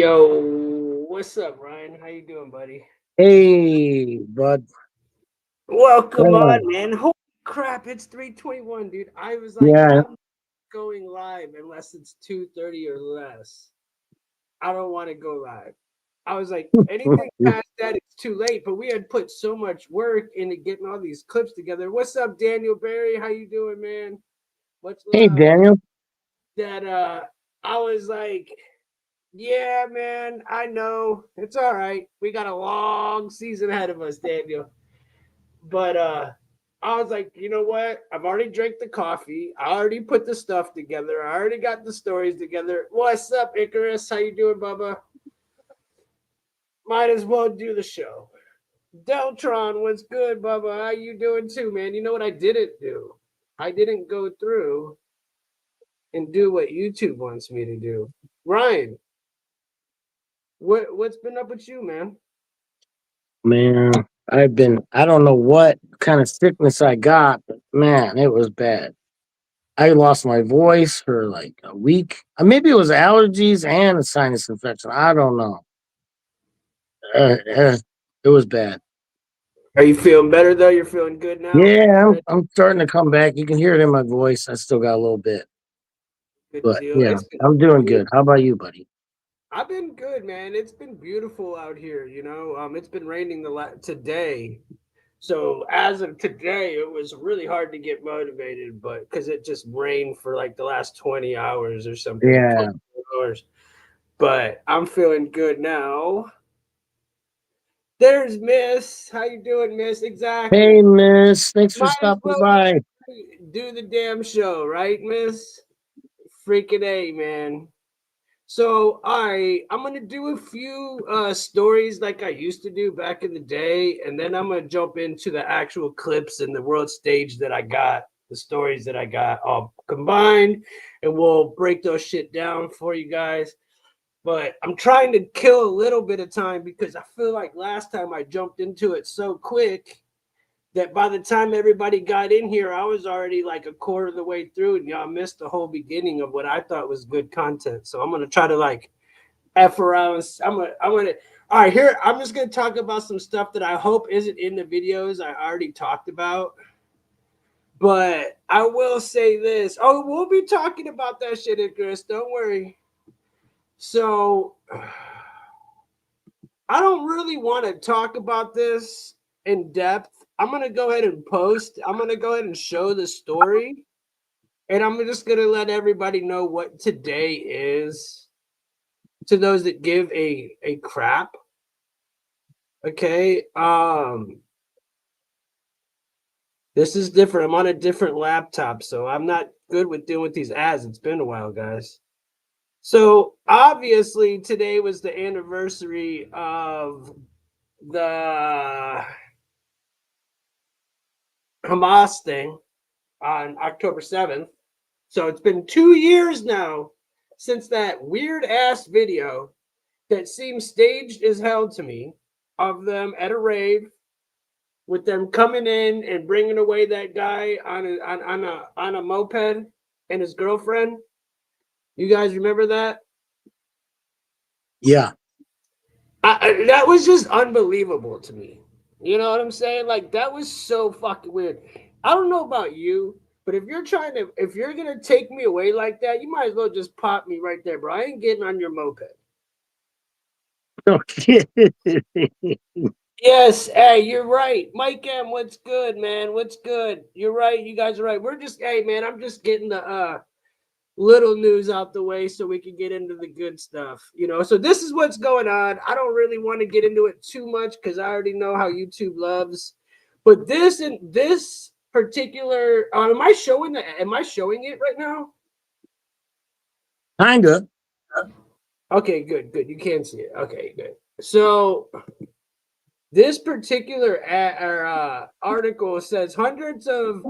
Yo, what's up, Ryan? How you doing, buddy? Hey, bud. Welcome on, Yeah, man. Holy crap, it's 3:21, dude. I was like, yeah. I'm going live unless it's 2:30 or less. I don't want to go live. I was like, anything past that, it's too late. But we had put so much work into getting all these clips together. What's up, Daniel Barry? How you doing, man? Much Hey, love. Daniel. That I was like, yeah, man, I know. It's all right. We got a long season ahead of us, Daniel. But I was like, you know what? I've already drank the coffee. I already put the stuff together. I already got the stories together. What's up, Icarus? How you doing, Bubba? Might as well do the show. Deltron, what's good, Bubba? How you doing too, man? You know what I didn't do? I didn't go through and do what YouTube wants me to do. Ryan, what's been up with you, man? Man, I don't know what kind of sickness I got, but man, it was bad. I lost my voice for like a week. Maybe it was allergies and a sinus infection. I don't know. Uh, uh, it was bad. Are you feeling better though? You're feeling good now? Yeah, I'm starting to come back. You can hear it in my voice. I still got a little bit, Good but deal. yeah, It's been I'm doing beautiful. good. How about you, buddy? I've been good, man. It's been beautiful out here. It's been raining today. So as of today, it was really hard to get motivated, but because it just rained for like the last 20 hours or something, Yeah. 24 hours. But I'm feeling good now. There's Miss. How you doing, Miss? Hey, Exactly. Miss. Thanks for Might as stopping well by. do the damn show, right, Miss? Freaking A, man. So I'm gonna do a few stories like I used to do back in the day, and then I'm gonna jump into the actual clips and the world stage that I got, the stories that I got all combined, and we'll break those shit down for you guys. But I'm trying to kill a little bit of time because I feel like last time I jumped into it so quick that by the time everybody got in here, I was already like a quarter of the way through, and y'all missed the whole beginning of what I thought was good content. So I'm gonna try to like f around. I'm gonna. All right, here I'm just gonna talk about some stuff that I hope isn't in the videos I already talked about. But I will say this. Oh, we'll be talking about that shit, Chris. Don't worry. So I don't really want to talk about this in depth. I'm gonna go ahead and post. I'm gonna go ahead and show the story, and I'm just gonna let everybody know what today is. To those that give a crap, okay. This is different. I'm on a different laptop, so I'm not good with dealing with these ads. It's been a while, guys. So obviously today was the anniversary of the Hamas thing on October 7th. So it's been 2 years now since that weird ass video that seems staged as hell to me of them at a rave with them coming in and bringing away that guy on a moped and his girlfriend. You guys remember that? Yeah. That was just unbelievable to me. You know what I'm saying? Like that was so fucking weird. I don't know about you, but if you're gonna take me away like that, you might as well just pop me right there, bro. I ain't getting on your moped. Okay. Yes, hey, you're right. Mike M, what's good, man? What's good? You're right. You guys are right. We're just, hey, man, I'm just getting the little news out the way so we can get into the good stuff. So this is what's going on. I don't really want to get into it too much because I already know how YouTube loves. But this particular, am I showing it right now? Kinda. Okay, good, good. You can see it. Okay, good. So this particular article says hundreds of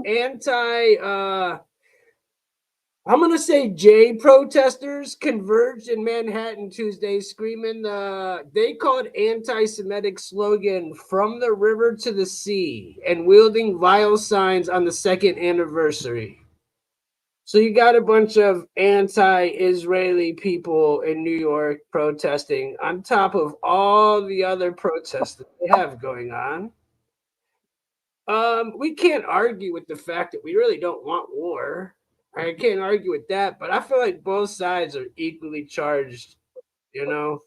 I'm going to say J protesters converged in Manhattan Tuesday, screaming they called anti-Semitic slogan "From the river to the sea" and wielding vile signs on the second anniversary. So you got a bunch of anti-Israeli people in New York protesting on top of all the other protests that they have going on. We can't argue with the fact that we really don't want war. I can't argue with that, but I feel like both sides are equally charged, you know?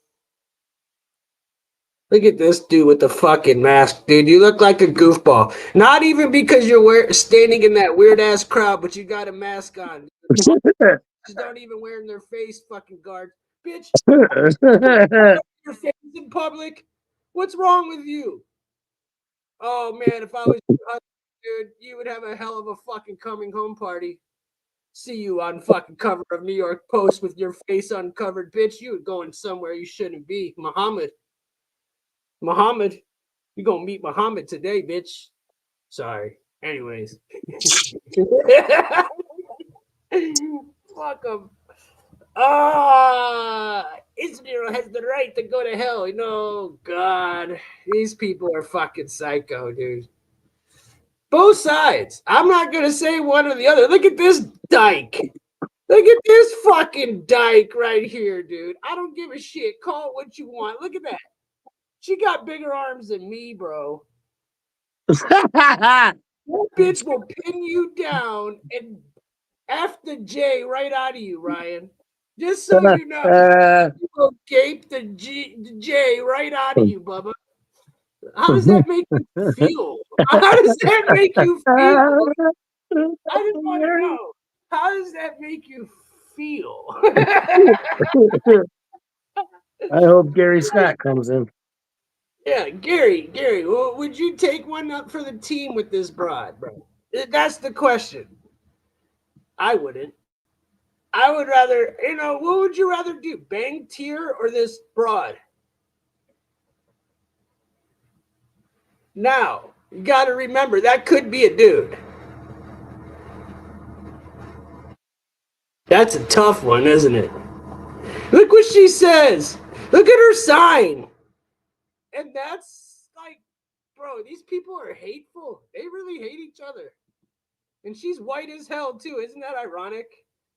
Look at this dude with the fucking mask, dude. You look like a goofball. Not even because you're standing in that weird ass crowd, but you got a mask on. Just don't even wearing their face fucking guard. Bitch, your face in public. What's wrong with you? Oh man, if I was dude, you would have a hell of a fucking coming home party. See you on fucking cover of New York Post with your face uncovered, bitch. You would going somewhere you shouldn't be. Muhammad, you gonna meet Muhammad today, bitch. Sorry. Anyways. Fuck him. Israel has the right to go to hell. You know, God, these people are fucking psycho, dude. Both sides. I'm not gonna say one or the other. Look at this dyke. Look at this fucking dyke right here, dude. I don't give a shit. Call it what you want. Look at that. She got bigger arms than me, bro. That bitch will pin you down and F the J right out of you, Ryan. Just so you know, you will gape the J right out of you, Bubba. How does that make you feel? How does that make you feel? I just want to know. How does that make you feel? I hope Gary Scott comes in. Yeah, Gary, well, would you take one up for the team with this broad, bro? That's the question. I wouldn't. I would rather, what would you rather do? Bang tier or this broad? Now, you got to remember that could be a dude. That's a tough one, isn't it? Look what she says. Look at her sign. And that's like, bro, these people are hateful. They really hate each other. And she's white as hell, too. Isn't that ironic?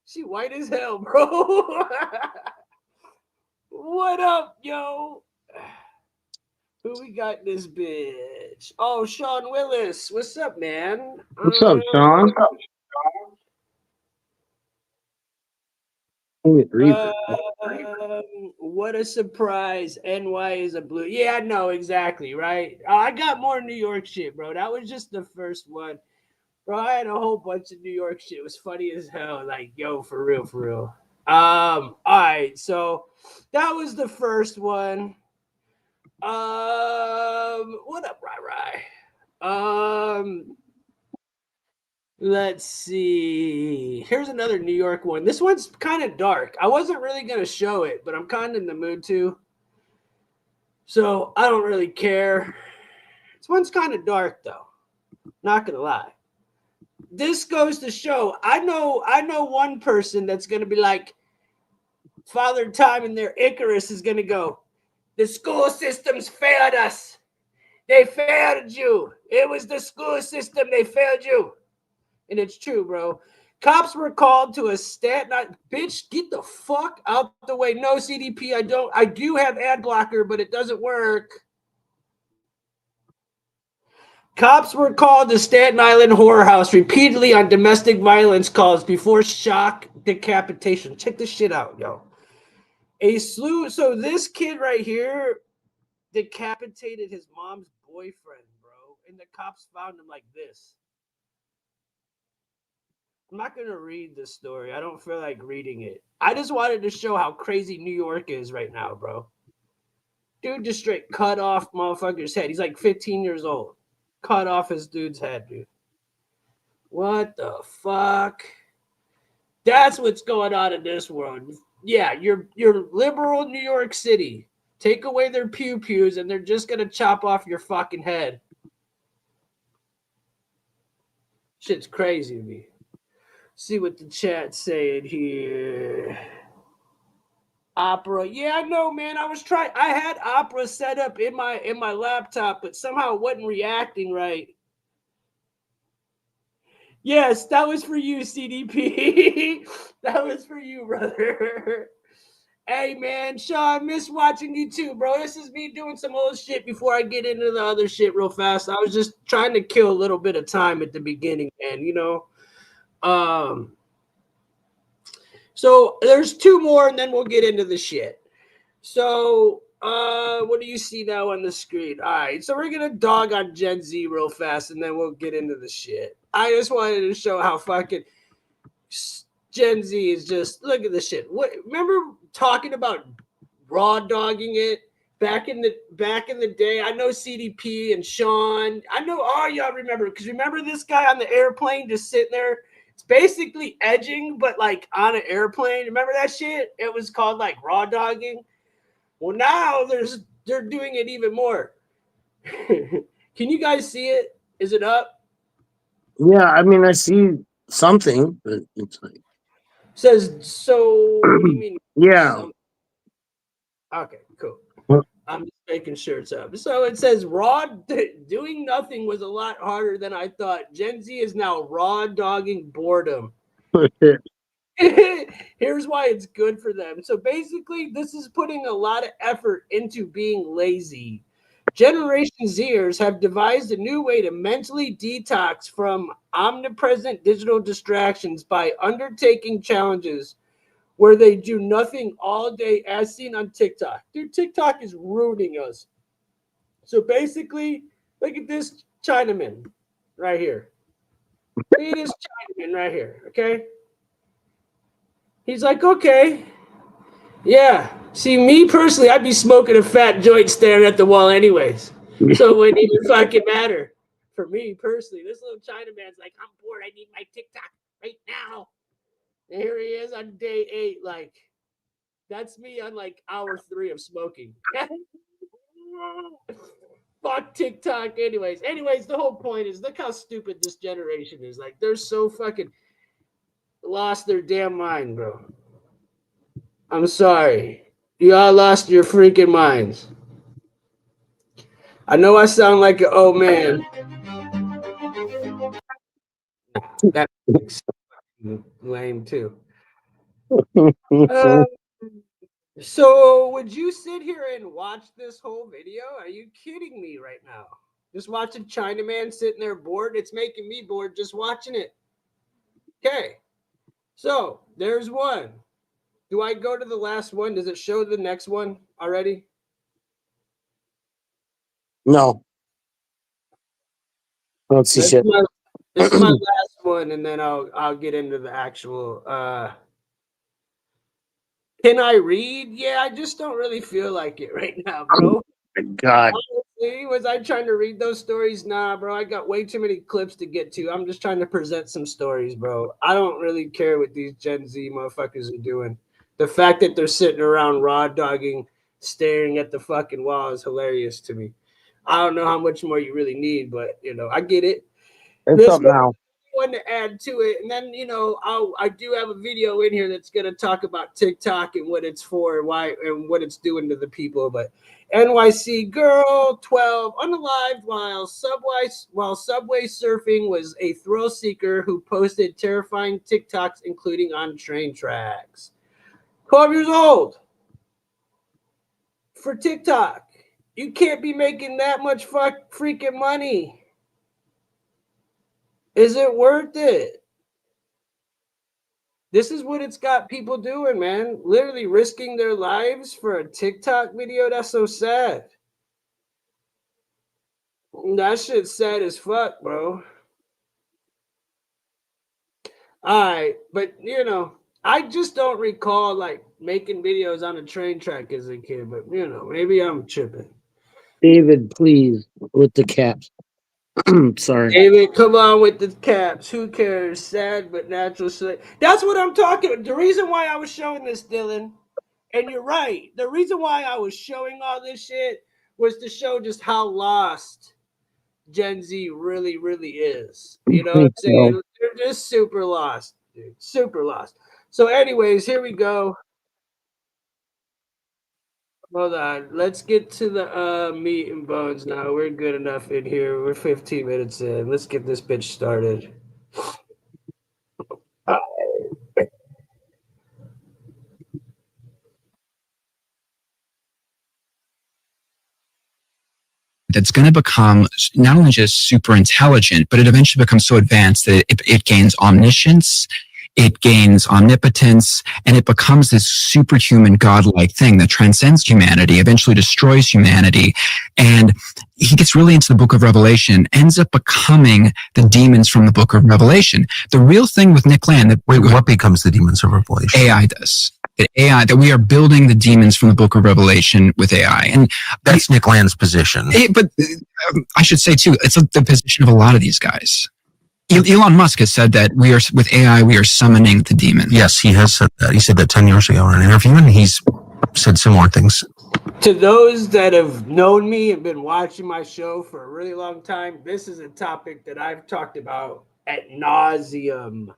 She white as hell, bro. What up, yo? Who we got this bitch? Oh, Sean Willis. What's up, man? What's up, Sean? What a surprise. NY is a blue. Yeah, I know exactly, right? I got more New York shit, bro. That was just the first one. Bro, I had a whole bunch of New York shit. It was funny as hell. Like, yo, for real, for real. All right, so that was the first one. What up, Rai? Let's see. Here's another New York one. This one's kind of dark. I wasn't really gonna show it, but I'm kind of in the mood to. So I don't really care. This one's kind of dark though. Not gonna lie. This goes to show I know one person that's gonna be like Father Time and their Icarus is gonna go. The school systems failed us. They failed you. It was the school system. They failed you. And it's true, bro. Cops were called to a bitch, get the fuck out the way. No, CDP, I do have ad blocker, but it doesn't work. Cops were called to Staten Island whorehouse repeatedly on domestic violence calls before shock decapitation. Check this shit out, yo. So this kid right here decapitated his mom's boyfriend, bro. And the cops found him like this. I'm not going to read the story. I don't feel like reading it. I just wanted to show how crazy New York is right now, bro. Dude just straight cut off motherfucker's head. He's like 15 years old. Cut off his dude's head, dude. What the fuck? That's what's going on in this world. Yeah, you're liberal New York City. Take away their pews and they're just going to chop off your fucking head. Shit's crazy to me. See what the chat's saying here. Opera. Yeah, I know, man. I had Opera set up in my laptop, but somehow it wasn't reacting right. Yes, that was for you, CDP. That was for you, brother. Hey man, Sean, miss watching you too, bro. This is me doing some old shit before I get into the other shit real fast. I was just trying to kill a little bit of time at the beginning, man. Um, so there's two more, and then we'll get into the shit. So, what do you see now on the screen? All right, so we're gonna dog on Gen Z real fast, and then we'll get into the shit. I just wanted to show how fucking Gen Z is just look at this shit. What remember talking about raw dogging it back in the day? I know CDP and Sean. I know all y'all remember because remember this guy on the airplane just sitting there. It's basically edging, but like on an airplane. Remember that shit? It was called like raw dogging. Well, now they're doing it even more. Can you guys see it? Is it up? Yeah, I mean, I see something, but it's like, Says so. What do you mean? yeah. Some okay, cool. I'm just making sure it's up. So it says raw doing nothing was a lot harder than I thought. Gen Z is now raw dogging boredom. Here's why it's good for them. So basically, this is putting a lot of effort into being lazy. Generation Zers have devised a new way to mentally detox from omnipresent digital distractions by undertaking challenges where they do nothing all day, as seen on TikTok. Dude, TikTok is ruining us. So basically, look at this Chinaman right here. Look at this Chinaman right here, okay? He's like, okay, yeah. See, me personally, I'd be smoking a fat joint staring at the wall anyways. So it wouldn't even fucking matter. For me personally, this little Chinaman's like, I'm bored. I need my TikTok right now. And here he is on day 8. Like, that's me on like hour 3 of smoking. Fuck TikTok. Anyways, the whole point is look how stupid this generation is. Like, they're so fucking lost their damn mind, bro. I'm sorry. You all lost your freaking minds. I know I sound like an old man. That's lame too. Uh, so would you sit here and watch this whole video? Are you kidding me right now? Just watching Chinaman sitting there bored. It's making me bored just watching it. Okay. So there's one. Do I go to the last one? Does it show the next one already? No, I don't see This is shit. my, this is my last one, and then I'll get into the actual. Can I read? Yeah, I just don't really feel like it right now, Oh bro. my God. Honestly, was I trying to read those stories? Nah, bro. I got way too many clips to get to. I'm just trying to present some stories, bro. I don't really care what these Gen Z motherfuckers are doing. The fact that they're sitting around raw dogging, staring at the fucking wall is hilarious to me. I don't know how much more you really need, but I get it. It's This up now. one to add to it, and then I do have a video in here that's going to talk about TikTok and what it's for, and why, and what it's doing to the people. But NYC girl 12 unalived while subway surfing was a thrill seeker who posted terrifying TikToks, including on train tracks. 12 years old for TikTok. You can't be making that much freaking money. Is it worth it? This is what it's got people doing, man. Literally risking their lives for a TikTok video. That's so sad. That shit's sad as fuck, bro. All right, but I just don't recall like making videos on a train track as a kid. But maybe I'm tripping. David, please, with the caps. Sorry. David, come on with the caps. Who cares? Sad but natural. That's what I'm talking. The reason why I was showing this, Dylan, and you're right. The reason why I was showing all this shit was to show just how lost Gen Z really, really is. You know what I'm So, saying? They're just super lost, dude. Super lost. So, anyways, here we go. Hold on. Let's get to the meat and bones now. We're good enough in here. We're 15 minutes in. Let's get this bitch started. that's going to become not only just super intelligent, but it eventually becomes so advanced that it gains omniscience, it gains omnipotence, and it becomes this superhuman godlike thing that transcends humanity, eventually destroys humanity. And he gets really into the book of Revelation, ends up becoming the demons from the book of Revelation. The real thing with Nick Land, what becomes the demons of Revelation? AI does. That we are building the demons from the book of Revelation with AI. And that's Nick Land's position. But I should say too, it's the position of a lot of these guys. Elon Musk has said that with AI, we are summoning the demons. Yes, he has said that. He said that 10 years ago in an interview, and he's said similar things. To those that have known me and been watching my show for a really long time, this is a topic that I've talked about ad nauseum.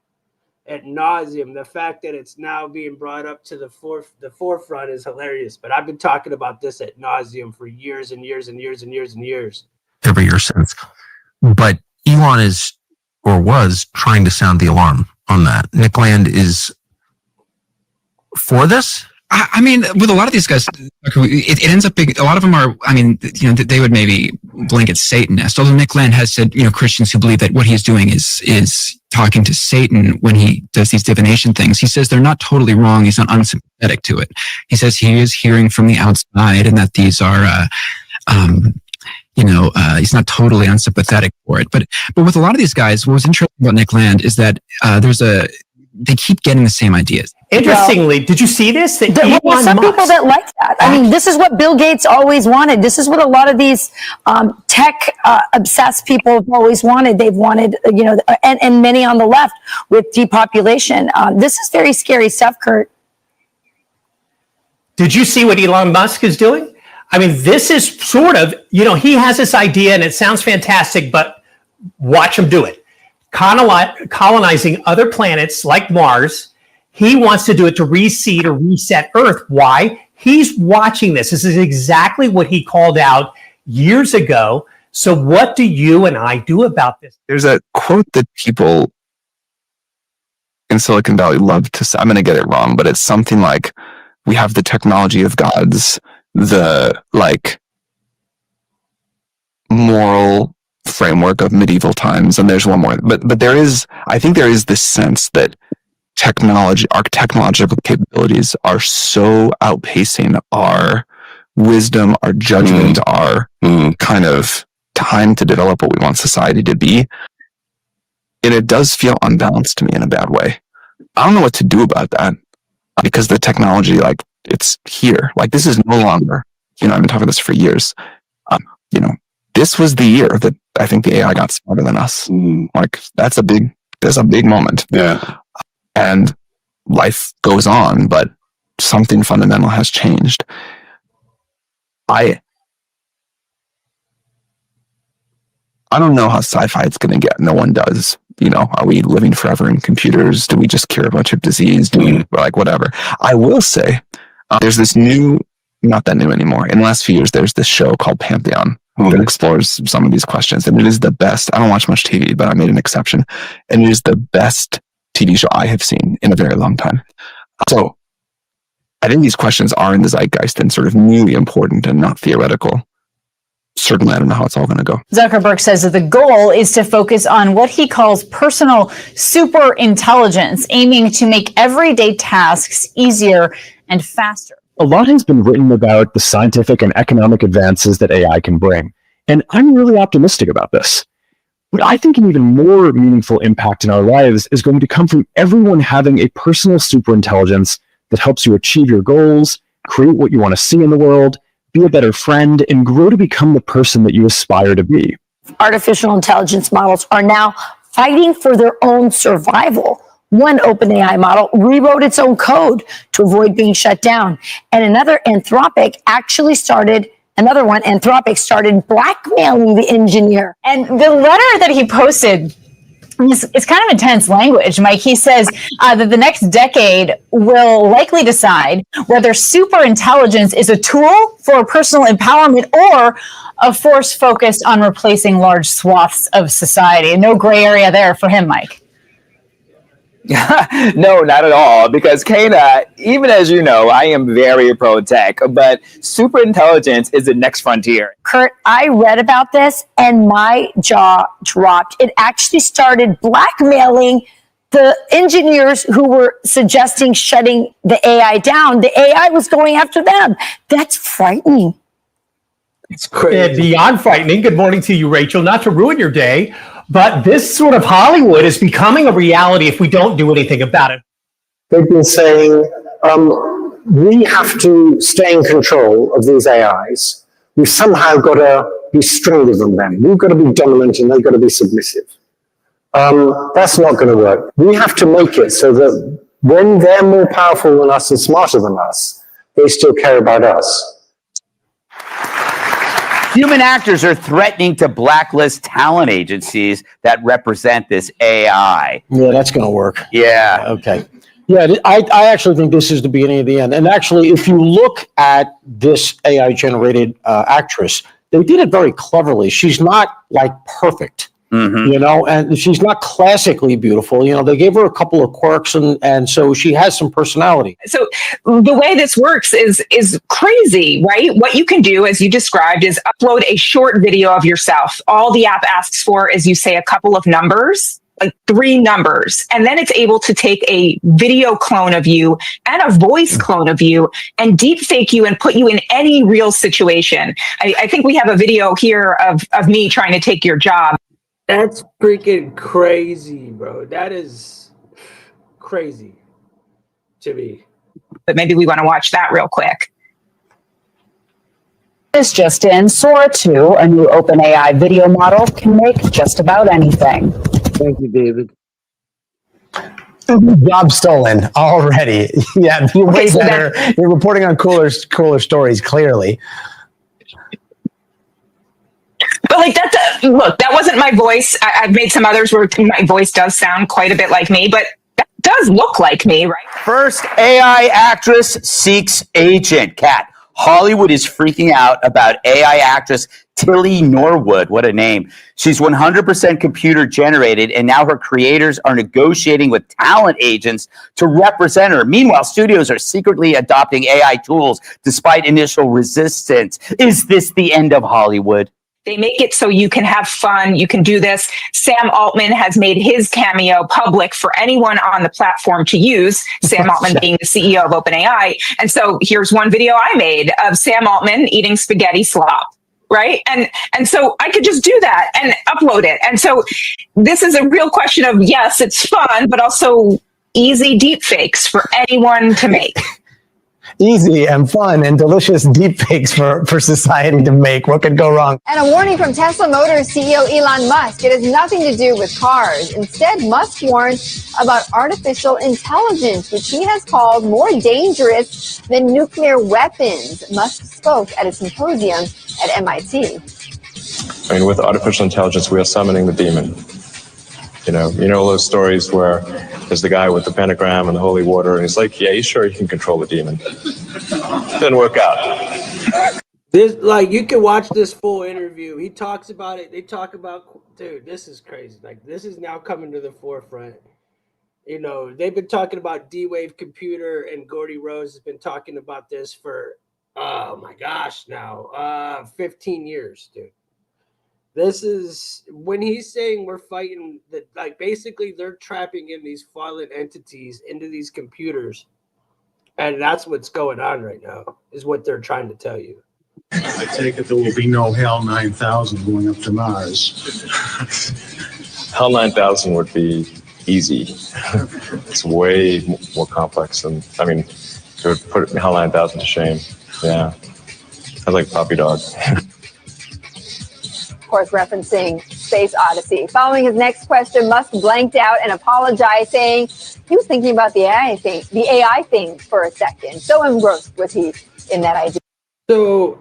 The fact that it's now being brought up to the forefront is hilarious. But I've been talking about this ad nauseum for years and years and years and years and years. Every year since. But Elon is, or was, trying to sound the alarm on that. Nick Land is for this? I mean, with a lot of these guys, it ends up being, a lot of them are, I mean, they would maybe blink at Satanist. Although Nick Land has said, Christians who believe that what he's doing is talking to Satan when he does these divination things. He says they're not totally wrong. He's not unsympathetic to it. He says he is hearing from the outside and that these are, he's not totally unsympathetic for it. But with a lot of these guys, what was interesting about Nick Land is that they keep getting the same ideas. Interestingly, did you see this? Some people that like that. I mean, this is what Bill Gates always wanted. This is what a lot of these tech obsessed people have always wanted. They've wanted, and many on the left with depopulation. This is very scary stuff, Kurt. Did you see what Elon Musk is doing? I mean, this is sort of, he has this idea and it sounds fantastic, but watch him do it. Colonizing other planets like Mars. He wants to do it to reseed or reset Earth. Why? He's watching this. This is exactly what he called out years ago. So what do you and I do about this? There's a quote that people in Silicon Valley love to say. I'm going to get it wrong, but it's something like, we have the technology of gods, the moral framework of medieval times, and there's one more. But I think there is this sense that our technological capabilities are so outpacing our wisdom, our judgment, our kind of time to develop what we want society to be. And it does feel unbalanced to me in a bad way. I don't know what to do about that because the technology, it's here. This is no longer, I've been talking about this for years. This was the year that I think the AI got smarter than us. That's a big moment. Yeah. And life goes on, but something fundamental has changed. I don't know how sci-fi it's going to get. No one does. Are we living forever in computers? Do we just cure a bunch of disease? Do we whatever? I will say, there's this not that new anymore. In the last few years, there's this show called Pantheon that explores some of these questions. And it is the best. I don't watch much TV, but I made an exception. And it is the best TV show I have seen in a very long time. So I think these questions are in the zeitgeist and sort of really important and not theoretical. Certainly, I don't know how it's all going to go. Zuckerberg says that the goal is to focus on what he calls personal super intelligence, aiming to make everyday tasks easier and faster. A lot has been written about the scientific and economic advances that AI can bring, and I'm really optimistic about this. But I think an even more meaningful impact in our lives is going to come from everyone having a personal superintelligence that helps you achieve your goals, create what you want to see in the world, be a better friend, and grow to become the person that you aspire to be. Artificial intelligence models are now fighting for their own survival. One OpenAI model rewrote its own code to avoid being shut down. And Anthropic started blackmailing the engineer. And the letter that he posted, it's kind of intense language, Mike. He says that the next decade will likely decide whether super intelligence is a tool for personal empowerment or a force focused on replacing large swaths of society. No gray area there for him, Mike. No, not at all. Because Kana, even as you know, I am very pro tech, but super intelligence is the next frontier. Kurt, I read about this and my jaw dropped. It actually started blackmailing the engineers who were suggesting shutting the AI down. The AI was going after them. That's frightening. It's crazy. Beyond frightening. Good morning to you, Rachel. Not to ruin your day, but this sort of Hollywood is becoming a reality if we don't do anything about it. They've been saying we have to stay in control of these AIs. We've somehow got to be stronger than them. We've got to be dominant and they've got to be submissive. That's not going to work. We have to make it so that when they're more powerful than us and smarter than us, they still care about us. Human actors are threatening to blacklist talent agencies that represent this AI. Yeah, that's going to work. Yeah. Okay. Yeah, I actually think this is the beginning of the end. And actually, if you look at this AI-generated actress, they did it very cleverly. She's not like perfect. Mm-hmm. You know, and she's not classically beautiful. You know, they gave her a couple of quirks, and so she has some personality. So the way this works is crazy, right? What you can do, as you described, is upload a short video of yourself. All the app asks for is you say a couple of numbers, like 3 numbers, and then it's able to take a video clone of you and a voice clone of you and deep fake you and put you in any real situation. I think we have a video here of me trying to take your job. That's freaking crazy, bro. That is crazy to me. But maybe we want to watch that real quick. This just in, Sora 2, a new OpenAI video model, can make just about anything. Thank you, David. Job stolen already. Yeah, you're way so better. You're reporting on cooler stories, clearly. But like look, that wasn't my voice. I've made some others where my voice does sound quite a bit like me, but that does look like me, right? First AI actress seeks agent. Kat, Hollywood is freaking out about AI actress Tilly Norwood. What a name. She's 100% computer generated, and now her creators are negotiating with talent agents to represent her. Meanwhile, studios are secretly adopting AI tools despite initial resistance. Is this the end of Hollywood? They make it so you can have fun. You can do this. Sam Altman has made his cameo public for anyone on the platform to use, Sam Altman being the CEO of OpenAI. And so here's one video I made of Sam Altman eating spaghetti slop, right? And so I could just do that and upload it. And so this is a real question of, yes, it's fun, but also easy deep fakes for anyone to make. Easy and fun and delicious deepfakes for society to make. What could go wrong? And a warning from Tesla Motors CEO Elon Musk. It has nothing to do with cars. Instead, Musk warns about artificial intelligence, which he has called more dangerous than nuclear weapons. Musk spoke at a symposium at MIT. I mean, with artificial intelligence, we are summoning the demon. You know all those stories where there's the guy with the pentagram and the holy water, and he's like, yeah, you sure you can control the demon? Didn't work out. This, like, you can watch this full interview. He talks about it. They talk about, dude, this is crazy. Like, this is now coming to the forefront. You know, they've been talking about D-Wave Computer, and Gordy Rose has been talking about this for, oh my gosh, now, 15 years, dude. This is when he's saying we're fighting that, like, basically they're trapping in these fallen entities into these computers. And that's what's going on right now, is what they're trying to tell you. I take it there will be no HAL 9000 going up to Mars. HAL 9000 would be easy. It's way more complex than, I mean, it would put HAL 9000 to shame. Yeah. Sounds like Puppy Dog. Of course, referencing Space Odyssey. Following his next question, Musk blanked out and apologized, saying he was thinking about the AI thing for a second. So engrossed was he in that idea. So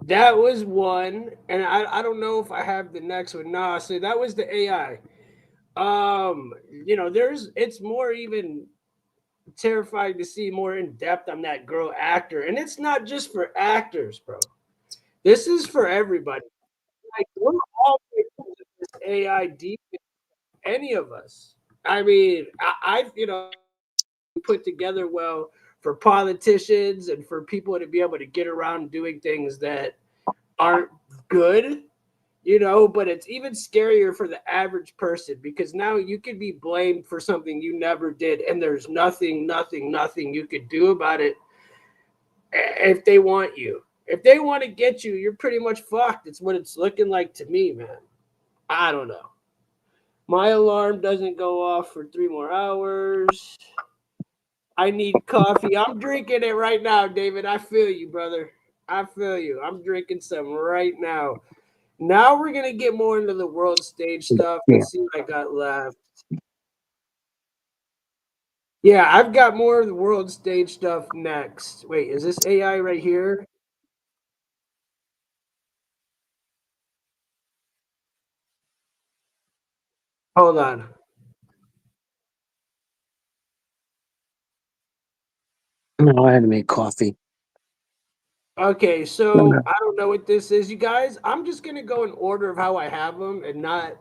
that was one, and I don't know if I have the next one. Nah, so that was the AI. You know, it's more even terrifying to see more in depth on that girl actor, and it's not just for actors, bro. This is for everybody. Like, we're all victims of this AI deep, any of us. I mean, I put together well for politicians and for people to be able to get around doing things that aren't good, but it's even scarier for the average person because now you could be blamed for something you never did and there's nothing you could do about it if they want you. If they want to get you, you're pretty much fucked. It's what it's looking like to me, man. I don't know. My alarm doesn't go off for 3 more hours. I need coffee. I'm drinking it right now, David. I feel you, brother. I feel you. I'm drinking some right now. Now we're going to get more into the world stage stuff. Let's see what I got left. Yeah, I've got more of the world stage stuff next. Wait, is this AI right here? Hold on. No, I had to make coffee. Okay, so I don't know what this is, you guys. I'm just going to go in order of how I have them and not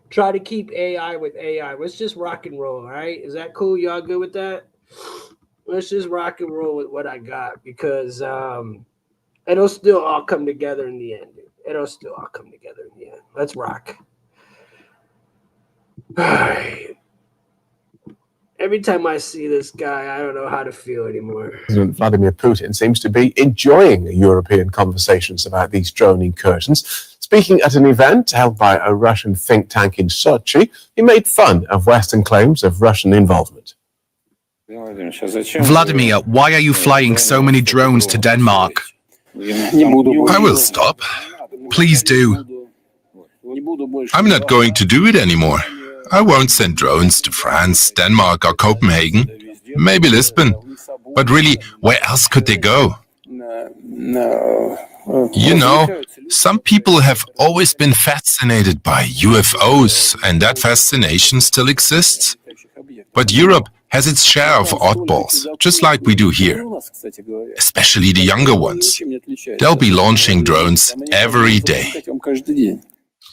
try to keep AI with AI. Let's just rock and roll, all right? Is that cool? Y'all good with that? Let's just rock and roll with what I got because it'll still all come together in the end. It'll still all come together in the end. Let's rock. All right. Every time I see this guy, I don't know how to feel anymore. President Vladimir Putin seems to be enjoying European conversations about these drone incursions. Speaking at an event held by a Russian think tank in Sochi, he made fun of Western claims of Russian involvement. Vladimir, why are you flying so many drones to Denmark? I will stop. Please do. I'm not going to do it anymore. I won't send drones to France, Denmark, or Copenhagen. Maybe Lisbon. But really, where else could they go? You know, some people have always been fascinated by UFOs, and that fascination still exists. But Europe has its share of oddballs, just like we do here. Especially the younger ones. They'll be launching drones every day.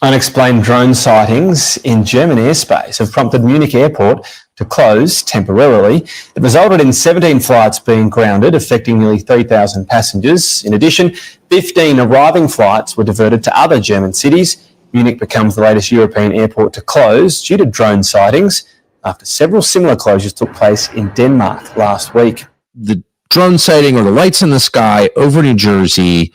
Unexplained drone sightings in German airspace have prompted Munich airport to close temporarily. It resulted in 17 flights being grounded, affecting nearly 3,000 passengers. In addition, 15 arriving flights were diverted to other German cities. Munich becomes the latest European airport to close due to drone sightings after several similar closures took place in Denmark last week. The drone sighting or the lights in the sky over New Jersey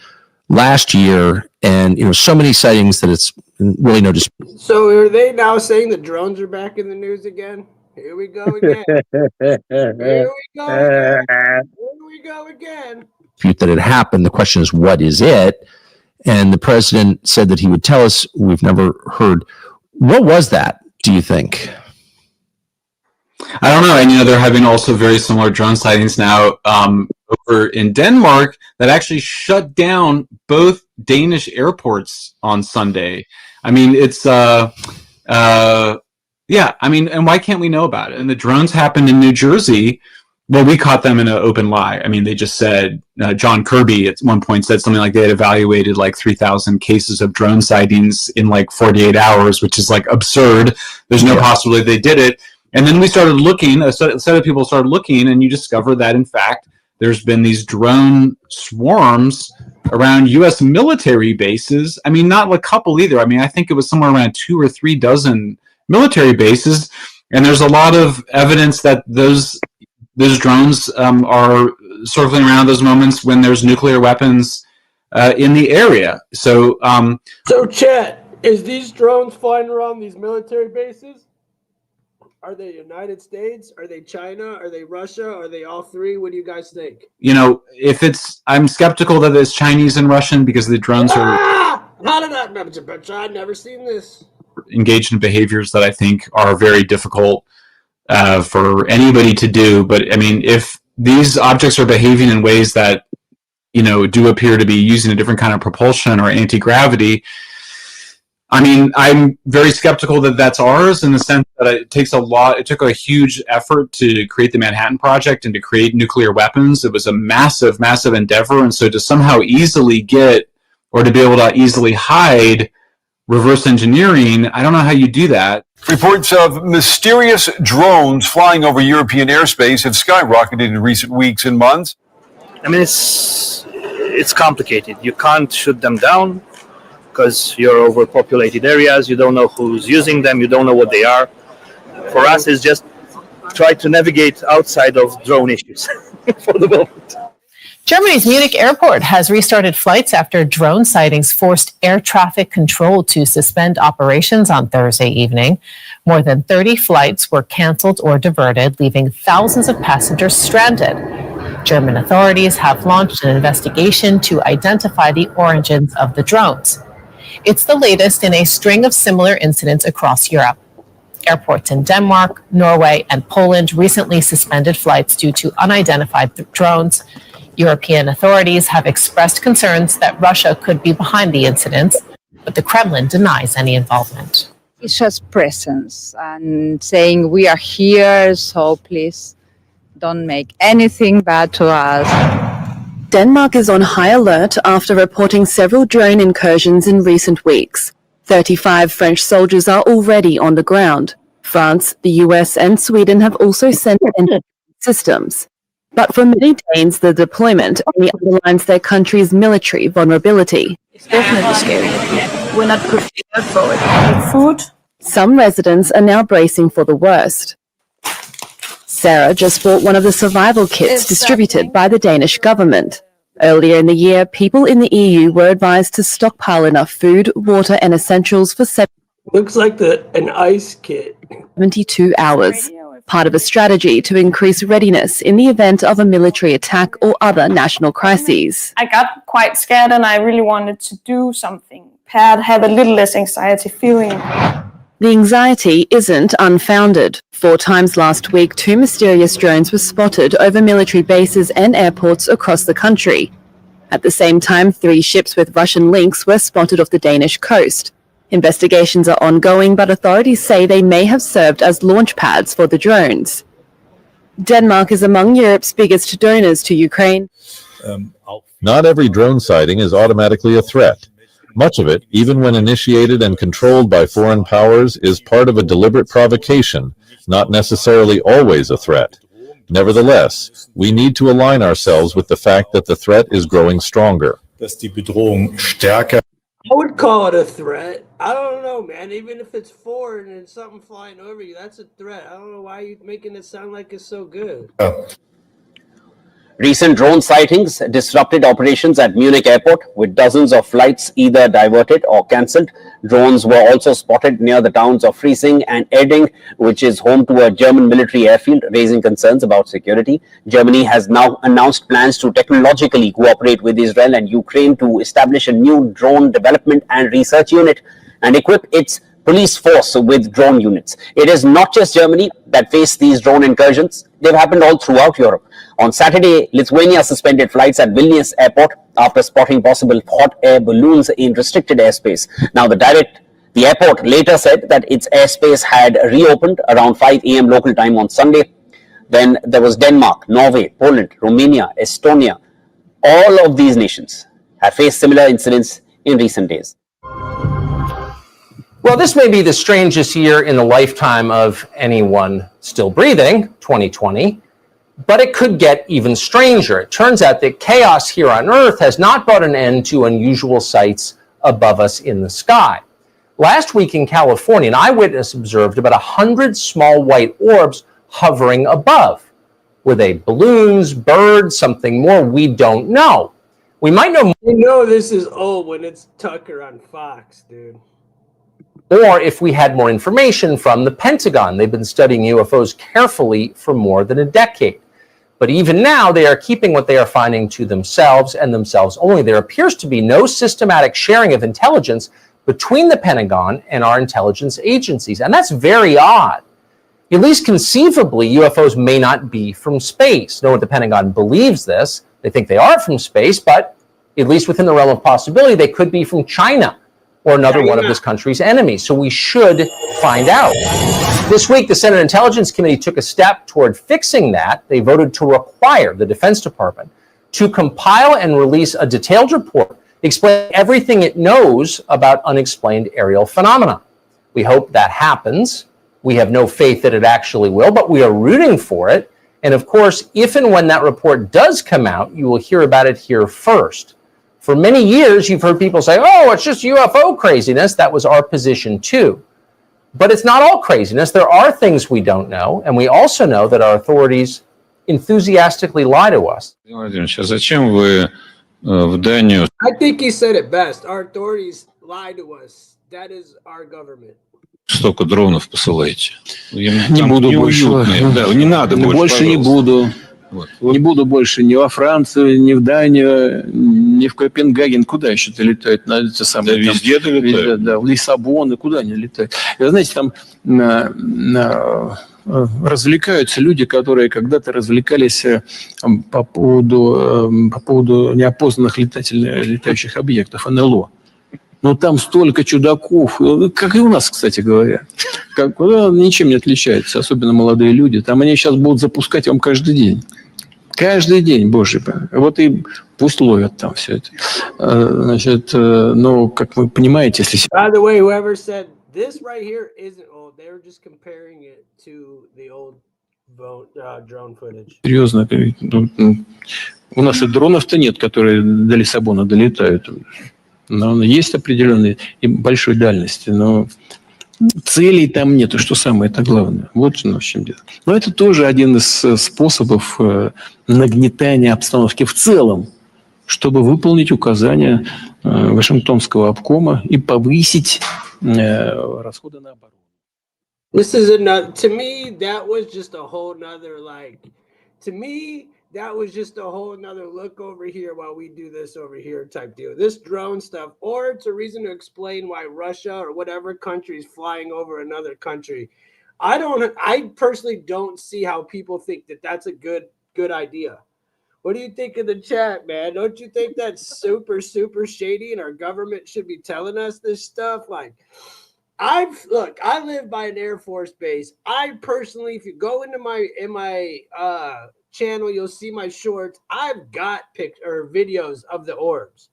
last year, and so many sightings that it's really no dispute. So are they now saying the drones are back in the news again? Here we go again. Here we go again. Here we go again. That it happened. The question is, what is it? And the president said that he would tell us. We've never heard. What was that, do you think? I don't know. And, they're having also very similar drone sightings now over in Denmark that actually shut down both Danish airports on Sunday. I mean, it's, and why can't we know about it? And the drones happened in New Jersey. Well, we caught them in an open lie. I mean, they just said, John Kirby at one point said something like they had evaluated like 3,000 cases of drone sightings in like 48 hours, which is like absurd. There's no possibility they did it. And then we started looking, a set of people started looking, and you discover that, in fact, there's been these drone swarms around U.S. military bases. I mean, not a couple either. I mean, I think it was somewhere around 2 or 3 dozen military bases. And there's a lot of evidence that those drones are circling around those moments when there's nuclear weapons in the area. So, Chet, is these drones flying around these military bases? Are they United States? Are they China? Are they Russia? Are they all three? What do you guys think? I'm skeptical that it's Chinese and Russian because the drones are I've never seen this. Engaged in behaviors that I think are very difficult for anybody to do. But I mean, if these objects are behaving in ways that, do appear to be using a different kind of propulsion or anti-gravity, I mean, I'm very skeptical that that's ours in the sense that it took a huge effort to create the Manhattan Project and to create nuclear weapons. It was a massive, massive endeavor. And so to somehow easily get, or to be able to easily hide reverse engineering, I don't know how you do that. Reports of mysterious drones flying over European airspace have skyrocketed in recent weeks and months. I mean, it's complicated. You can't shoot them down because you're overpopulated areas. You don't know who's using them. You don't know what they are. For us, it's just try to navigate outside of drone issues for the moment. Germany's Munich airport has restarted flights after drone sightings forced air traffic control to suspend operations on Thursday evening. More than 30 flights were canceled or diverted, leaving thousands of passengers stranded. German authorities have launched an investigation to identify the origins of the drones. It's the latest in a string of similar incidents across Europe. Airports in Denmark, Norway, and Poland recently suspended flights due to unidentified drones. European authorities have expressed concerns that Russia could be behind the incidents, but the Kremlin denies any involvement. It's just presence and saying we are here, so please don't make anything bad to us. Denmark is on high alert after reporting several drone incursions in recent weeks. 35 French soldiers are already on the ground. France, the US, and Sweden have also sent in systems. But for many Danes, the deployment only underlines their country's military vulnerability. It's definitely scary. We're not prepared for it. Food. Some residents are now bracing for the worst. Sarah just bought one of the survival kits distributed by the Danish government. Earlier in the year, people in the EU were advised to stockpile enough food, water, and essentials for Looks like an ice kit. 72 hours. Part of a strategy to increase readiness in the event of a military attack or other national crises. I got quite scared and I really wanted to do something. Pat had a little less anxiety feeling. The anxiety isn't unfounded. 4 times last week, 2 mysterious drones were spotted over military bases and airports across the country. At the same time, 3 ships with Russian links were spotted off the Danish coast. Investigations are ongoing, but authorities say they may have served as launch pads for the drones. Denmark is among Europe's biggest donors to Ukraine. Not every drone sighting is automatically a threat. Much of it, even when initiated and controlled by foreign powers, is part of a deliberate provocation, not necessarily always a threat. Nevertheless, we need to align ourselves with the fact that the threat is growing stronger. I would call it a threat. I don't know, man. Even if it's foreign and something flying over you, that's a threat. I don't know why you're making it sound like it's so good. Recent drone sightings disrupted operations at Munich airport, with dozens of flights either diverted or cancelled. Drones were also spotted near the towns of Freising and Erding, which is home to a German military airfield, raising concerns about security. Germany has now announced plans to technologically cooperate with Israel and Ukraine to establish a new drone development and research unit and equip its police force with drone units. It is not just Germany that faced these drone incursions. They've happened all throughout Europe. On Saturday, Lithuania suspended flights at Vilnius airport after spotting possible hot air balloons in restricted airspace. Now, the airport later said that its airspace had reopened around 5 a.m. local time on Sunday. Then there was Denmark, Norway, Poland, Romania, Estonia. All of these nations have faced similar incidents in recent days. Well, this may be the strangest year in the lifetime of anyone still breathing, 2020, but it could get even stranger. It turns out that chaos here on Earth has not brought an end to unusual sights above us in the sky. Last week in California, an eyewitness observed about 100 small white orbs hovering above. Were they balloons, birds, something more? We don't know. We might know more. You know this is old when it's Tucker on Fox, dude. Or if we had more information from the Pentagon. They've been studying UFOs carefully for more than a decade. But even now, they are keeping what they are finding to themselves and themselves only. There appears to be no systematic sharing of intelligence between the Pentagon and our intelligence agencies. And that's very odd. At least conceivably, UFOs may not be from space. No one at the Pentagon believes this. They think they are from space, but at least within the realm of possibility, they could be from China or another one of this country's enemies. So we should find out. This week, the Senate Intelligence Committee took a step toward fixing that. They voted to require the Defense Department to compile and release a detailed report explaining everything it knows about unexplained aerial phenomena. We hope that happens. We have no faith that it actually will, but we are rooting for it. And of course, if and when that report does come out, you will hear about it here first. For many years, you've heard people say, oh, it's just UFO craziness. That was our position too. But it's not all craziness. There are things we don't know. And we also know that our authorities enthusiastically lie to us. I think he said it best. Our authorities lie to us. That is our government. Столько дронов посылаете. Не буду больше. Да, не надо больше. Больше не буду. Не буду больше ни во Францию, ни в Данию, ни в Копенгаген. Куда еще-то летают? На эти самые, да, везде долетают. Везде, да, в Лиссабон, и куда они летают. И, знаете, там развлекаются люди, которые когда-то развлекались по поводу неопознанных летающих объектов, НЛО. Но там столько чудаков, как и у нас, кстати говоря. Ничем не отличается, особенно молодые люди. Там они сейчас будут запускать вам каждый день. Каждый день, боже мой. Вот и пусть ловят там все это. Значит, ну, как вы понимаете, если... By the way, whoever said this right here isn't old, they were just comparing it to the old drone footage. Серьезно, у нас и дронов-то нет, которые до Лиссабона долетают. Но есть определенные и большой дальности, но целей там нету, что самое-то главное. Вот в чем дело. Но это тоже один из способов нагнетания обстановки в целом, чтобы выполнить указания Вашингтонского обкома и повысить расходы на оборону. This is another, to me, that was just a whole nother, that was just a whole nother look over here while we do this over here type deal. This drone stuff, or it's a reason to explain why Russia or whatever country is flying over another country. I personally don't see how people think that that's a good idea. What do you think of the chat, man? Don't you think that's super, super shady and our government should be telling us this stuff? Like, I live by an Air Force base. I personally, if you go into my channel, you'll see my shorts. I've got videos of the orbs,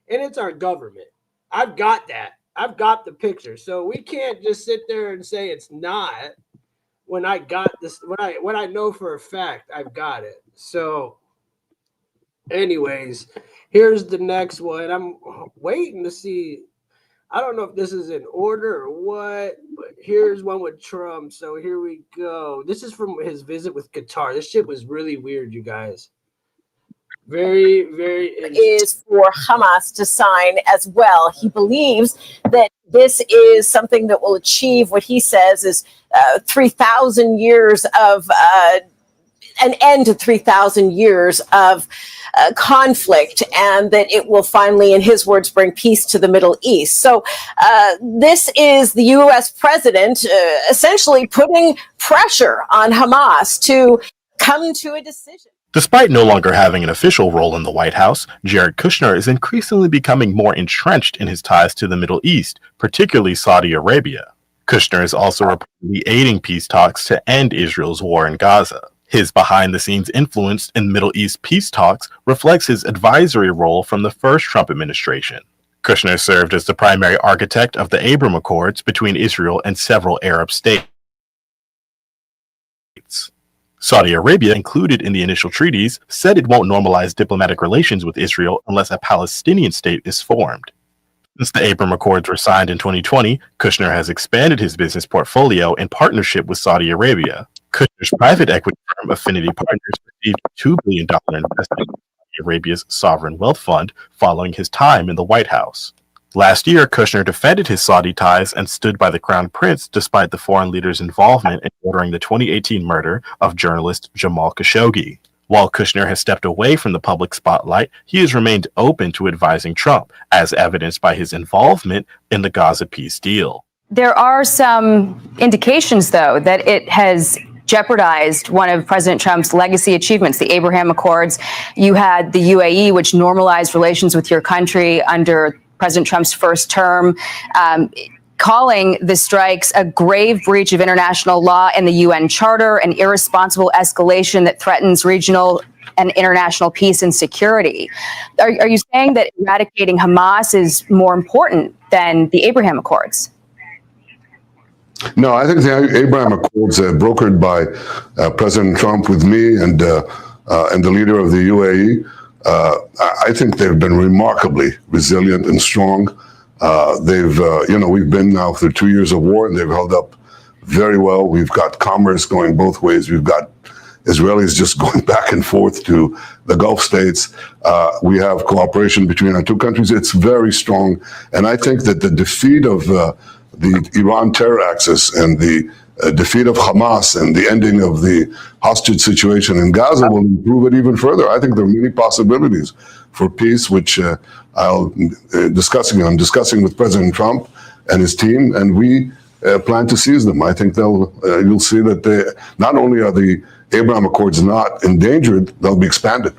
and it's our government. I've got that. I've got the picture. So we can't just sit there and say it's not when I got this, when I know for a fact I've got it. So anyways, here's the next one. I'm waiting to see. I don't know if this is in order or what, but here's one with Trump. So here we go. This is from his visit with Qatar. This shit was really weird, you guys. Very, very is for Hamas to sign as well. He believes that this is something that will achieve what he says is 3,000 years of an end to 3,000 years of conflict, and that it will finally, in his words, bring peace to the Middle East. So this is the U.S. president essentially putting pressure on Hamas to come to a decision. Despite no longer having an official role in the White House, Jared Kushner is increasingly becoming more entrenched in his ties to the Middle East, particularly Saudi Arabia. Kushner is also reportedly aiding peace talks to end Israel's war in Gaza. His behind-the-scenes influence in Middle East peace talks reflects his advisory role from the first Trump administration. Kushner served as the primary architect of the Abraham Accords between Israel and several Arab states. Saudi Arabia, included in the initial treaties, said it won't normalize diplomatic relations with Israel unless a Palestinian state is formed. Since the Abraham Accords were signed in 2020, Kushner has expanded his business portfolio in partnership with Saudi Arabia. Kushner's private equity firm Affinity Partners received a $2 billion investment from Saudi Arabia's sovereign wealth fund following his time in the White House. Last year, Kushner defended his Saudi ties and stood by the Crown Prince despite the foreign leader's involvement in ordering the 2018 murder of journalist Jamal Khashoggi. While Kushner has stepped away from the public spotlight, he has remained open to advising Trump, as evidenced by his involvement in the Gaza peace deal. There are some indications, though, that it has jeopardized one of President Trump's legacy achievements, the Abraham Accords. You had the UAE, which normalized relations with your country under President Trump's first term, calling the strikes a grave breach of international law and the UN Charter, an irresponsible escalation that threatens regional and international peace and security. Are you saying that eradicating Hamas is more important than the Abraham Accords? No, I think the Abraham Accords, brokered by President Trump with me and the leader of the UAE, I think they've been remarkably resilient and strong. We've been now through 2 years of war, and they've held up very well. We've got commerce going both ways. We've got Israelis just going back and forth to the Gulf states. We have cooperation between our two countries. It's very strong. And I think that the defeat of the Iran terror axis and the defeat of Hamas and the ending of the hostage situation in Gaza will improve it even further. I think there are many possibilities for peace, which I'm discussing with President Trump and his team, and we plan to seize them. I think you'll see that not only are the Abraham Accords not endangered, they'll be expanded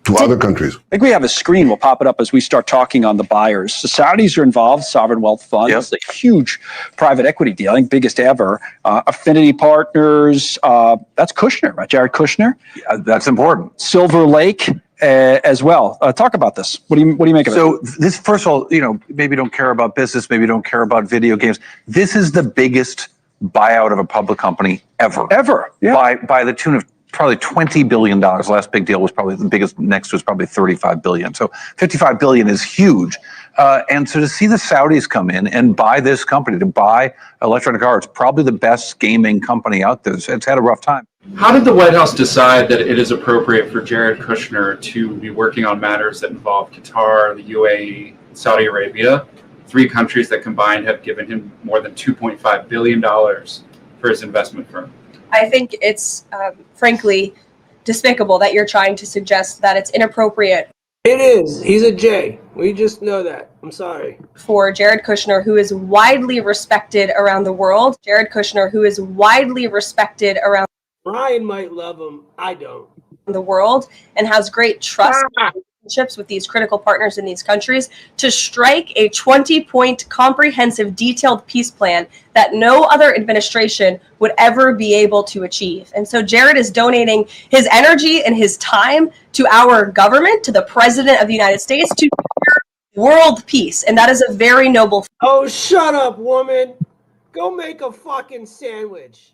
to other countries. I think we have a screen. We'll pop it up as we start talking on the buyers. The Saudis are involved, sovereign wealth funds. Yep. It's a huge private equity deal, I think biggest ever. Affinity Partners, that's Kushner, right? Jared Kushner. Yeah, that's important. Silver Lake as well. Talk about this. What do you make of it? So this, first of all, maybe don't care about business, maybe don't care about video games. This is the biggest buyout of a public company ever. Ever, yeah. By the tune of probably $20 billion. The last big deal was probably the biggest. Next was probably $35 billion. So $55 billion is huge. And so to see the Saudis come in and buy this company, to buy Electronic Arts, probably the best gaming company out there. It's had a rough time. How did the White House decide that it is appropriate for Jared Kushner to be working on matters that involve Qatar, the UAE, Saudi Arabia, 3 countries that combined have given him more than $2.5 billion for his investment firm? I think it's frankly despicable that you're trying to suggest that it's inappropriate. It is. He's a J. We just know that. I'm sorry. For Jared Kushner, who is widely respected around the world. Jared Kushner, who is widely respected around Ryan might love him. I don't. The world and has great trust relationships with these critical partners in these countries to strike a 20-point comprehensive detailed peace plan that no other administration would ever be able to achieve. And so Jared is donating his energy and his time to our government, to the president of the United States, to world peace. And that is a very noble thing. Oh, shut up, woman. Go make a fucking sandwich.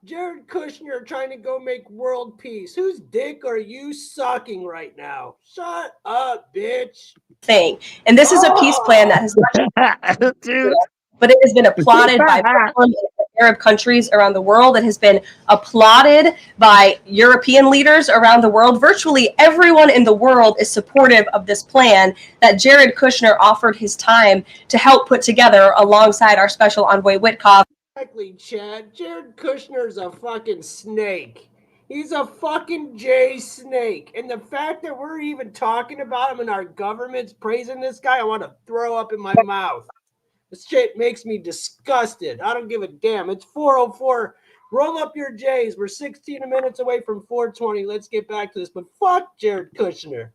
Jared Kushner trying to go make world peace. Whose dick are you sucking right now? Shut up, bitch. Thing. And this is a peace plan that has but it has been applauded by Arab countries around the world. It has been applauded by European leaders around the world. Virtually everyone in the world is supportive of this plan that Jared Kushner offered his time to help put together alongside our special envoy Witkoff. Exactly, Chad. Jared Kushner's a fucking snake. He's a fucking J snake. And the fact that we're even talking about him and our government's praising this guy, I want to throw up in my mouth. This shit makes me disgusted. I don't give a damn. It's 4:04. Roll up your J's. We're 16 minutes away from 4:20. Let's get back to this. But fuck Jared Kushner.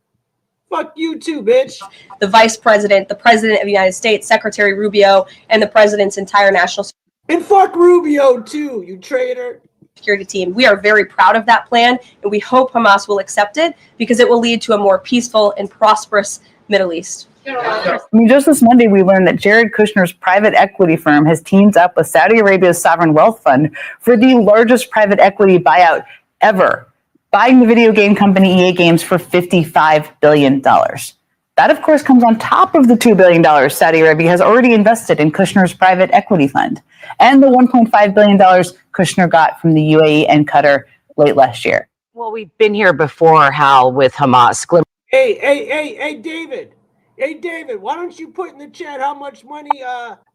Fuck you too, bitch. The vice president, the president of the United States, Secretary Rubio, and the president's entire national security. And fuck Rubio too, you traitor. Security team. We are very proud of that plan, and we hope Hamas will accept it because it will lead to a more peaceful and prosperous Middle East. I mean, just this Monday, we learned that Jared Kushner's private equity firm has teamed up with Saudi Arabia's sovereign wealth fund for the largest private equity buyout ever, buying the video game company EA Games for $55 billion. That, of course, comes on top of the $2 billion Saudi Arabia has already invested in Kushner's private equity fund and the $1.5 billion Kushner got from the UAE and Qatar late last year. Well, we've been here before, Hal, with Hamas. Hey, David. Hey, David, why don't you put in the chat how much money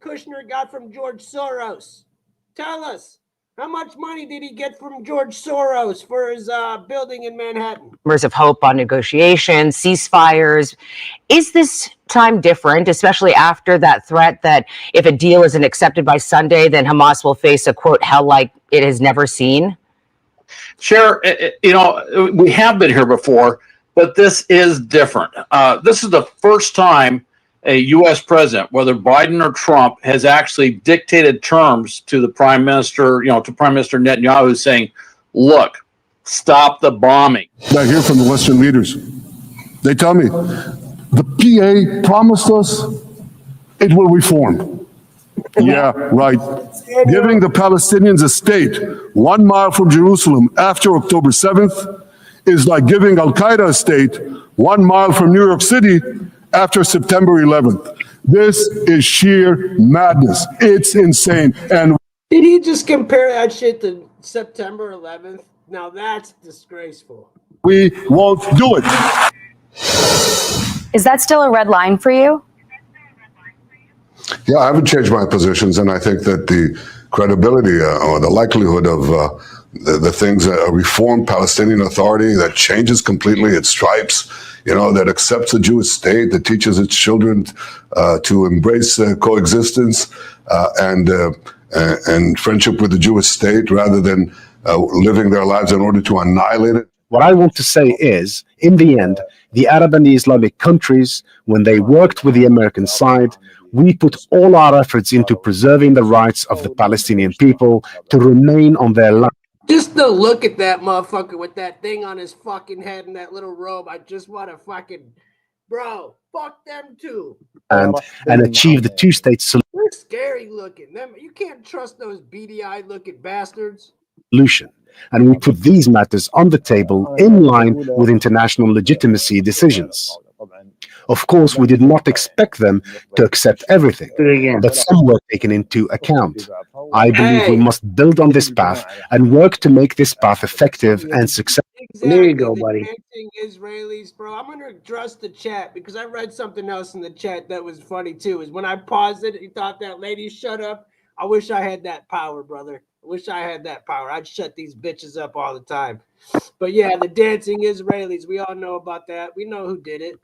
Kushner got from George Soros? Tell us. How much money did he get from George Soros for his building in Manhattan? Of hope on negotiations, ceasefires. Is this time different, especially after that threat that if a deal isn't accepted by Sunday, then Hamas will face a, quote, hell like it has never seen? Chair, we have been here before, but this is different. This is the first time a U.S. president, whether Biden or Trump, has actually dictated terms to the prime minister, to Prime Minister Netanyahu, saying, look, stop the bombing. I hear from the Western leaders. They tell me the PA promised us it will reform. Yeah, right. Giving the Palestinians a state 1 mile from Jerusalem after October 7th is like giving Al Qaeda a state 1 mile from New York City after September 11th. This is sheer madness. It's insane. And did he just compare that shit to September 11th? Now that's disgraceful. We won't do it. Is that still a red line for you? Yeah, I haven't changed my positions, and I think that the credibility or the likelihood of the things, a reformed Palestinian Authority that changes completely its stripes, that accepts a Jewish state, that teaches its children to embrace coexistence and friendship with the Jewish state rather than living their lives in order to annihilate it. What I want to say is, in the end, the Arab and the Islamic countries, when they worked with the American side, we put all our efforts into preserving the rights of the Palestinian people to remain on their land. Just to look at that motherfucker with that thing on his fucking head and that little robe, I just want to fucking, bro, fuck them too. And achieve the two-state They're scary looking. You can't trust those beady-eyed looking bastards. solution. And we put these matters on the table in line with international legitimacy decisions. Of course, we did not expect them to accept everything, but some were taken into account. I believe we must build on this path and work to make this path effective and successful. Exactly. There you go, buddy. Israelis, bro. I'm gonna address the chat because I read something else in the chat that was funny too. Is when I paused it, you thought that lady shut up. I wish I had that power, brother. I wish I had that power. I'd shut these bitches up all the time. But yeah, the dancing Israelis, we all know about that. We know who did it.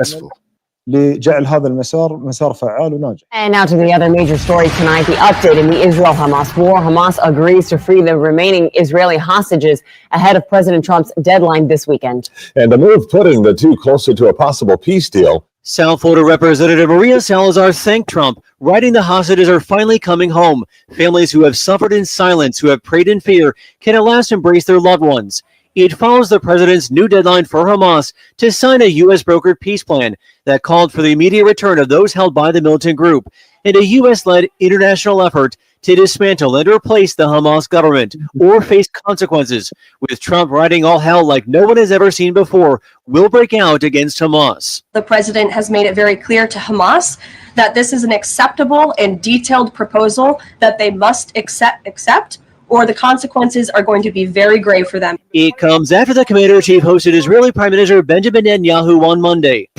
لجعل هذا المسار مسار فعال وناجح. And now to the other major story tonight, the update in the Israel-Hamas war. Hamas agrees to free the remaining Israeli hostages ahead of President Trump's deadline this weekend. And a move putting the two closer to a possible peace deal. South Florida Representative Maria Salazar thanked Trump, writing the hostages are finally coming home. Families who have suffered in silence, who have prayed in fear, can at last embrace their loved ones. It follows the president's new deadline for Hamas to sign a U.S.-brokered peace plan that called for the immediate return of those held by the militant group and a U.S.-led international effort to dismantle and replace the Hamas government or face consequences, with Trump writing all hell like no one has ever seen before will break out against Hamas. The president has made it very clear to Hamas that this is an acceptable and detailed proposal that they must accept or the consequences are going to be very grave for them. It comes after the commander-in-chief hosted Israeli Prime Minister Benjamin Netanyahu on Monday,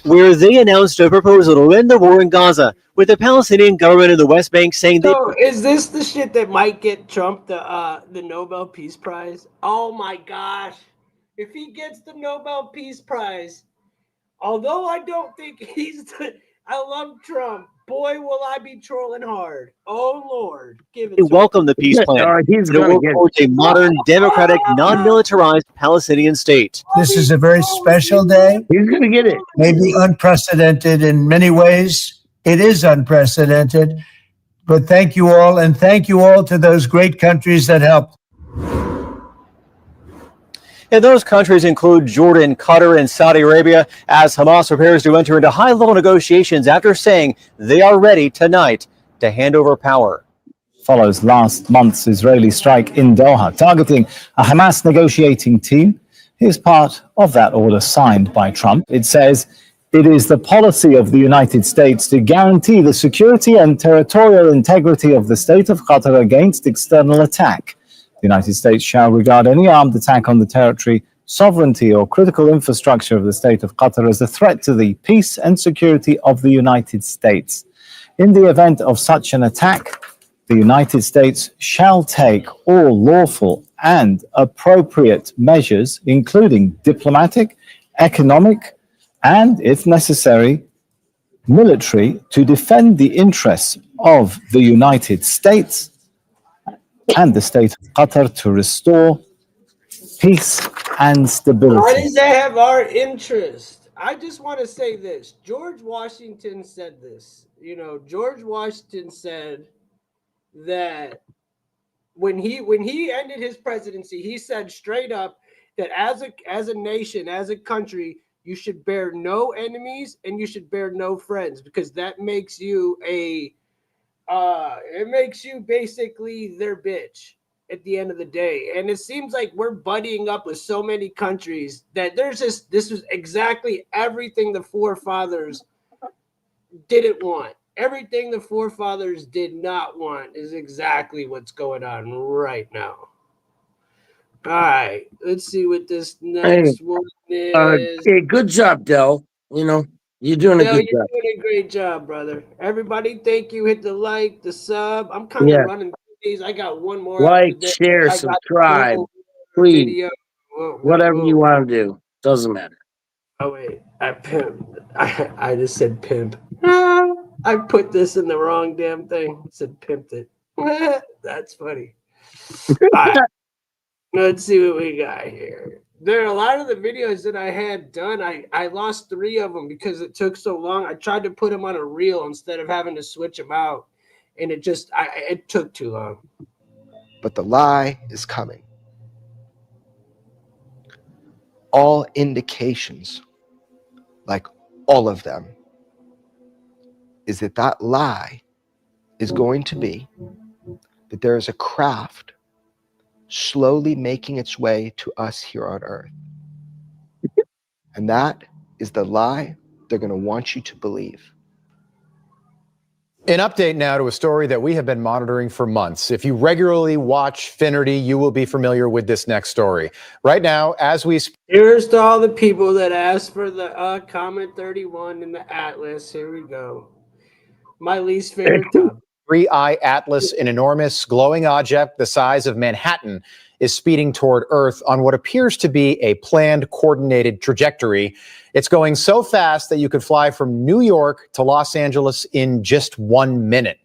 where they announced a proposal to end the war in Gaza, with the Palestinian government in the West Bank saying they... So is this the shit that might get Trump the Nobel Peace Prize? Oh my gosh. If he gets the Nobel Peace Prize, although I don't think I love Trump, boy, will I be trolling hard. Oh, Lord. Give it to welcome the peace plan. He's to work towards a modern, democratic, non-militarized Palestinian state. This is a very special day. He's going to get it. Maybe unprecedented in many ways. It is unprecedented. But thank you all, and thank you all to those great countries that helped. And those countries include Jordan, Qatar, and Saudi Arabia, as Hamas prepares to enter into high-level negotiations after saying they are ready tonight to hand over power. Follows last month's Israeli strike in Doha, targeting a Hamas negotiating team. Here's part of that order signed by Trump. It says it is the policy of the United States to guarantee the security and territorial integrity of the state of Qatar against external attack. The United States shall regard any armed attack on the territory, sovereignty, or critical infrastructure of the state of Qatar as a threat to the peace and security of the United States. In the event of such an attack, the United States shall take all lawful and appropriate measures, including diplomatic, economic, and, if necessary, military, to defend the interests of the United States and the state of Qatar to restore peace and stability. Why does that have our interest? I just want to say this. George Washington said this. George Washington said that when he ended his presidency, he said straight up that as a nation, as a country, You should bear no enemies and you should bear no friends, because that makes you it makes you basically their bitch at the end of the day. And it seems like we're buddying up with so many countries that this was exactly everything the forefathers didn't want. Everything the forefathers did not want is exactly what's going on right now. All right, let's see what this next one is. Hey, good job, Del. You know, you're doing a Dale, good you're job. doing a great job, brother. Everybody, thank you. Hit the like, the sub. I'm kind of Yeah. running through these. I got one more Like, after this. share, I got subscribe, the please. video. Whoa, Whatever whoa. you want to do. Doesn't matter. Oh wait, I pimped. I just said pimp. I put this in the wrong damn thing. I said pimped it. That's funny. All right. Let's see what we got here. There are a lot of the videos that I had done. I lost 3 of them because it took so long. I tried to put them on a reel instead of having to switch them out, and it took too long. But the lie is coming. All indications, like all of them, is that that lie is going to be that there is a craft slowly making its way to us here on Earth. And that is the lie they're going to want you to believe. An update now to a story that we have been monitoring for months. If you regularly watch Finnerty, you will be familiar with this next story. Right now, as we Here's to all the people that asked for the comment 31 in the Atlas. Here we go. My least favorite topic. 3I Atlas, an enormous glowing object the size of Manhattan, is speeding toward Earth on what appears to be a planned, coordinated trajectory. It's going so fast that you could fly from New York to Los Angeles in just 1 minute.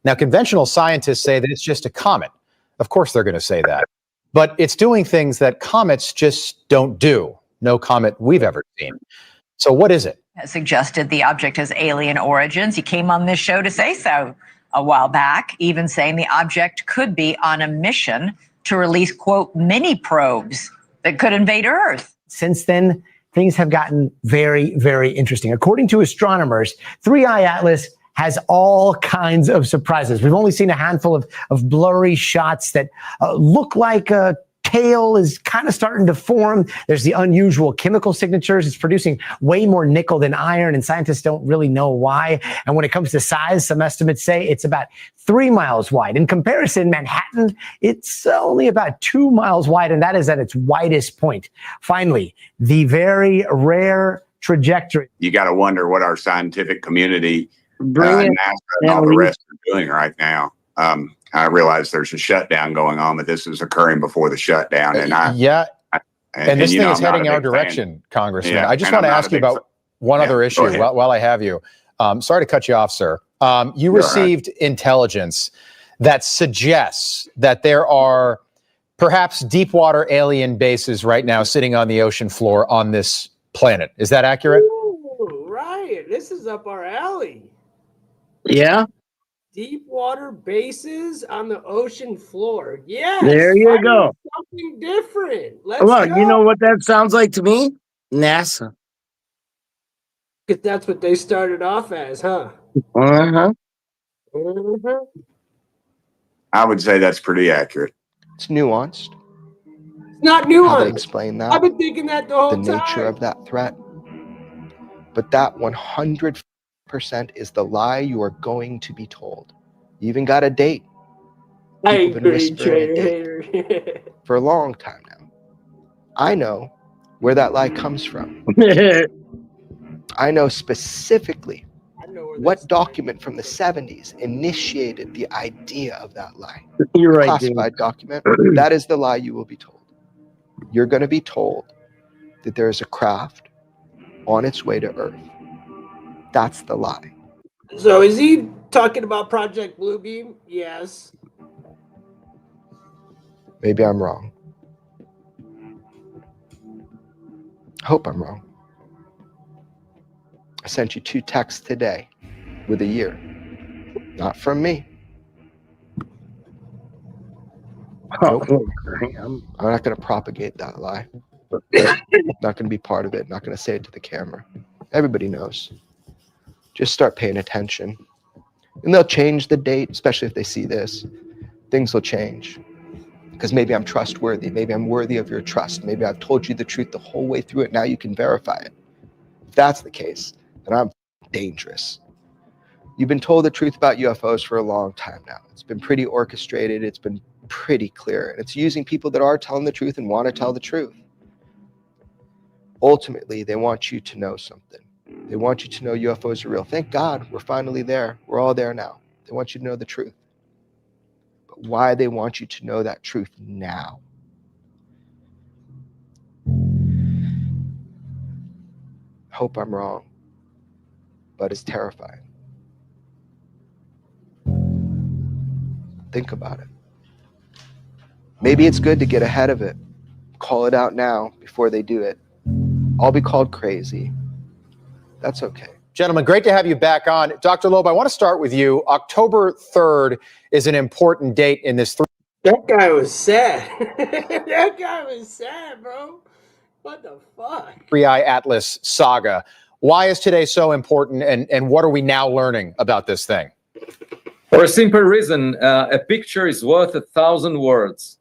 Now, conventional scientists say that it's just a comet. Of course they're going to say that. But it's doing things that comets just don't do. No comet we've ever seen. So what is it? Suggested the object has alien origins. He came on this show to say so a while back, even saying the object could be on a mission to release, quote, mini probes that could invade Earth. Since then, things have gotten very, very interesting. According to astronomers, 3I Atlas has all kinds of surprises. We've only seen a handful of blurry shots that look like a tail is kind of starting to form. There's the unusual chemical signatures. It's producing way more nickel than iron, and scientists don't really know why. And when it comes to size, some estimates say it's about 3 miles wide. In comparison, Manhattan, it's only about 2 miles wide, and that is at its widest point. Finally, the very rare trajectory. You got to wonder what our scientific community, Bring it. NASA, and all the rest are doing right now. I realize there's a shutdown going on, but this is occurring before the shutdown. And and this thing is heading our direction, Congressman. I just want to ask you about one other issue while I have you. Sorry to cut you off, sir. You received intelligence that suggests that there are perhaps deep water alien bases right now sitting on the ocean floor on this planet. Is that accurate? Ooh, right. This is up our alley. Yeah. Deep water bases on the ocean floor. Yes. There you go. Something different. Let's Look, go. you know what that sounds like to me? NASA. Because that's what they started off as, huh? Uh-huh. I would say that's pretty accurate. It's nuanced. It's not How nuanced. they explain that. I've been thinking that the whole the time. nature of that threat. But that 100% is the lie you are going to be told. You even got a date. People have been whispering a date for a long time now. I know where that lie comes from. I know specifically what document from the 70s initiated the idea of that lie. You're right, classified document. That is the lie you will be told. You're going to be told that there is a craft on its way to Earth. That's the lie. So is he talking about Project Bluebeam? Yes. Maybe I'm wrong. I hope I'm wrong. I sent you 2 texts today with a year. Not from me. Nope. I'm not going to propagate that lie. Not going to be part of it. Not going to say it to the camera. Everybody knows. Just start paying attention. And they'll change the date, especially if they see this. Things will change. Because maybe I'm trustworthy. Maybe I'm worthy of your trust. Maybe I've told you the truth the whole way through it. Now you can verify it. If that's the case, then I'm dangerous. You've been told the truth about UFOs for a long time now. It's been pretty orchestrated. It's been pretty clear. And it's using people that are telling the truth and want to tell the truth. Ultimately, they want you to know something. They want you to know UFOs are real. Thank God we're finally there. We're all there now. They want you to know the truth. But why they want you to know that truth now? Hope I'm wrong, but it's terrifying. Think about it. Maybe it's good to get ahead of it. Call it out now before they do it. I'll be called crazy. That's okay. Gentlemen, great to have you back on. Dr. Loeb, I want to start with you. October 3rd is an important date in this. That guy was sad. That guy was sad, bro. What the fuck? 3i Atlas saga. Why is today so important, and what are we now learning about this thing? For a simple reason, a picture is worth 1,000 words.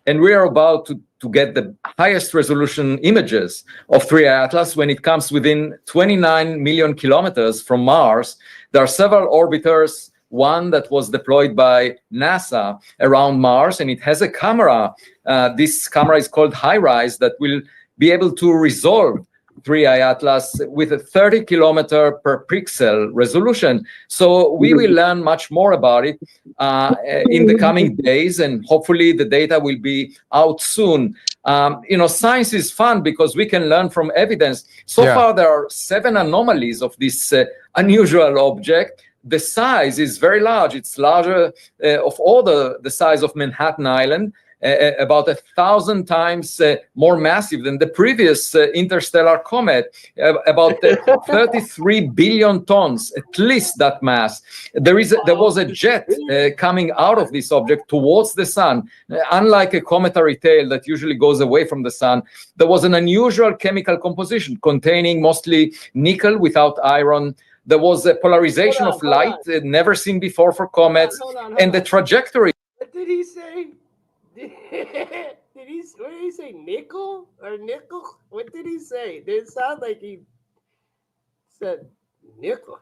And we are about to get the highest resolution images of 3i Atlas when it comes within 29 million kilometers from Mars. There are several orbiters, one that was deployed by NASA around Mars, and it has a camera. This camera is called HiRISE that will be able to resolve 3i Atlas with a 30 kilometer per pixel resolution. So we will learn much more about it in the coming days, and hopefully the data will be out soon. Science is fun because we can learn from evidence. So far, there are 7 anomalies of this unusual object. The size is very large. It's larger of all the size of Manhattan Island. About 1,000 times more massive than the previous interstellar comet, about 33 billion tons, at least that mass. There was a jet coming out of this object towards the sun. Unlike a cometary tail that usually goes away from the sun, there was an unusual chemical composition containing mostly nickel without iron. There was a polarization of light never seen before for comets, and the trajectory. What did he say? What did he say? Nickel or nickel? What did he say? It sounded like he said nickel.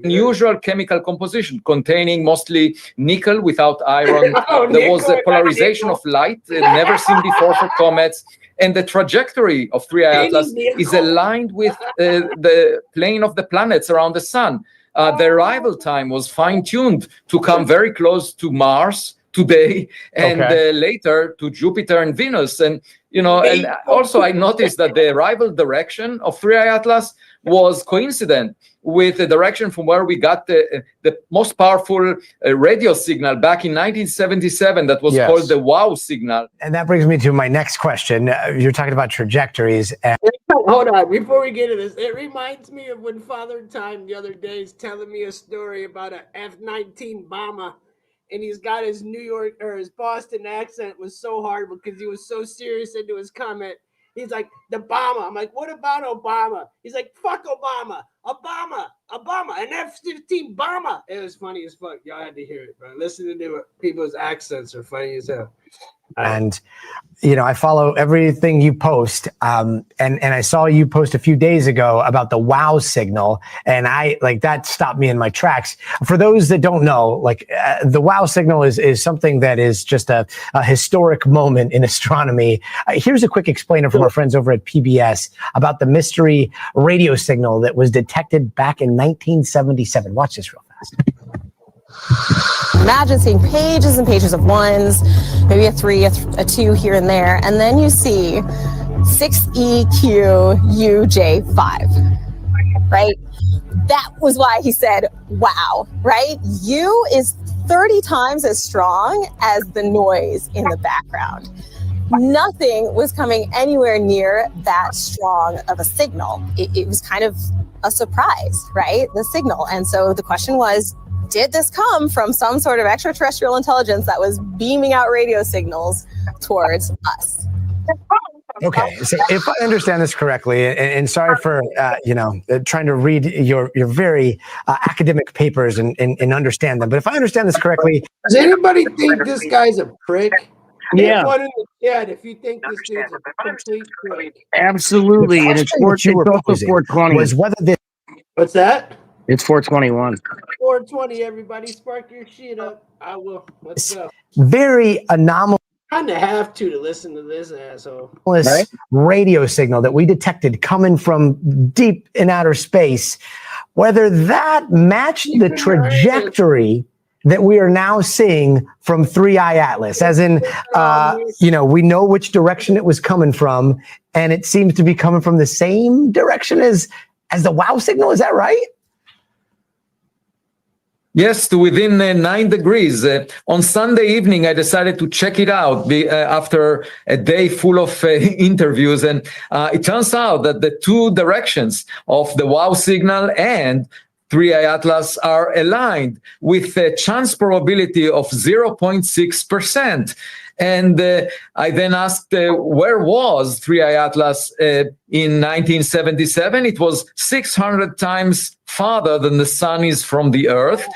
Unusual chemical composition containing mostly nickel without iron. There was a polarization of light never seen before for comets. And the trajectory of 3i Atlas is aligned with the plane of the planets around the sun. The arrival time was fine-tuned to come very close to Mars today, and later to Jupiter and Venus. And and also I noticed that the arrival direction of 3i Atlas was coincident with the direction from where we got the most powerful radio signal back in 1977 that was called the WHAS signal. And that brings me to my next question. You're talking about trajectories. Hold on, before we get to this, it reminds me of when Father Time the other day is telling me a story about a F-19 bomber. And he's got his New York or his Boston accent was so hard because he was so serious into his comment. He's like, the bomber. I'm like, what about Obama? He's like, fuck Obama. Obama, an F-15 bomber. It was funny as fuck. Y'all had to hear it, bro. Listening to it, people's accents are funny as hell. And, I follow everything you post. And I saw you post a few days ago about the WHAS signal. And that stopped me in my tracks. For those that don't know, the WHAS signal is something that is just a historic moment in astronomy. Here's a quick explainer from our friends over at PBS about the mystery radio signal that was detected back in 1977. Watch this real fast. Imagine seeing pages and pages of ones, maybe a 3, a 2 here and there, and then you see 6EQUJ5, right? That was why he said, wow, right? U is 30 times as strong as the noise in the background. Nothing was coming anywhere near that strong of a signal. It was kind of a surprise, right? The signal. And so the question was, did this come from some sort of extraterrestrial intelligence that was beaming out radio signals towards us? Okay, so if I understand this correctly, and sorry for trying to read your very academic papers and understand them, but if I understand this correctly, does anybody think this guy's a prick? Yeah. Hit one in the chat if you think this dude's a complete prick. Absolutely. the And it's, question that you were it's also posing 420. was whether this. What's that? It's 421. 420, everybody, spark your shit up. I will. Let's go. Very anomalous Kind of have to listen to this asshole. Right? Radio signal that we detected coming from deep in outer space, whether that matched the trajectory that we are now seeing from 3i Atlas, as in, we know which direction it was coming from, and it seems to be coming from the same direction as the WOW signal. Is that right? Yes, to within 9 degrees. On Sunday evening, I decided to check it out after a day full of interviews. And it turns out that the two directions of the WOW signal and 3i Atlas are aligned with a chance probability of 0.6%. And I then asked, where was 3i Atlas in 1977? It was 600 times farther than the sun is from the Earth,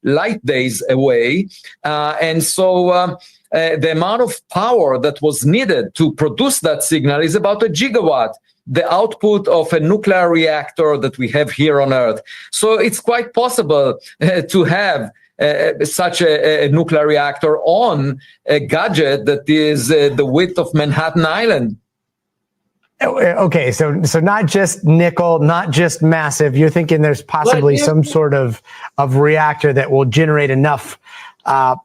light days away. And so the amount of power that was needed to produce that signal is about 1 gigawatt, the output of a nuclear reactor that we have here on Earth. So it's quite possible to have such a nuclear reactor on a gadget that is the width of Manhattan Island. Okay, so not just nickel, not just massive. You're thinking there's possibly some sort of reactor that will generate enough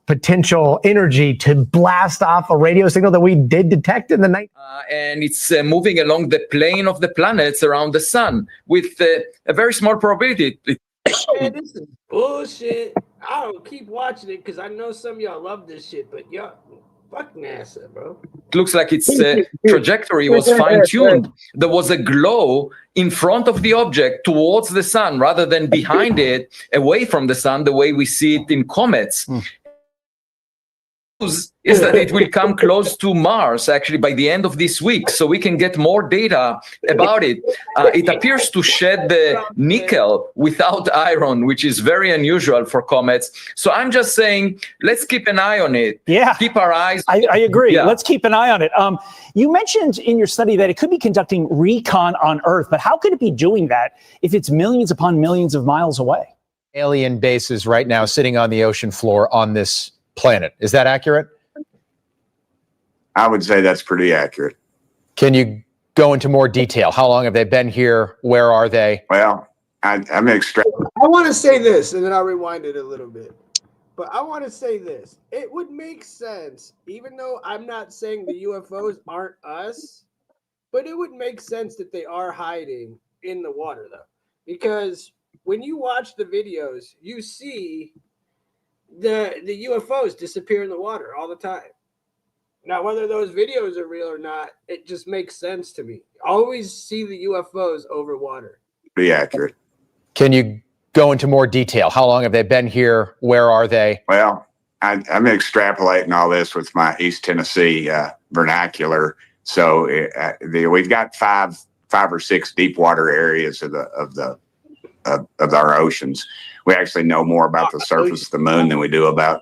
potential energy to blast off a radio signal that we did detect in the night. And it's moving along the plane of the planets around the sun with a very small probability. Man, this is bullshit. I don't keep watching it because I know some of y'all love this shit, but y'all, fuck NASA, bro. It looks like its trajectory was fine-tuned. There was a glow in front of the object towards the sun rather than behind it, away from the sun, the way we see it in comets. Is that it will come close to Mars actually by the end of this week, so we can get more data about it. It appears to shed the nickel without iron, which is very unusual for comets. So I'm just saying, let's keep an eye on it. Yeah, keep our eyes. I agree. Yeah. Let's keep an eye on it. You mentioned in your study that it could be conducting recon on Earth, but how could it be doing that if it's millions upon millions of miles away? Alien bases right now sitting on the ocean floor on this planet. Is that accurate? I would say that's pretty accurate. Can you go into more detail? How long have they been here? Where are they? Well, I'm I want to say this, and then I'll rewind it a little bit. But I want to say this. It would make sense, even though I'm not saying the UFOs aren't us, but it would make sense that they are hiding in the water, though. Because when you watch the videos, you see the UFOs disappear in the water all the time. Now, whether those videos are real or not, it just makes sense to me. Always see the UFOs over water. pretty accurate. Can you go into more detail? How long have they been here? Where are they? Well, I'm extrapolating all this with my East Tennessee vernacular. So we've got five or six deep water areas of our oceans. We actually know more about the surface of the moon than we do about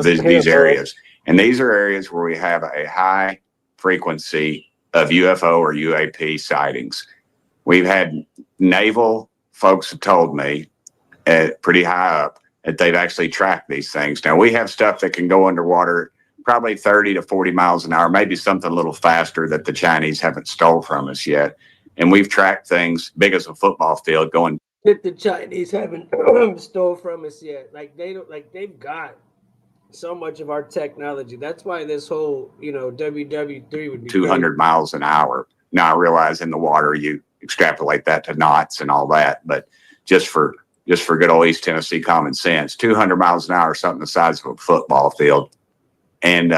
these areas. And these are areas where we have a high frequency of UFO or UAP sightings. We've had naval folks have told me pretty high up that they've actually tracked these things. Now, we have stuff that can go underwater probably 30 to 40 miles an hour, maybe something a little faster that the Chinese haven't stole from us yet. And we've tracked things big as a football field going. That the Chinese haven't stole from us yet. They've got so much of our technology. That's why this whole, WW3 would be 200 miles an hour. Now, I realize in the water, you extrapolate that to knots and all that, but just for good old East Tennessee common sense, 200 miles an hour, something the size of a football field. And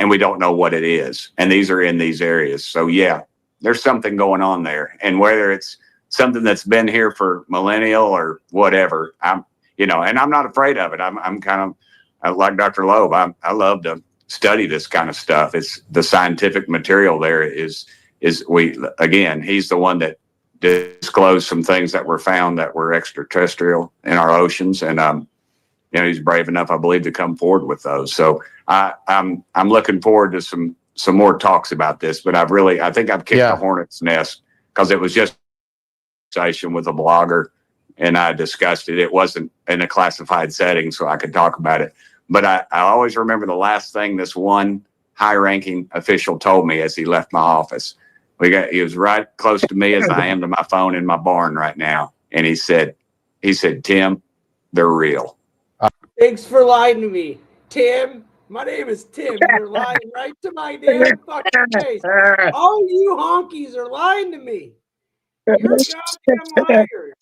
we don't know what it is. And these are in these areas. So yeah, there's something going on there. And whether it's something that's been here for millennial or whatever, and I'm not afraid of it. I'm kind of like Dr. Loeb. I love to study this kind of stuff. It's the scientific material there is he's the one that disclosed some things that were found that were extraterrestrial in our oceans. And, he's brave enough, I believe, to come forward with those. So I'm looking forward to some more talks about this, but I think I've kicked the hornet's nest because it was just a conversation with a blogger and I discussed it. It wasn't in a classified setting, so I could talk about it. But I always remember the last thing this one high-ranking official told me as he left my office. He was right close to me as I am to my phone in my barn right now. And he said, Tim, they're real. Thanks for lying to me, Tim. My name is Tim. You're lying right to my damn fucking face. All you honkies are lying to me. You're goddamn liars.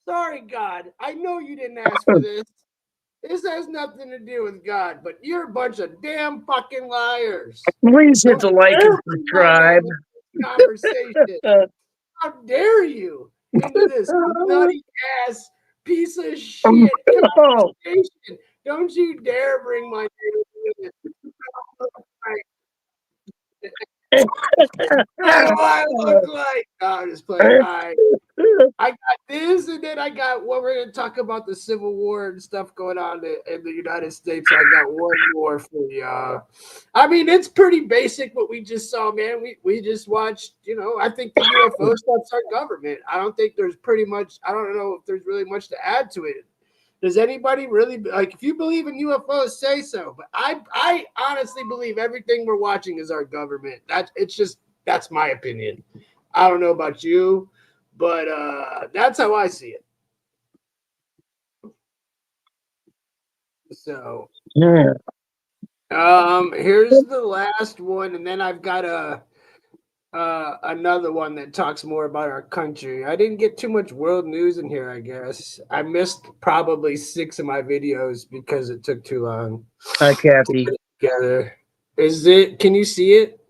Sorry, God. I know you didn't ask for this. This has nothing to do with God, but you're a bunch of damn fucking liars. Please hit the like and subscribe. Conversation. How dare you into this nutty ass piece of shit conversation? Don't you dare bring my name into it. What do I look like? No, I'm just playing. I got this, and then I got what we're going to talk about the Civil War and stuff going on in the United States. I got one more for you. I mean, it's pretty basic what we just saw, man. We just watched, I think the UFO stuff's our government. I don't think there's I don't know if there's really much to add to it. Does anybody really, if you believe in UFOs, say so. But I honestly believe everything we're watching is our government. That's my opinion. I don't know about you. But that's how I see it. So, here's the last one, and then I've got another one that talks more about our country. I didn't get too much world news in here, I guess. I missed probably 6 of my videos because it took too long. Hi, Kathy. To put it together. Can you see it?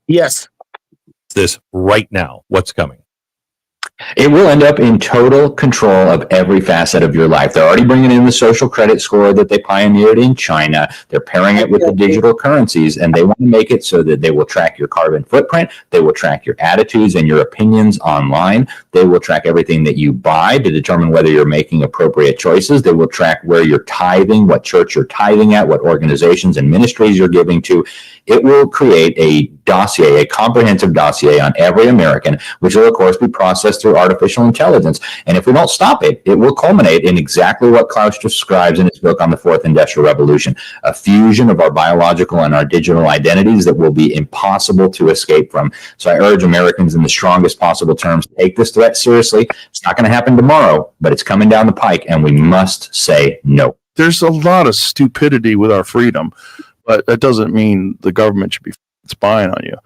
Yes. This right now. What's coming? It will end up in total control of every facet of your life. They're already bringing in the social credit score that they pioneered in China. They're pairing it with the digital currencies, and they want to make it so that they will track your carbon footprint. They will track your attitudes and your opinions online. They will track everything that you buy to determine whether you're making appropriate choices. They will track where you're tithing, what church you're tithing at, what organizations and ministries you're giving to. It will create a dossier, a comprehensive dossier on every American, which will, of course, be processed through artificial intelligence. And if we don't stop it, it will culminate in exactly what Klaus describes in his book on the Fourth Industrial Revolution, a fusion of our biological and our digital identities that will be impossible to escape from. So I urge Americans in the strongest possible terms, take this threat seriously. It's not going to happen tomorrow, but it's coming down the pike, and we must say no. There's a lot of stupidity with our freedom, but that doesn't mean the government should be spying on you.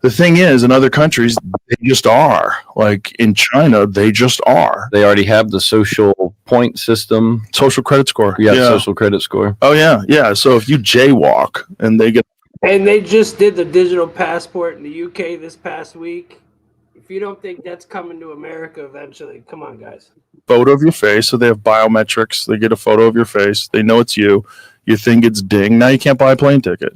The thing is, in other countries, they just are. Like in China, they just are. They already have the social point system. Social credit score. Yeah, social credit score. Oh, yeah, yeah. So if you jaywalk and they get... And they just did the digital passport in the UK this past week. If you don't think that's coming to America eventually, come on, guys. Photo of your face, so they have biometrics. They get a photo of your face. They know it's you. Your thing gets dinged. Now you can't buy a plane ticket.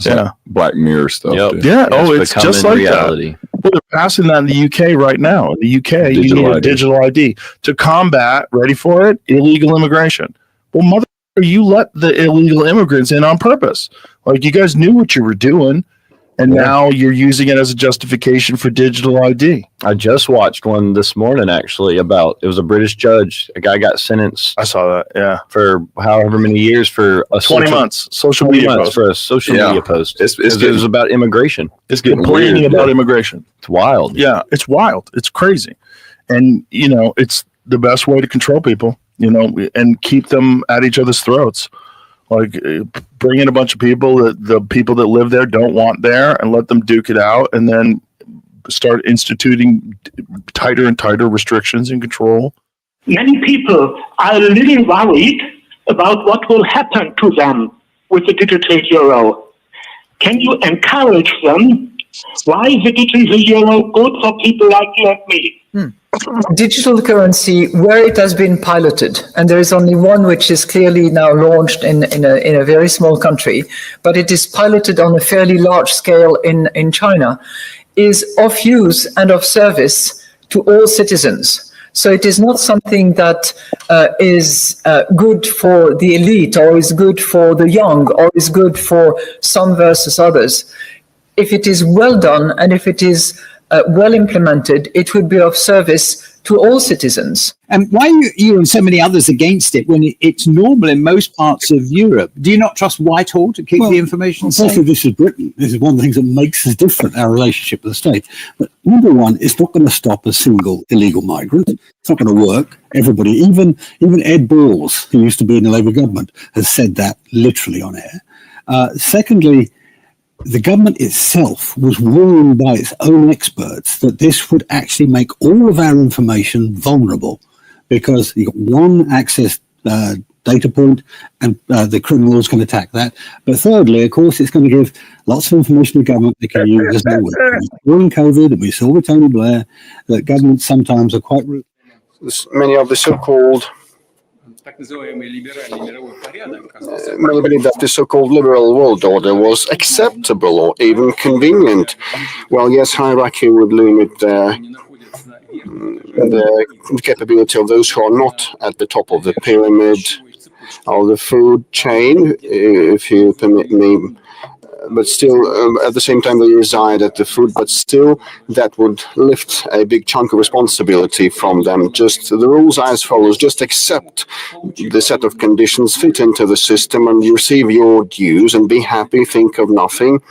Like Black Mirror stuff. Yep. Yeah. It's just like reality. Well, they're passing that in the UK right now. In the UK, you need a digital ID to combat, ready for it, illegal immigration. Well, mother, you let the illegal immigrants in on purpose. Like, you guys knew what you were doing, and now you're using it as a justification for digital ID. I just watched one this morning, actually, about, it was a British judge. A guy got sentenced. I saw that, yeah. For however many years for a 20 months. Social media post. For a social media post. It was about immigration. It's getting complaining about immigration. It's wild. Yeah, it's wild. It's crazy. And, it's the best way to control people, and keep them at each other's throats. Like, bring in a bunch of people that the people that live there don't want there, and let them duke it out, and then start instituting tighter and tighter restrictions and control. Many people are a little worried about what will happen to them with the digital euro. Can you encourage them? Why is the digital euro good for people like you and me? digital currency where it has been piloted, and there is only one which is clearly now launched in a very small country, but it is piloted on a fairly large scale in China, is of use and of service to all citizens. So it is not something that is good for the elite, or is good for the young, or is good for some versus others. If it is well done and if it is well implemented, it would be of service to all citizens. And why are you and so many others against it when it's normal in most parts of Europe? Do you not trust Whitehall to keep the information safe? Firstly, this is Britain. This is one of the things that makes us different, our relationship with the state. But number one, it's not going to stop a single illegal migrant. It's not going to work. Everybody, even Ed Balls, who used to be in the Labour government, has said that literally on air. Secondly, the government itself was warned by its own experts that this would actually make all of our information vulnerable, because you've got one access data point and the criminals can attack that. But thirdly, of course, it's going to give lots of information to the government they can use as they will. During COVID, and we saw with Tony Blair, that governments sometimes are quite rude. Many of the so-called Many believe that the so-called liberal world order was acceptable or even convenient. Well, yes, hierarchy would limit the capability of those who are not at the top of the pyramid of the food chain, if you permit me. But still, at the same time, they reside at the food, but still that would lift a big chunk of responsibility from them. Just the rules are as follows: just accept the set of conditions, fit into the system, and you receive your dues and be happy, think of nothing.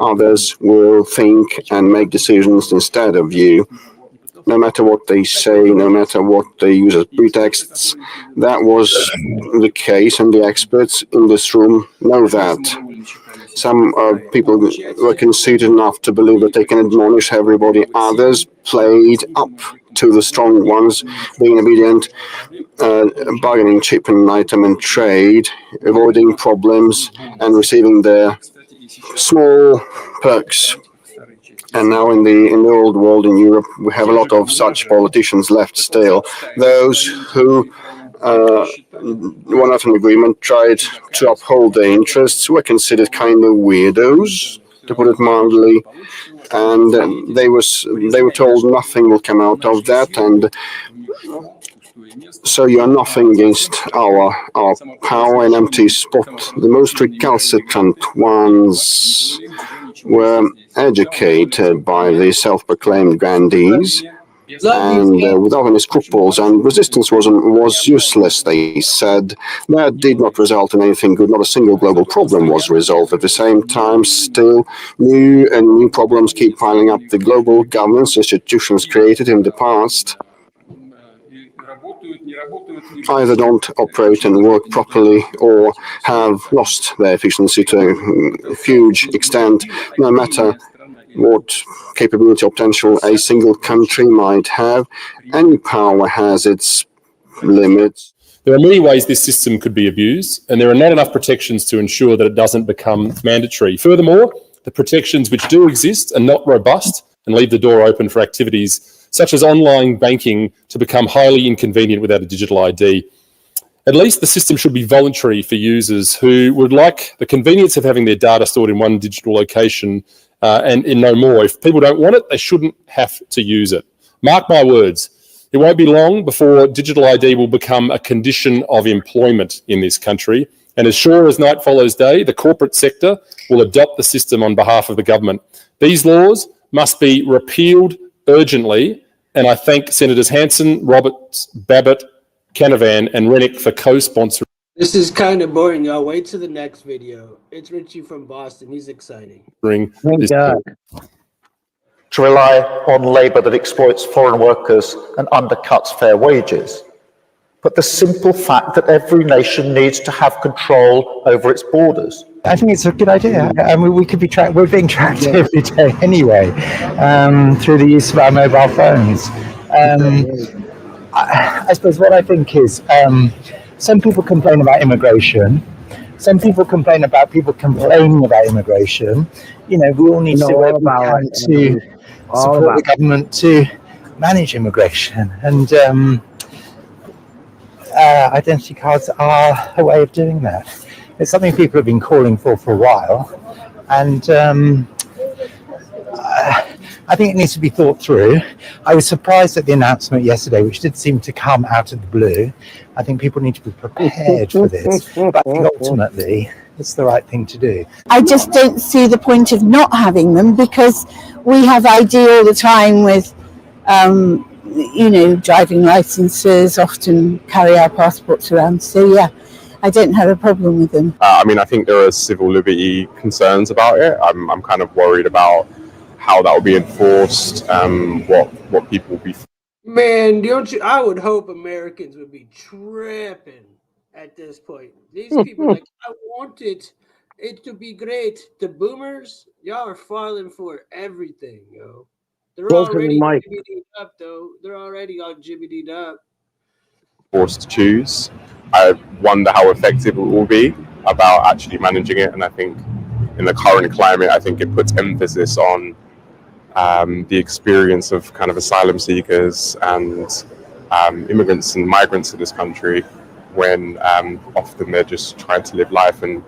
Others will think and make decisions instead of you. No matter what they say, no matter what they use as pretexts, that was the case, and the experts in this room know that. Some people were conceited enough to believe that they can admonish everybody. Others played up to the strong ones, being obedient, bargaining chip and item and trade, avoiding problems and receiving their small perks. And now in the old world in Europe, we have a lot of such politicians left still. Those who won out an agreement, tried to uphold their interests, were considered kind of weirdos, to put it mildly, and they were told nothing will come out of that, and so you are nothing against our power, an empty spot. The most recalcitrant ones were educated by the self-proclaimed grandees, and without any scruples, and resistance was useless, they said. That did not result in anything good. Not a single global problem was resolved. At the same time, still new problems keep piling up. The global governance institutions created in the past either don't operate and work properly or have lost their efficiency to a huge extent. No matter what capability or potential a single country might have, any power has its limits. There are many ways this system could be abused, and there are not enough protections to ensure that it doesn't become mandatory. Furthermore, the protections which do exist are not robust and leave the door open for activities such as online banking to become highly inconvenient without a digital ID. At least the system should be voluntary for users who would like the convenience of having their data stored in one digital location and in no more. If people don't want it, they shouldn't have to use it. Mark my words, it won't be long before digital ID will become a condition of employment in this country. And as sure as night follows day, the corporate sector will adopt the system on behalf of the government. These laws must be repealed urgently, and I thank Senators Hanson, Roberts, Babbitt, Canavan and Rennick for co-sponsoring. This is kind of boring, y'all. Wait till the next video. It's Richie from Boston. He's exciting. To rely on labour that exploits foreign workers and undercuts fair wages. But the simple fact that every nation needs to have control over its borders. I think it's a good idea. I mean, we could be we're being tracked every day anyway, through the use of our mobile phones. I suppose what I think is, some people complain about immigration. Some people complain about people complaining about immigration. You know, we all need to do whatever we can to support the government to manage immigration, and identity cards are a way of doing that. It's something people have been calling for a while, and I think it needs to be thought through. I was surprised at the announcement yesterday, which did seem to come out of the blue. I think people need to be prepared for this, but I think ultimately it's the right thing to do. I just don't see the point of not having them, because we have ID all the time with, driving licenses, often carry our passports around. So yeah, I don't have a problem with them. I mean, I think there are civil liberty concerns about it. I'm kind of worried about how that will be enforced, what people will be. Man, don't you? I would hope Americans would be tripping at this point. These people are like, I want it to be great. The boomers, y'all are falling for everything, yo. They're Closer to the already mic. GBD'd up, though. They're already all GBD'd up. Forced to choose. I wonder how effective it will be about actually managing it, and I think in the current climate, I think it puts emphasis on the experience of kind of asylum seekers and immigrants and migrants in this country, when often they're just trying to live life and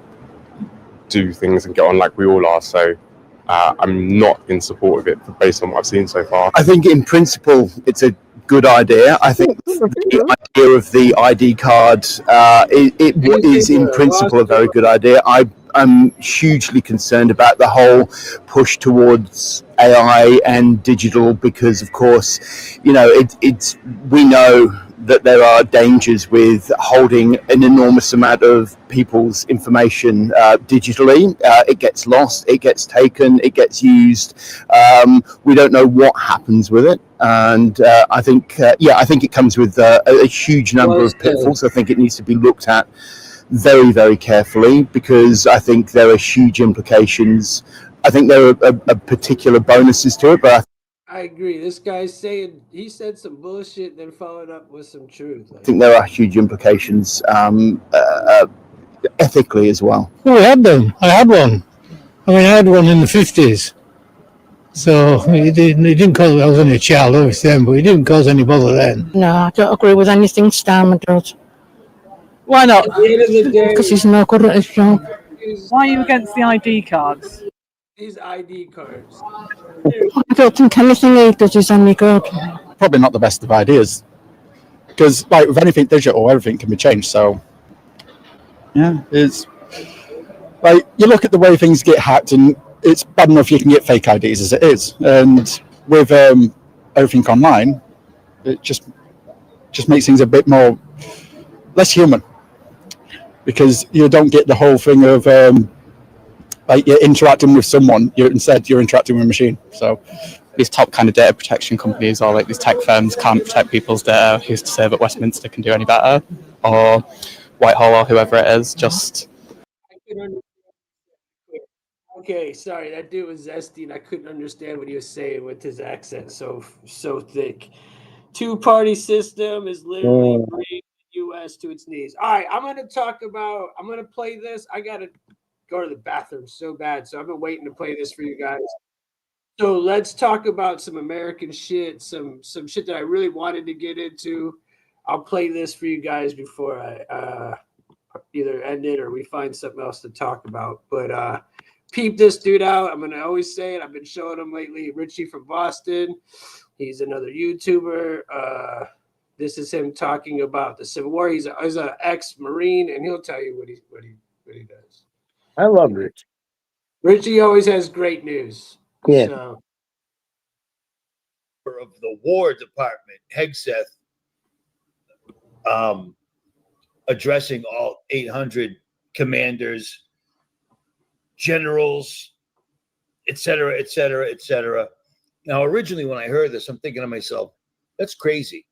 do things and get on like we all are. So I'm not in support of it based on what I've seen so far. I think in principle it's a good idea. I think the idea of the ID card it is in principle a very good idea. I'm hugely concerned about the whole push towards AI and digital, because of course, we know that there are dangers with holding an enormous amount of people's information digitally. It gets lost, it gets taken, it gets used. We don't know what happens with it. And I think it comes with a huge number of pitfalls. I think it needs to be looked at very, very carefully, because I think there are huge implications. I think there are particular bonuses to it, but I agree. This guy's saying, he said some bullshit, then followed up with some truth. I think there are huge implications ethically as well. Well, we had them. I had one. I had one in the 50s. So it didn't cause, I was only a child obviously then, but it didn't cause any bother then. No, I don't agree with anything Starmer does. Why not? At the end of the day, Because he's not good at his job. Why are you against the ID cards? These ID cards. I don't think anything he does is any good. Probably not the best of ideas, because with anything digital, everything can be changed. So yeah, it's you look at the way things get hacked, and it's bad enough you can get fake IDs as it is, and with everything online, it just makes things a bit more less human, because you don't get the whole thing of you're interacting with someone, you're interacting with a machine. So these top kind of data protection companies or these tech firms can't protect people's data. Who's to say that Westminster can do any better, or Whitehall, or whoever it is? Just Okay, sorry, that dude was zesty, and I couldn't understand what he was saying with his accent so thick. Two-party system is literally bringing the U.S. to its knees. All right, I'm going to play this. I got to go to the bathroom so bad, so I've been waiting to play this for you guys. So let's talk about some American shit, some shit that I really wanted to get into. I'll play this for you guys before I either end it or we find something else to talk about. But peep this dude out. I'm going to always say it. I've been showing him lately. Richie from Boston. He's another YouTuber. This is him talking about the Civil War. He's an ex-Marine, and he'll tell you what he does. I love Rich. Richie always has great news. Yeah. So. Of the War Department, Hegseth, addressing all 800 commanders, generals, et cetera, et cetera, et cetera. Now, originally, when I heard this, I'm thinking to myself, that's crazy.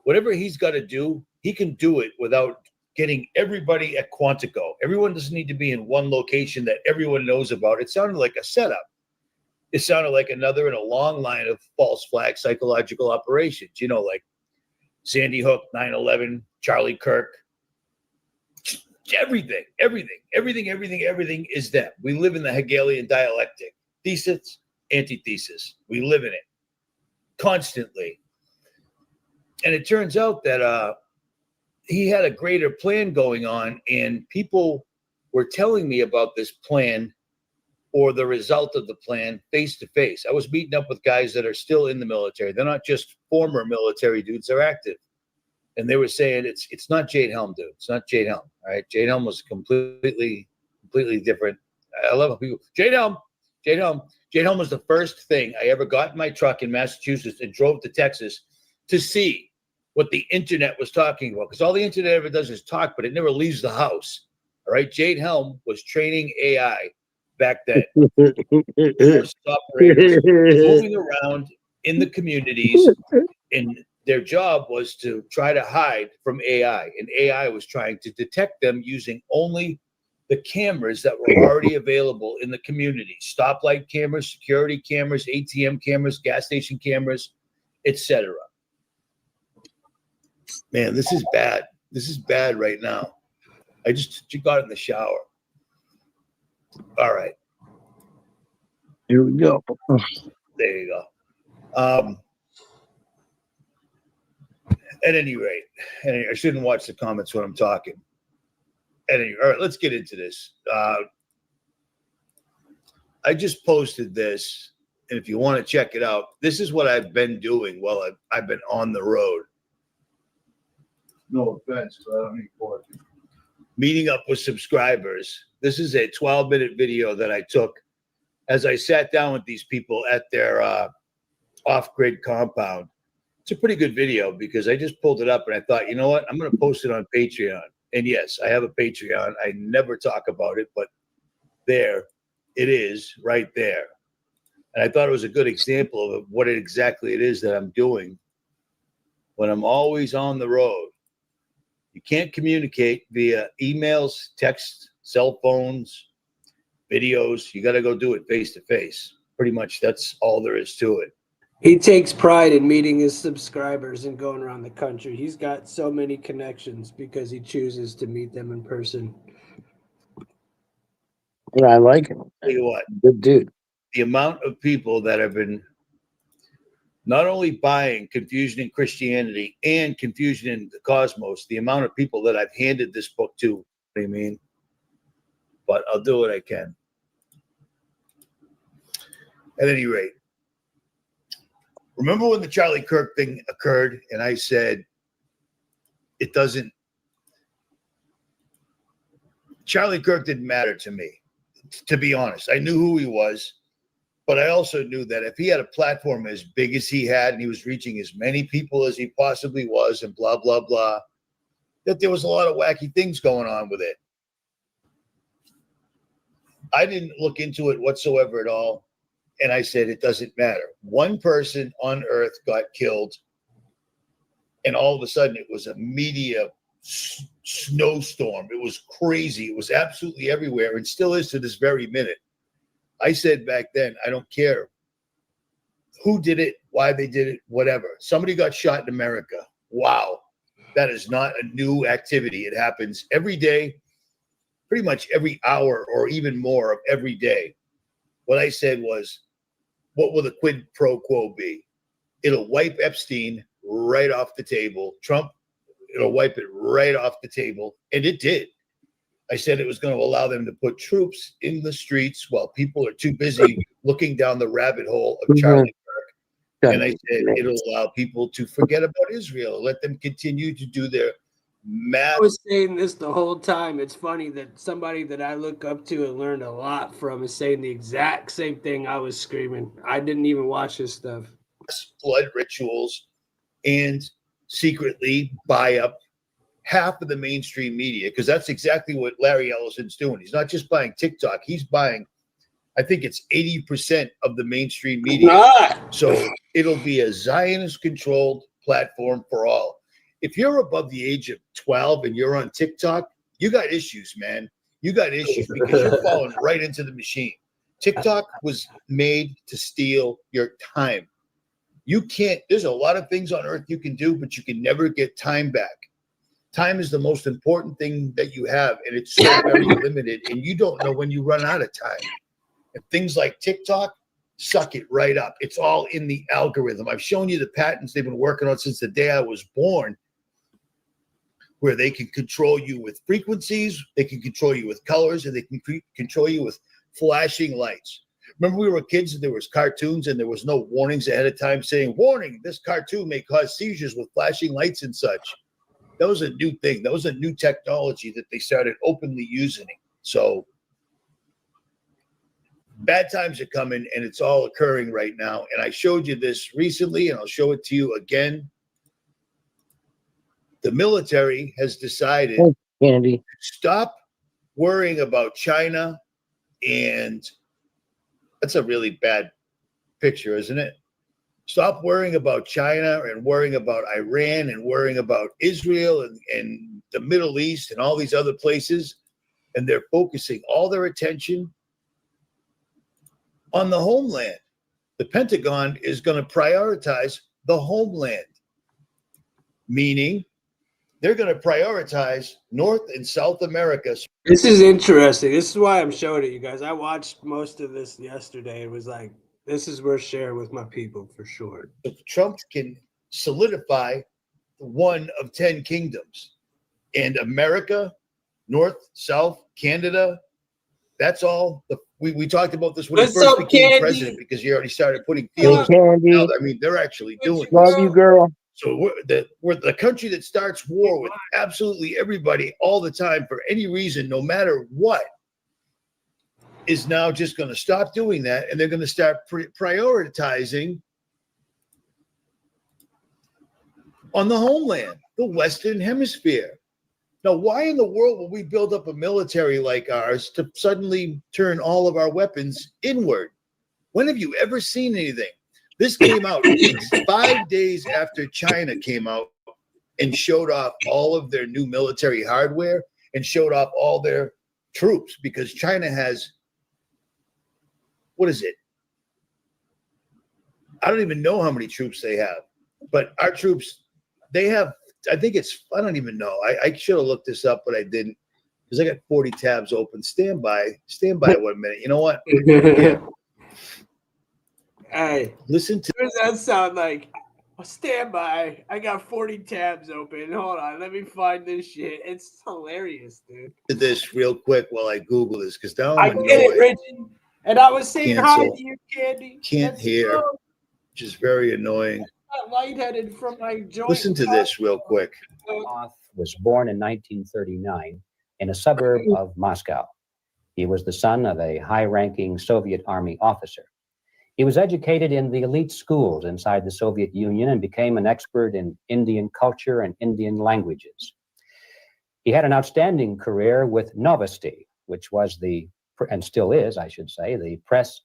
Whatever he's got to do, he can do it without getting everybody at Quantico. Everyone doesn't need to be in one location that everyone knows about. It sounded like a setup. It sounded like another in a long line of false flag psychological operations, like Sandy Hook, 9/11, Charlie Kirk. Everything is them. We live in the Hegelian dialectic. Thesis, antithesis. We live in it constantly. And it turns out that he had a greater plan going on, and people were telling me about this plan or the result of the plan face to face. I was meeting up with guys that are still in the military. They're not just former military dudes, they're active. And they were saying it's not Jade Helm, dude. It's not Jade Helm. All right. Jade Helm was completely different. I love how people Jade Helm was the first thing I ever got in my truck in Massachusetts and drove to Texas to see what the internet was talking about. Because all the internet ever does is talk, but it never leaves the house. All right. Jade Helm was training AI back then. Operators moving around in the communities, and their job was to try to hide from AI. And AI was trying to detect them using only the cameras that were already available in the community. Stoplight cameras, security cameras, ATM cameras, gas station cameras, etc. Man, this is bad. This is bad right now. I just got in the shower. All right. Here we go. There you go. At any rate, I shouldn't watch the comments when I'm talking. All right, let's get into this. I just posted this, and if you want to check it out, this is what I've been doing while I've been on the road. No offense, but I don't need more. Meeting up with subscribers. This is a 12-minute video that I took as I sat down with these people at their off-grid compound. It's a pretty good video because I just pulled it up and I thought, you know what? I'm going to post it on Patreon. And yes, I have a Patreon. I never talk about it, but there it is right there. And I thought it was a good example of what exactly it is that I'm doing when I'm always on the road. You can't communicate via emails, text, cell phones, videos. You got to go do it face to face. Pretty much that's all there is to it. He takes pride in meeting his subscribers and going around the country. He's got so many connections because he chooses to meet them in person. Yeah, I like him. Tell you what, Good dude. the amount of people that have been not only buying Confusion in Christianity and Confusion in the Cosmos, the amount of people that I've handed this book to, what I mean, but I'll do what I can. At any rate, remember when the Charlie Kirk thing occurred and I said, Charlie Kirk didn't matter to me, to be honest. I knew who he was, but I also knew that if he had a platform as big as he had and he was reaching as many people as he possibly was and blah, blah, blah, that there was a lot of wacky things going on with it. I didn't look into it whatsoever at all. And I said, it doesn't matter. One person on Earth got killed, and all of a sudden it was a media snowstorm. It was crazy. It was absolutely everywhere and still is to this very minute. I said back then, I don't care who did it, why they did it, whatever. Somebody got shot in America. Wow. That is not a new activity. It happens every day, pretty much every hour or even more of every day. What I said was, what will the quid pro quo be? It'll wipe Epstein right off the table. Trump, it'll wipe it right off the table. And it did. I said it was going to allow them to put troops in the streets while people are too busy looking down the rabbit hole of Charlie Kirk. And I said it'll allow people to forget about Israel, let them continue to do their math. I was saying this the whole time. It's funny that somebody that I look up to and learned a lot from is saying the exact same thing I was screaming. I didn't even watch this stuff. Blood rituals and secretly buy up half of the mainstream media, because that's exactly what Larry Ellison's doing. He's not just buying TikTok. He's buying, I think it's 80% of the mainstream media. So it'll be a Zionist-controlled platform for all. If you're above the age of 12 and you're on TikTok, you got issues, man. You got issues because you're falling right into the machine. TikTok was made to steal your time. You can't, there's a lot of things on earth you can do, but you can never get time back. Time is the most important thing that you have, and it's so very limited, and you don't know when you run out of time. And things like TikTok suck it right up. It's all in the algorithm. I've shown you the patents they've been working on since the day I was born, where they can control you with frequencies, they can control you with colors, and they can control you with flashing lights. Remember we were kids and there was cartoons and there was no warnings ahead of time saying, warning, this cartoon may cause seizures with flashing lights and such. That was a new thing. That was a new technology that they started openly using. So bad times are coming, and it's all occurring right now. And I showed you this recently, and I'll show it to you again. The military has decided to stop worrying about China, and that's a really bad picture, isn't it? Stop worrying about China and worrying about Iran and worrying about Israel and the Middle East and all these other places. And they're focusing all their attention on the homeland. The Pentagon is going to prioritize the homeland, meaning they're going to prioritize North and South America. This is interesting. This is why I'm showing it, you guys. I watched most of this yesterday. It was like, this is worth sharing with my people for sure. If Trump can solidify one of 10 kingdoms, and America, North, South, Canada, that's all. We talked about this when he first became president, because he already started putting feelers out. I mean, they're actually doing it. Love you, girl. So we're the country that starts war with absolutely everybody all the time for any reason, no matter what, is now just going to stop doing that, and they're going to start prioritizing on the homeland, the Western Hemisphere. Now, why in the world will we build up a military like ours to suddenly turn all of our weapons inward? When have you ever seen anything? This came out 5 days after China came out and showed off all of their new military hardware and showed off all their troops, because China has, what is it? I don't even know how many troops they have, but our troops, they have, I think it's, I don't even know. I should have looked this up, but I didn't, because I got 40 tabs open. Stand by 1 minute. You know what? Yeah. Hey, listen to. What does that sound like? Oh, stand by. I got 40 tabs open. Hold on. Let me find this shit. It's hilarious, dude. This real quick while I Google this, because now I I'm annoyed. get it, Richard. And I was saying hi Cancel. to you, Candy. Can't hear, which is very annoying. I got lightheaded from my joint. Listen to this real quick. Was born in 1939 in a suburb of Moscow. He was the son of a high-ranking Soviet Army officer. He was educated in the elite schools inside the Soviet Union and became an expert in Indian culture and Indian languages. He had an outstanding career with Novosti, which was the, and still is, I should say, the press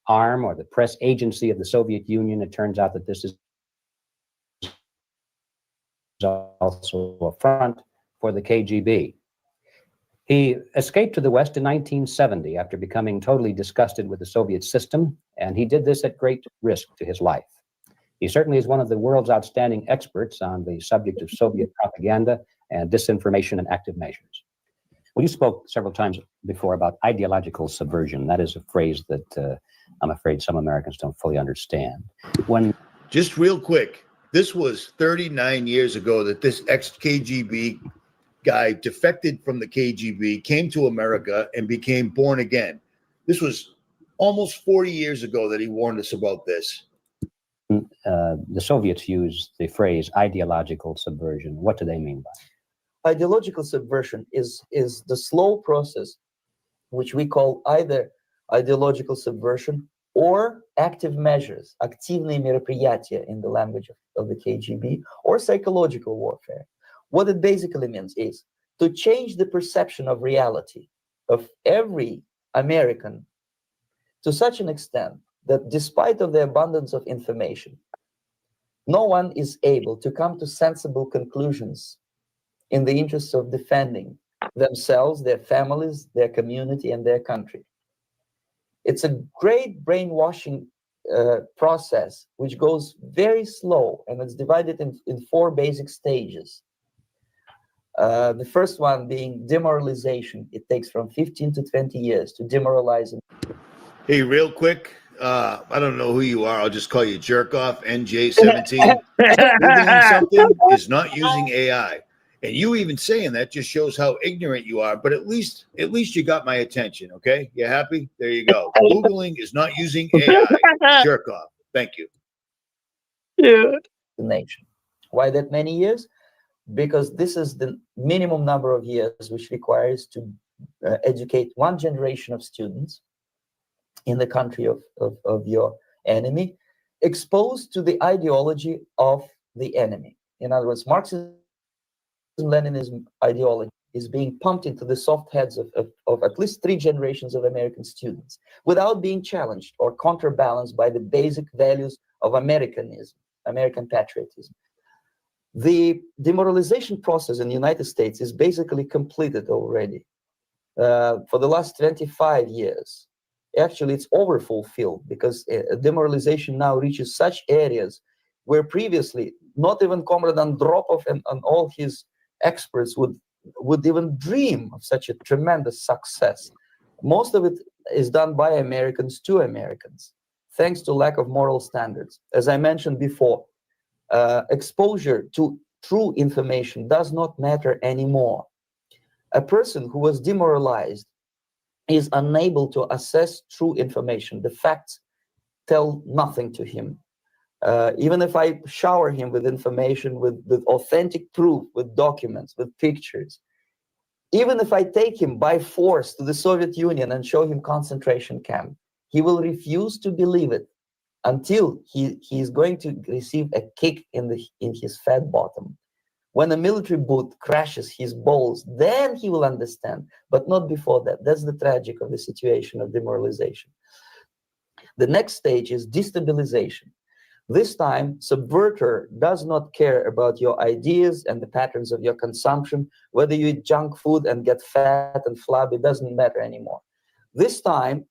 arm or the press agency of the Soviet Union. It turns out that this is also a front for the KGB. He escaped to the West in 1970 after becoming totally disgusted with the Soviet system, and he did this at great risk to his life. He certainly is one of the world's outstanding experts on the subject of Soviet propaganda and disinformation and active measures. Well, you spoke several times before about ideological subversion. That is a phrase that I'm afraid some Americans don't fully understand. When just real quick, this was 39 years ago that this ex-KGB guy defected from the KGB, came to America, and became born again. This was almost 40 years ago that he warned us about this. The Soviets used the phrase ideological subversion. What do they mean by it? Ideological subversion is the slow process, which we call either ideological subversion or active measures, активные мероприятия in the language of the KGB, or psychological warfare. What it basically means is to change the perception of reality of every American to such an extent that despite of the abundance of information, no one is able to come to sensible conclusions in the interests of defending themselves, their families, their community, and their country. It's a great brainwashing process which goes very slow, and it's divided in 4 basic stages. The first one being demoralization. It takes from 15 to 20 years to demoralize. Hey, real quick, I don't know who you are. I'll just call you Jerkoff NJ17. Googling something is not using AI. And you even saying that just shows how ignorant you are. But at least you got my attention. Okay, you happy? There you go. Googling is not using AI. Jerkoff. Thank you. Yeah. The nation. Why that many years? Because this is the minimum number of years which requires to educate one generation of students in the country of your enemy, exposed to the ideology of the enemy. In other words, Marxism-Leninism ideology is being pumped into the soft heads of at least 3 generations of American students without being challenged or counterbalanced by the basic values of Americanism, American patriotism. The demoralization process in the United States is basically completed already. For the last 25 years, actually it's overfulfilled because demoralization now reaches such areas where previously not even Comrade Andropov and all his experts would even dream of such a tremendous success. Most of it is done by Americans to Americans, thanks to lack of moral standards. As I mentioned before, exposure to true information does not matter anymore. A person who was demoralized is unable to assess true information. The facts tell nothing to him. Even if I shower him with information, with authentic proof, with documents, with pictures, even if I take him by force to the Soviet Union and show him concentration camp, he will refuse to believe it until he is going to receive a kick in his fat bottom. When a military boot crashes his balls, then he will understand, but not before that. That's the tragic of the situation of demoralization. The next stage is destabilization. This time, subverter does not care about your ideas and the patterns of your consumption. Whether you eat junk food and get fat and flabby, doesn't matter anymore. This time,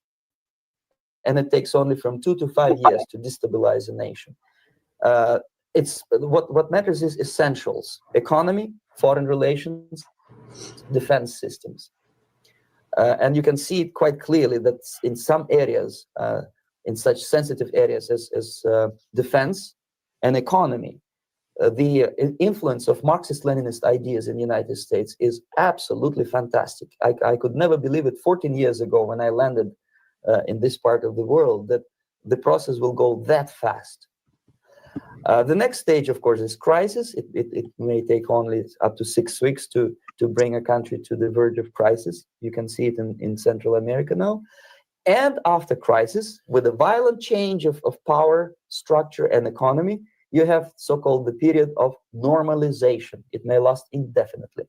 and it takes only from 2 to 5 years to destabilize a nation. It's what matters is essentials: economy, foreign relations, defense systems. And you can see it quite clearly that in some areas, in such sensitive areas as defense and economy, the influence of Marxist-Leninist ideas in the United States is absolutely fantastic. I could never believe it 14 years ago when I landed in this part of the world that the process will go that fast. The next stage, of course, is crisis. It may take only up to 6 weeks to bring a country to the verge of crisis. You can see it in Central America now. And after crisis, with a violent change of power, structure, and economy, you have so-called the period of normalization. It may last indefinitely.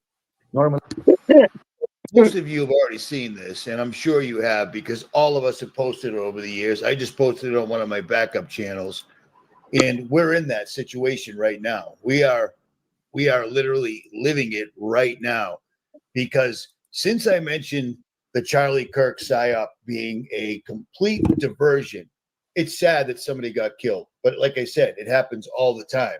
Most of you have already seen this, and I'm sure you have, because all of us have posted it over the years. I just posted it on one of my backup channels, and we're in that situation right now. We are literally living it right now, because since I mentioned the Charlie Kirk PSYOP being a complete diversion, it's sad that somebody got killed. But like I said, it happens all the time.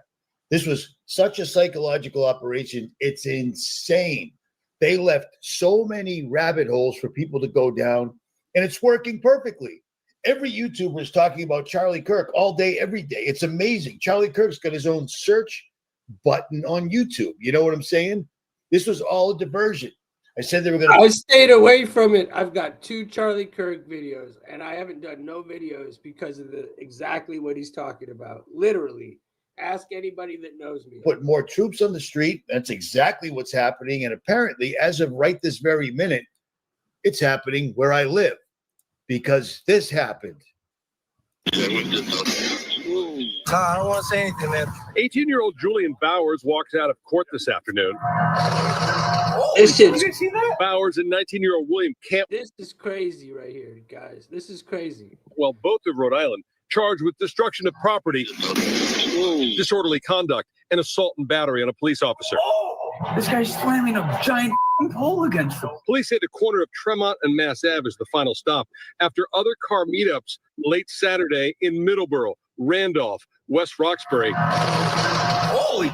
This was such a psychological operation. It's insane. They left so many rabbit holes for people to go down, and it's working perfectly. Every YouTuber is talking about Charlie Kirk all day, every day. It's amazing. Charlie Kirk's got his own search button on YouTube. You know what I'm saying? This was all a diversion. I said they were going to. I stayed away from it. I've got 2 Charlie Kirk videos, and I haven't done no videos because of exactly what he's talking about. Literally. Ask anybody that knows me. Put more troops on the street. That's exactly what's happening. And apparently, as of right this very minute, it's happening where I live, because this happened. I don't want to say anything, man. 18-year-old Julian Bowers walks out of court this afternoon. This shit's, you guys see that? Bowers and 19-year-old William Camp. This is crazy right here, guys. This is crazy. Well, both of Rhode Island charged with destruction of property, disorderly conduct, and assault and battery on a police officer. This guy's slamming a giant pole against them. Police hit the corner of Tremont and Mass Ave as the final stop after other car meetups late Saturday in Middleborough, Randolph, West Roxbury.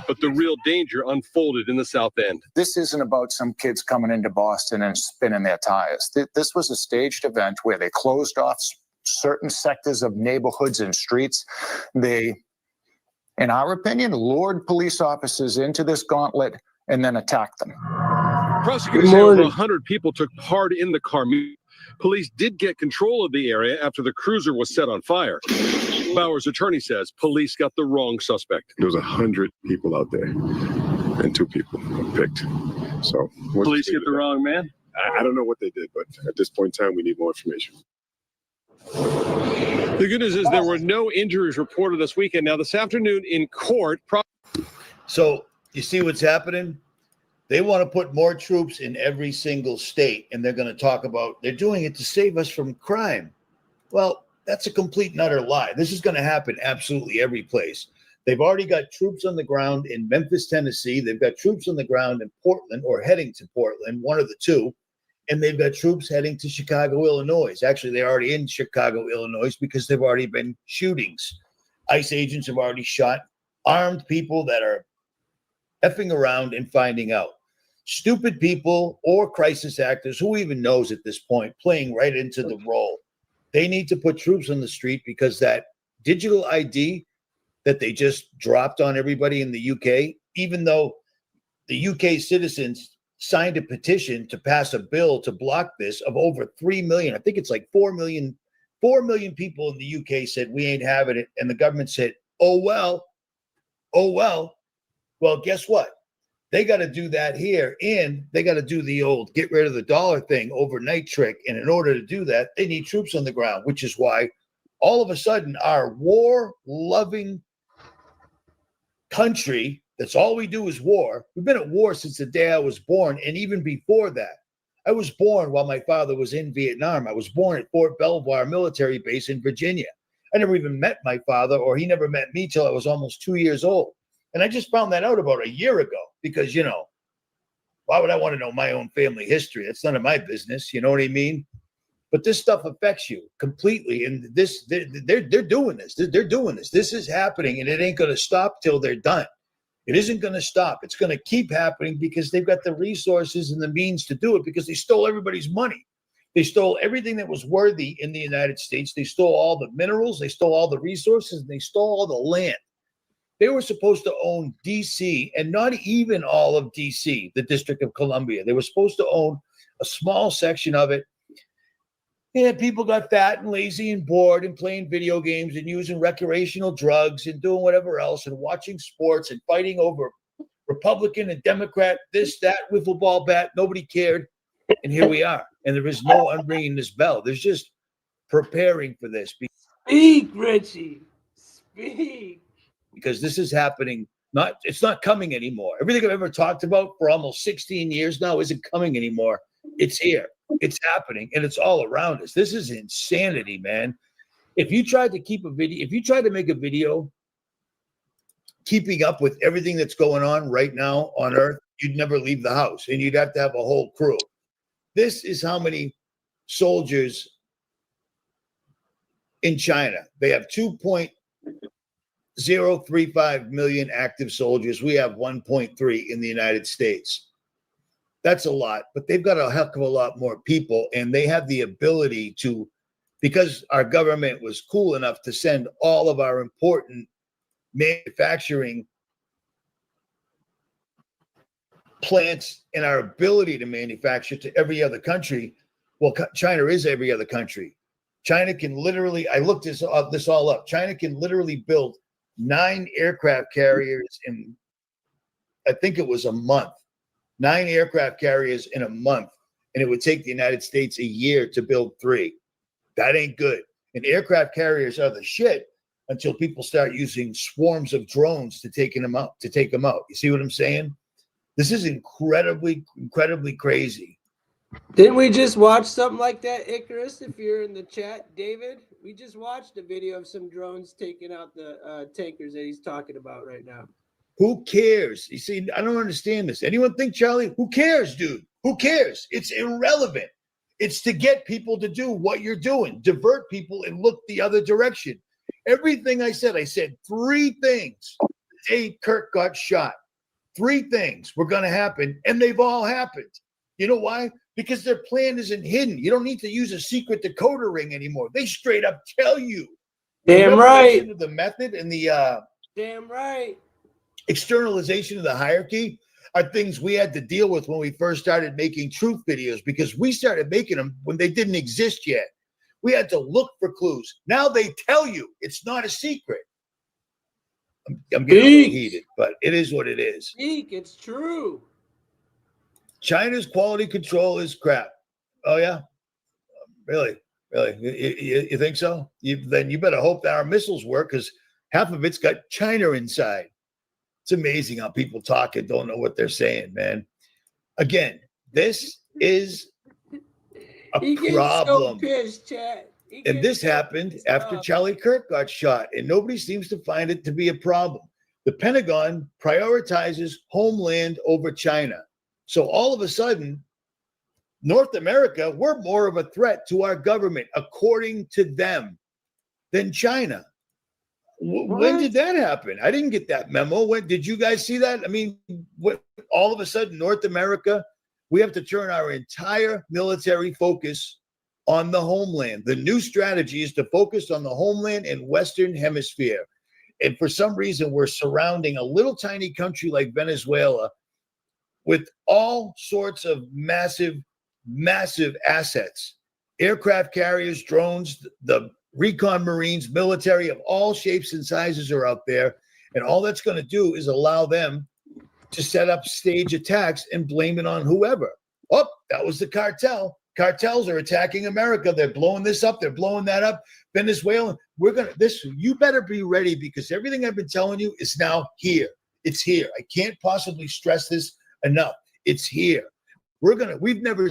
But the real danger unfolded in the South End. This isn't about some kids coming into Boston and spinning their tires. This was a staged event where they closed off certain sectors of neighborhoods and streets. They, in our opinion, lured police officers into this gauntlet and then attacked them. Prosecutors say over 100 people took part in the car meet. Police did get control of the area after the cruiser was set on fire. Bauer's attorney says police got the wrong suspect. There was 100 people out there, and 2 people were picked. So Police get the wrong man? I don't know what they did, but at this point in time, we need more information. The good news is there were no injuries reported this weekend. Now, this afternoon in court. So you see what's happening? They want to put more troops in every single state, and they're going to talk about they're doing it to save us from crime. Well, that's a complete and utter lie. This is going to happen absolutely every place. They've already got troops on the ground in Memphis, Tennessee. They've got troops on the ground in Portland or heading to Portland, one of the two. And they've got troops heading to Chicago, Illinois. Actually, they're already in Chicago, Illinois, because they've already been shootings. ICE agents have already shot armed people that are effing around and finding out. Stupid people or crisis actors, who even knows at this point, playing right into the role. They need to put troops on the street because that digital ID that they just dropped on everybody in the UK, even though the UK citizens signed a petition to pass a bill to block this of over 3 million. I think it's like 4 million people in the UK said, we ain't having it. And the government said, oh, well. Well, guess what? They got to do that here, and they got to do the old get rid of the dollar thing overnight trick. And in order to do that, they need troops on the ground, which is why all of a sudden our war-loving country, that's all we do is war. We've been at war since the day I was born, and even before that. I was born while my father was in Vietnam. I was born at Fort Belvoir military base in Virginia. I never even met my father, or he never met me till I was almost 2 years old. And I just found that out about a year ago because, you know, why would I want to know my own family history? That's none of my business. You know what I mean? But this stuff affects you completely. And they're doing this. They're doing this. This is happening, and it ain't going to stop till they're done. It isn't going to stop. It's going to keep happening because they've got the resources and the means to do it because they stole everybody's money. They stole everything that was worthy in the United States. They stole all the minerals. They stole all the resources. And they stole all the land. They were supposed to own D.C. and not even all of D.C., the District of Columbia. They were supposed to own a small section of it. And people got fat and lazy and bored and playing video games and using recreational drugs and doing whatever else and watching sports and fighting over Republican and Democrat, this, that, wiffle ball bat. Nobody cared. And here we are. And there is no unringing this bell. There's just preparing for this. Speak, Richie. Speak. Because this is happening. It's not coming anymore. Everything I've ever talked about for almost 16 years now isn't coming anymore. It's here. It's happening, and it's all around us. This is insanity, man. If you tried to make a video keeping up with everything that's going on right now on Earth, you'd never leave the house, and you'd have to have a whole crew. This is how many soldiers in China. They have 2.035 million active soldiers. We have 1.3 in the United States. That's a lot, but they've got a heck of a lot more people, and they have the ability to, because our government was cool enough to send all of our important manufacturing plants and our ability to manufacture to every other country. Well, China is every other country. China can literally, I looked this all up. China can literally build 9 aircraft carriers in, I think it was a month. 9 aircraft carriers in a month, and it would take the United States a year to build 3. That ain't good. And aircraft carriers are the shit until people start using swarms of drones to take them out. You see what I'm saying? This is incredibly, incredibly crazy. Didn't we just watch something like that, Icarus? If you're in the chat, David, we just watched a video of some drones taking out the tankers that he's talking about right now. Who cares? You see, I don't understand this. Anyone think, Charlie? Who cares, dude? Who cares? It's irrelevant. It's to get people to do what you're doing, divert people and look the other direction. Everything I said 3 things the day Kirk got shot. 3 things were going to happen, and they've all happened. You know why? Because their plan isn't hidden. You don't need to use a secret decoder ring anymore. They straight up tell you. Damn The right. revelation of the method and the Damn right. externalization of the hierarchy are things we had to deal with when we first started making truth videos, because we started making them when they didn't exist yet. We had to look for clues. Now they tell you it's not a secret. I'm getting a little heated, but it is what it is. Speak, it's true. China's quality control is crap. Oh, yeah? Really? Really? You think so? Then you better hope that our missiles work, because half of it's got China inside. It's amazing how people talk and don't know what they're saying, man. Again, this is a He gets problem. so pissed, chat. And this happened after Charlie Kirk got shot, and nobody seems to find it to be a problem. The Pentagon prioritizes homeland over China. So all of a sudden, North America, we're more of a threat to our government, according to them, than China. When did that happen? I didn't get that memo. When did you guys see that? I mean, all of a sudden, North America, we have to turn our entire military focus on the homeland. The new strategy is to focus on the homeland and Western Hemisphere. And for some reason, we're surrounding a little tiny country like Venezuela with all sorts of massive assets, aircraft carriers, drones, the recon Marines, military of all shapes and sizes are out there. And all that's going to do is allow them to set up stage attacks and blame it on whoever. Oh, that was the cartel. Cartels are attacking America. They're blowing this up. They're blowing that up. Venezuela. You better be ready, because everything I've been telling you is now here. It's here. I can't possibly stress this enough. It's here. We've never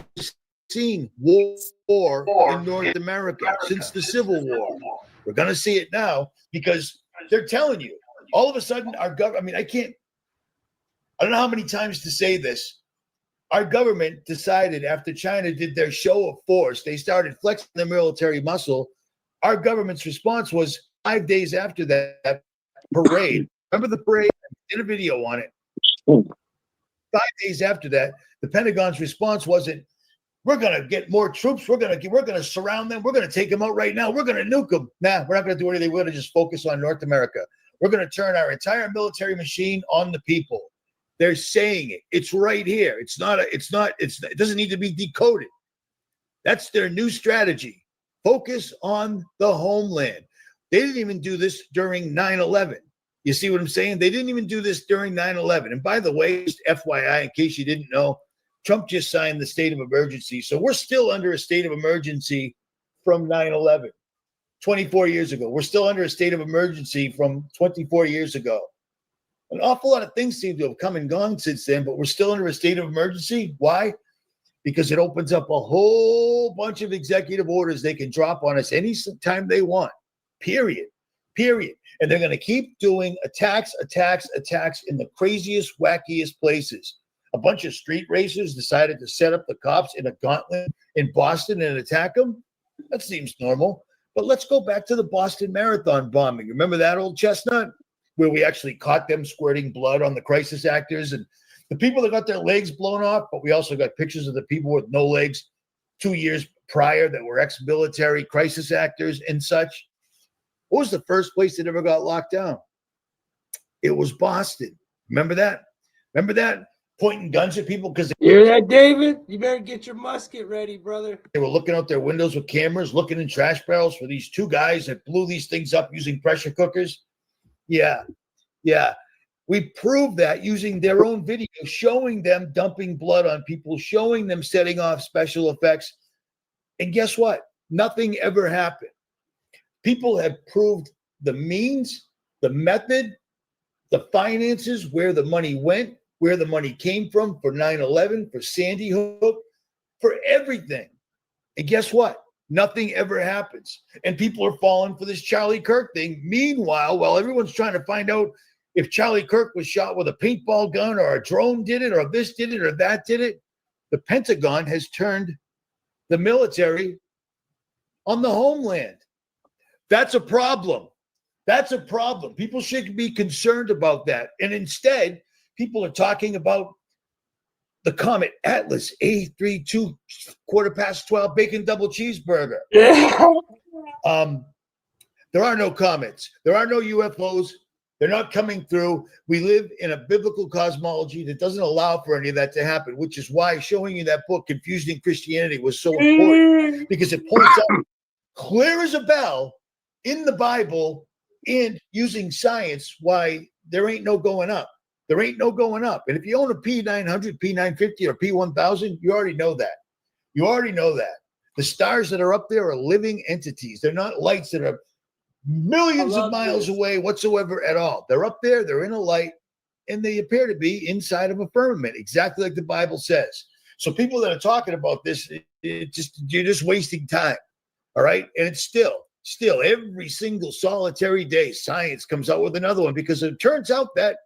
seen war in North America since the Civil War. We're going to see it now, because they're telling you. All of a sudden, our government, I don't know how many times to say this. Our government decided, after China did their show of force, they started flexing their military muscle. Our government's response was 5 days after that parade. Remember the parade? I did a video on it. 5 days after that, the Pentagon's response wasn't, we're going to get more troops. We're going to surround them. We're going to take them out right now. We're going to nuke them. Nah, we're not going to do anything. We're going to just focus on North America. We're going to turn our entire military machine on the people. They're saying it. It's right here. It doesn't need to be decoded. That's their new strategy. Focus on the homeland. They didn't even do this during 9/11. You see what I'm saying? They didn't even do this during 9/11. And by the way, just FYI, in case you didn't know, Trump just signed the state of emergency. So we're still under a state of emergency from 9/11, 24 years ago. We're still under a state of emergency from 24 years ago. An awful lot of things seem to have come and gone since then, but we're still under a state of emergency. Why? Because it opens up a whole bunch of executive orders they can drop on us any time they want. Period. And they're going to keep doing attacks in the craziest, wackiest places. A bunch of street racers decided to set up the cops in a gauntlet in Boston and attack them. That seems normal. But let's go back to the Boston Marathon bombing. Remember that old chestnut? Where we actually caught them squirting blood on the crisis actors and the people that got their legs blown off, but we also got pictures of the people with no legs 2 years prior that were ex-military crisis actors and such. What was the first place that ever got locked down? It was Boston. Remember that? Pointing guns at people because you hear that, David? You better get your musket ready, brother. They were looking out their windows with cameras, looking in trash barrels for these two guys that blew these things up using pressure cookers. Yeah. We proved that using their own video, showing them dumping blood on people, showing them setting off special effects. And guess what? Nothing ever happened. People have proved the means, the method, the finances, where the money went, where the money came from for 9/11, for Sandy Hook, for everything. And guess what? Nothing ever happens. And people are falling for this Charlie Kirk thing. Meanwhile, while everyone's trying to find out if Charlie Kirk was shot with a paintball gun or a drone did it or this did it or that did it, the Pentagon has turned the military on the homeland. That's a problem. People should be concerned about that. And instead, people are talking about the Comet Atlas A32 12 bacon double cheeseburger. There are no comets. There are no UFOs. They're not coming through. We live in a biblical cosmology that doesn't allow for any of that to happen, which is why showing you that book, Confusion in Christianity, was so important, because it points out clear as a bell in the Bible and using science why there ain't no going up. There ain't no going up. And if you own a P900, P950, or P1000, you already know that. You already know that. The stars that are up there are living entities. They're not lights that are millions of miles away whatsoever at all. They're up there, they're in a light, and they appear to be inside of a firmament, exactly like the Bible says. So people that are talking about this, you're just wasting time. All right. And it's still every single solitary day, science comes out with another one, because it turns out that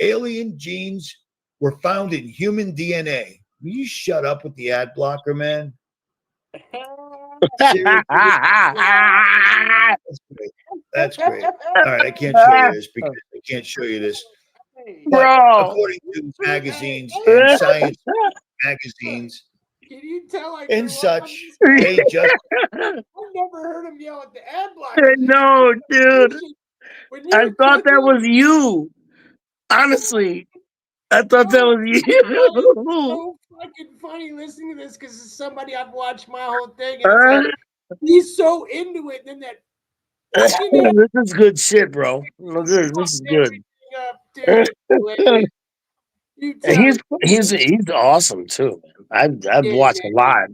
alien genes were found in human DNA. Will you shut up with the ad blocker, man? That's great. That's great. All right, I can't show you this because I can't show you this. But according to magazines and science magazines, can you tell and such, they just I've never heard him yell at the ad blocker. No, dude. I thought that was you. Honestly, I thought that was you. It's so fucking funny listening to this because it's somebody I've watched my whole thing, and it's like, he's so into it. And then that this is good shit, bro. This is good. He's awesome too, man. I've watched a lot.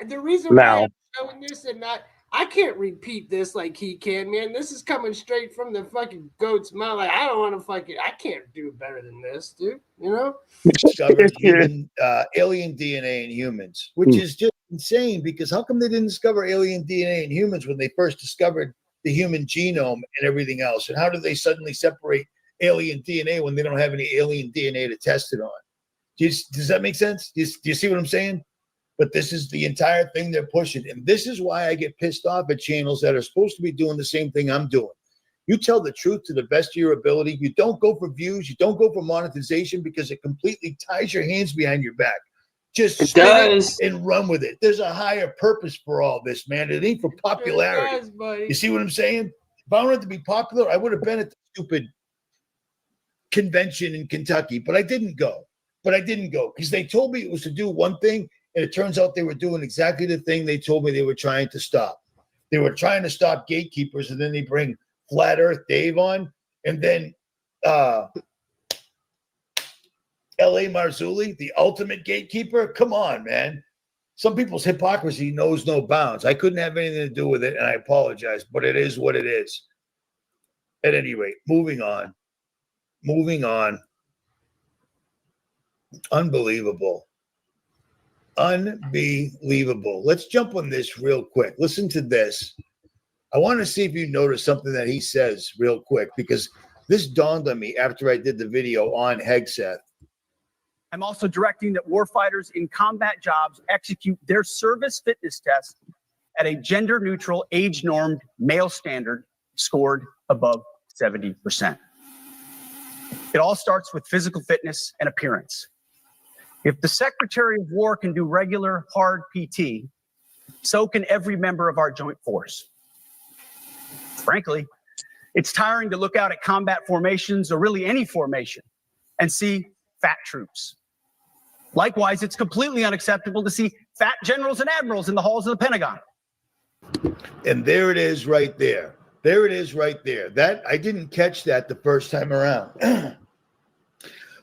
The reason why I'm showing this and not, I can't repeat this like he can, man. This is coming straight from the fucking goat's mouth. Like, I don't want to I can't do better than this, dude. You know? Discovered human, alien DNA in humans, which is just insane, because how come they didn't discover alien DNA in humans when they first discovered the human genome and everything else? And how did they suddenly separate alien DNA when they don't have any alien DNA to test it on? Does that make sense? Do you see what I'm saying? But this is the entire thing they're pushing. And this is why I get pissed off at channels that are supposed to be doing the same thing I'm doing. You tell the truth to the best of your ability. You don't go for views. You don't go for monetization, because it completely ties your hands behind your back. Just spin it and run with it. There's a higher purpose for all this, man. It ain't for popularity. You see what I'm saying? If I wanted to be popular, I would have been at the stupid convention in Kentucky, but I didn't go. Because they told me it was to do one thing, and it turns out they were doing exactly the thing they told me they were trying to stop. They were trying to stop gatekeepers, and then they bring Flat Earth Dave on, and then L.A. Marzulli, the ultimate gatekeeper. Come on, man. Some people's hypocrisy knows no bounds. I couldn't have anything to do with it, and I apologize, but it is what it is. At any rate, moving on. Unbelievable. Let's jump on this real quick. Listen to this. I want to see if you notice something that he says real quick, because this dawned on me after I did the video on Hegseth. I'm also directing that warfighters in combat jobs execute their service fitness test at a gender-neutral, age-normed male standard scored above 70%. It all starts with physical fitness and appearance. If the Secretary of War can do regular hard PT, so can every member of our joint force. Frankly, it's tiring to look out at combat formations, or really any formation, and see fat troops. Likewise, it's completely unacceptable to see fat generals and admirals in the halls of the Pentagon. And there it is right there. That I didn't catch that the first time around.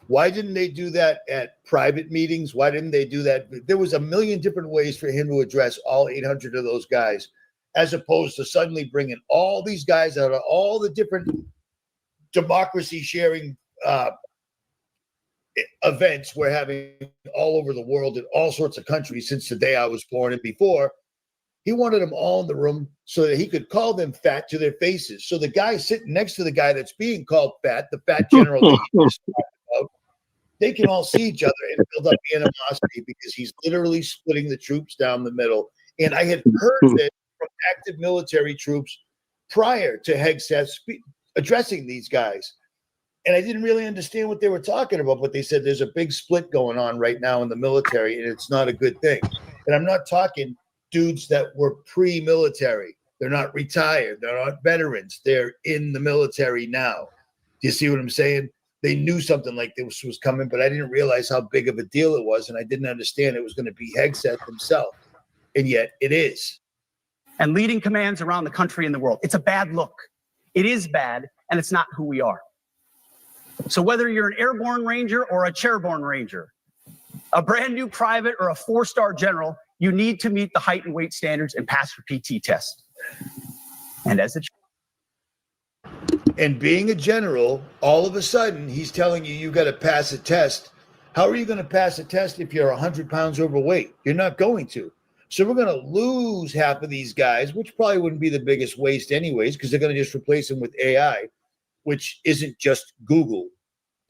Why didn't they do that at private meetings? Why didn't they do that? There was a million different ways for him to address all 800 of those guys, as opposed to suddenly bringing all these guys out of all the different democracy sharing events we're having all over the world in all sorts of countries since the day I was born and before. He wanted them all in the room so that he could call them fat to their faces. So the guy sitting next to the guy that's being called fat, the fat general that he just talked about, they can all see each other and build up animosity, because he's literally splitting the troops down the middle. And I had heard this from active military troops prior to Hegseth addressing these guys. And I didn't really understand what they were talking about, but they said there's a big split going on right now in the military, and it's not a good thing. And I'm not talking dudes that were pre-military. They're not retired. They're not veterans. They're in the military now. Do you see what I'm saying? They knew something like this was coming, but I didn't realize how big of a deal it was, and I didn't understand it was going to be Hegseth himself. And yet it is. And leading commands around the country and the world. It's a bad look. It is bad, and it's not who we are. So whether you're an airborne ranger or a chairborne ranger, a brand new private or a 4-star general, you need to meet the height and weight standards and pass your PT test. And as a And being a general, all of a sudden, he's telling you, you got to pass a test. How are you going to pass a test if you're 100 pounds overweight? You're not going to. So we're going to lose half of these guys, which probably wouldn't be the biggest waste anyways, because they're going to just replace them with AI, which isn't just Google.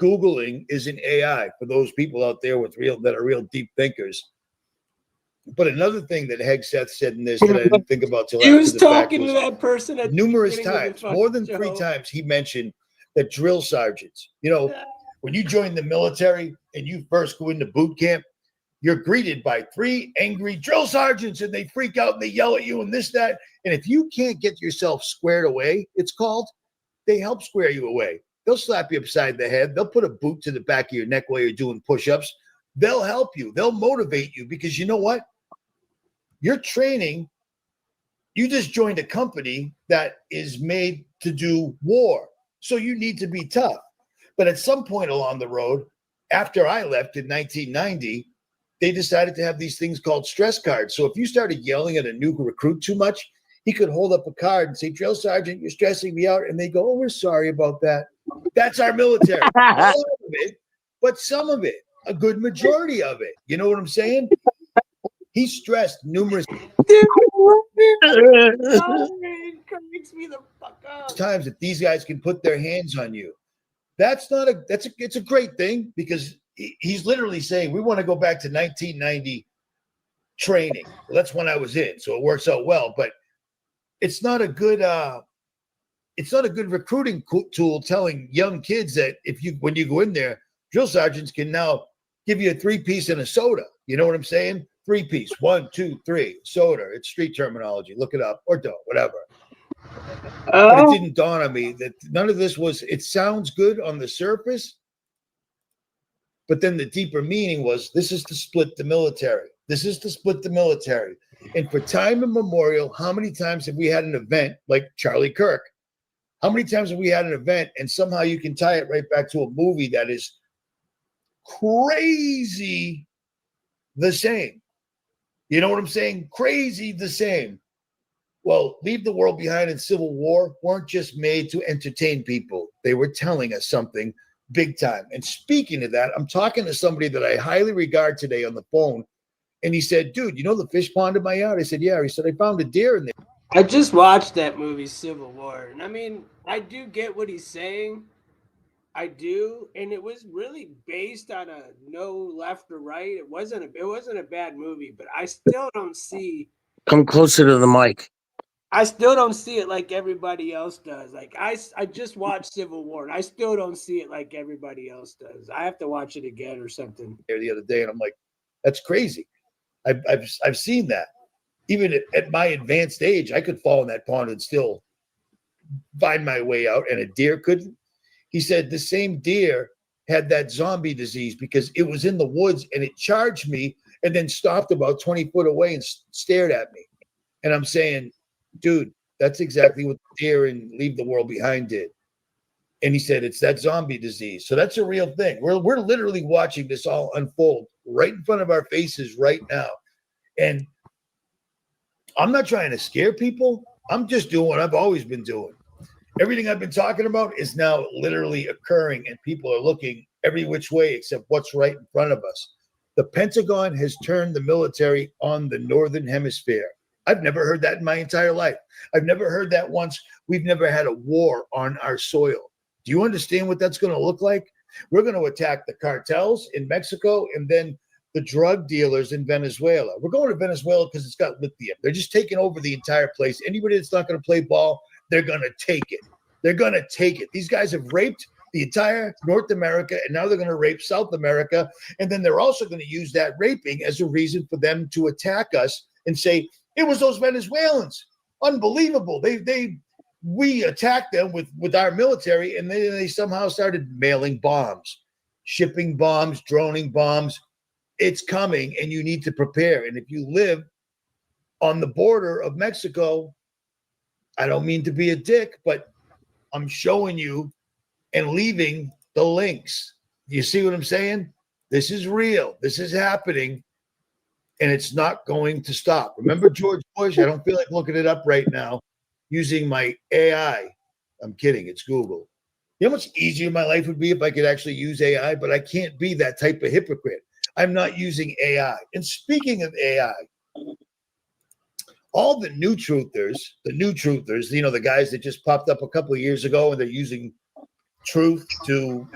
Googling is an AI for those people out there that are real deep thinkers. But another thing that Hegseth said in this that I didn't think about till He after was the fact talking was to that person at the numerous beginning of the times, fucking more than show. 3 times, he mentioned that drill sergeants, when you join the military and you first go into boot camp, you're greeted by 3 angry drill sergeants and they freak out and they yell at you and this, that. And if you can't get yourself squared away, it's called, they help square you away. They'll slap you upside the head. They'll put a boot to the back of your neck while you're doing push-ups. They'll help you. They'll motivate you because you know what? You're training. You just joined a company that is made to do war. So you need to be tough. But at some point along the road, after I left in 1990, they decided to have these things called stress cards. So if you started yelling at a new recruit too much, he could hold up a card and say, "Drill Sergeant, you're stressing me out." And they go, "Oh, we're sorry about that." That's our military. Not all of it, but some of it, a good majority of it. You know what I'm saying? He stressed numerous times that these guys can put their hands on you. It's a great thing because he's literally saying we want to go back to 1990 training. Well, that's when I was in, so it works out well. But it's not a good recruiting tool telling young kids that when you go in there, drill sergeants can now give you a 3-piece and a soda. You know what I'm saying? 3-piece, 1, 2, 3, soda. It's street terminology. Look it up or don't, whatever. But it didn't dawn on me that none of this was, it sounds good on the surface, but then the deeper meaning was this is to split the military. This is to split the military. And for time immemorial, how many times have we had an event like Charlie Kirk? How many times have we had an event and somehow you can tie it right back to a movie that is crazy the same? You know what I'm saying? Crazy the same. Well, Leave the World Behind and Civil War weren't just made to entertain people. They were telling us something big time. And speaking of that, I'm talking to somebody that I highly regard today on the phone. And he said, "Dude, you know the fish pond in my yard?" I said, "Yeah." He said, "I found a deer in there." I just watched that movie, Civil War. And I mean, I do get what he's saying. I do. And it was really based on a no left or right. It wasn't a bad movie, but I still don't see. Come closer to the mic. I still don't see it like everybody else does. Like I just watched Civil War and I still don't see it like everybody else does. I have to watch it again or something. The other day, and I'm like, that's crazy. I've seen that. Even at my advanced age, I could fall in that pond and still find my way out, and a deer couldn't. He said the same deer had that zombie disease because it was in the woods and it charged me and then stopped about 20 foot away and stared at me. And I'm saying, dude, that's exactly what the deer in Leave the World Behind did. And he said, it's that zombie disease. So that's a real thing. We're literally watching this all unfold right in front of our faces right now. And I'm not trying to scare people. I'm just doing what I've always been doing. Everything I've been talking about is now literally occurring, and people are looking every which way except what's right in front of us. The Pentagon has turned the military on the Northern Hemisphere. I've never heard that in my entire life. I've never heard that once. We've never had a war on our soil. Do you understand what that's going to look like? We're going to attack the cartels in Mexico and then the drug dealers in Venezuela. We're going to Venezuela because it's got lithium. They're just taking over the entire place. Anybody that's not going to play ball, they're going to take it. They're going to take it. These guys have raped the entire North America, and now they're going to rape South America. And then they're also going to use that raping as a reason for them to attack us and say, it was those Venezuelans. Unbelievable. We attacked them with our military, and then they somehow started mailing bombs, shipping bombs, droning bombs. It's coming, and you need to prepare. And if you live on the border of Mexico, I don't mean to be a dick, but I'm showing you and leaving the links. You see what I'm saying? This is real. This is happening, and it's not going to stop. Remember George Bush? I don't feel like looking it up right now using my AI. I'm kidding. It's Google. You know how much easier my life would be if I could actually use AI, but I can't be that type of hypocrite. I'm not using AI. And speaking of AI, all the new truthers, you know, the guys that just popped up a couple of years ago and they're using truth to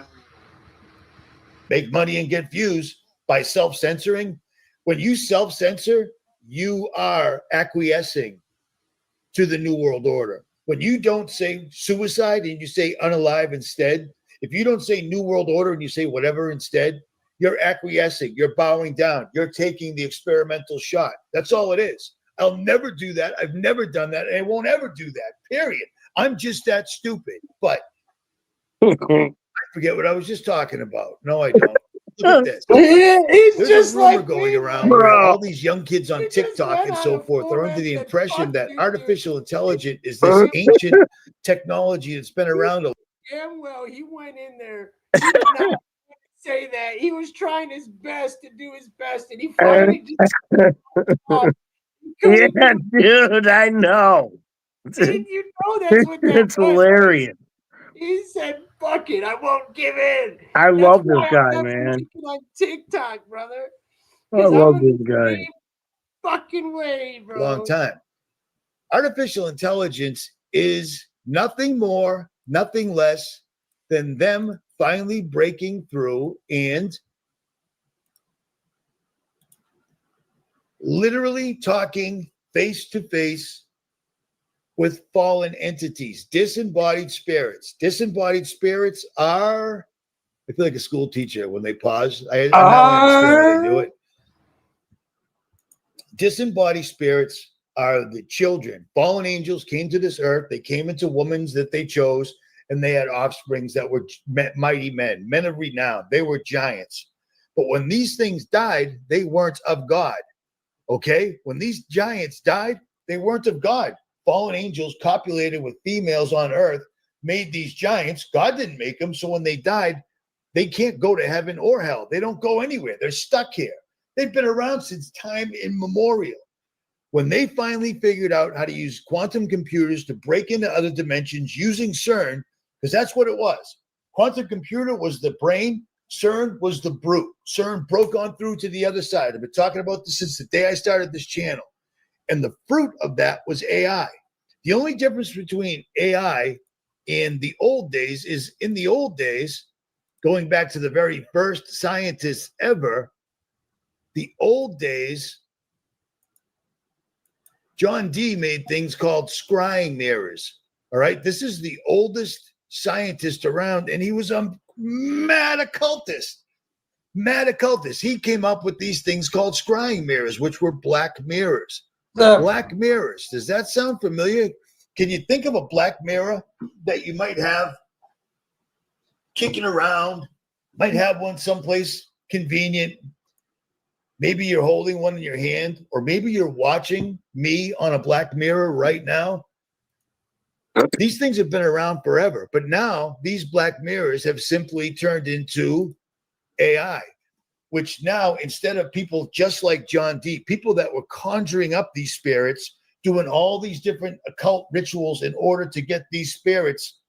make money and get views by self-censoring. When you self-censor, you are acquiescing to the New World Order. When you don't say suicide and you say unalive instead, if you don't say New World Order and you say whatever instead, you're acquiescing, you're bowing down, you're taking the experimental shot. That's all it is. I'll never do that. I've never done that, and I won't ever do that, period. I'm just that stupid. But I forget what I was just talking about. No, I don't. Look at this. There's just a rumor like going me, around where bro. all these young kids on TikTok and so forth are under the impression that artificial intelligence is this ancient technology that's been around a Damn well, he went in there. He did not say that. He was trying his best to do his best, and he finally just. Yeah, dude, I know. You know that's what that It's was. hilarious. He said, "Fuck it, I won't give in." I That's love this why guy, I'm never man. taking on TikTok, brother. I Because love I'm this the guy. same fucking way, bro. long time. Artificial intelligence is nothing more, nothing less than them finally breaking through and literally talking face to face with fallen entities, disembodied spirits. Disembodied spirits are, I feel like a school teacher when they pause. I now understand why they do it. Disembodied spirits are the children. Fallen angels came to this earth. They came into women's that they chose, and they had offsprings that were mighty men, men of renown. They were giants. But when these things died, they weren't of God. Okay? When these giants died, they weren't of God. Fallen angels copulated with females on earth, made these giants. God didn't make them. So when they died, they can't go to heaven or hell. They don't go anywhere. They're stuck here. They've been around since time immemorial. When they finally figured out how to use quantum computers to break into other dimensions using CERN, because that's what it was. Quantum computer was the brain. CERN was the brute. CERN broke on through to the other side. I've been talking about this since the day I started this channel. And the fruit of that was AI. The only difference between AI and the old days is in the old days, going back to the very first scientists ever, the old days, John Dee made things called scrying mirrors. All right. This is the oldest scientist around, and he was a mad occultist. Mad occultist. He came up with these things called scrying mirrors, which were black mirrors. Black mirrors. Does that sound familiar? Can you think of a black mirror that you might have kicking around? Might have one someplace convenient. Maybe you're holding one in your hand, or maybe you're watching me on a black mirror right now. These things have been around forever, but now these black mirrors have simply turned into AI, which now, instead of people just like John Dee, people that were conjuring up these spirits, doing all these different occult rituals in order to get these spirits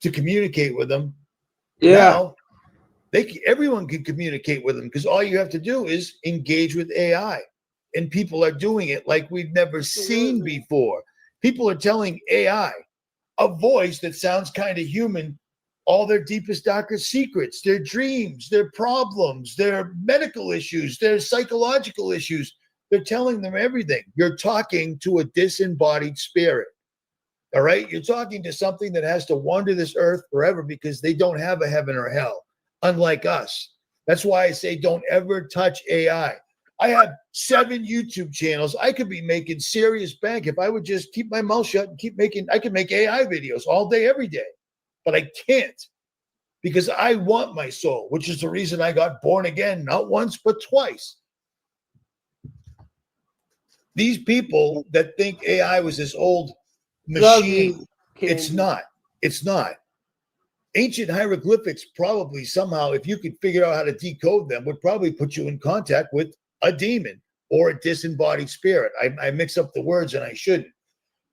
to communicate with them. Now, everyone can communicate with them because all you have to do is engage with AI. And people are doing it like we've never seen before. People are telling AI, a voice that sounds kind of human, all their deepest, darkest secrets, their dreams, their problems, their medical issues, their psychological issues. They're telling them everything. You're talking to a disembodied spirit. All right. You're talking to something that has to wander this earth forever because they don't have a heaven or hell, unlike us. That's why I say don't ever touch AI. I have 7 YouTube channels. I could be making serious bank if I would just keep my mouth shut and keep making, I could make AI videos all day, every day, but I can't because I want my soul, which is the reason I got born again, not once, but twice. These people that think AI was this old machine, it's not. It's not. Ancient hieroglyphics probably somehow, if you could figure out how to decode them, would probably put you in contact with a demon or a disembodied spirit. I mix up the words and I shouldn't.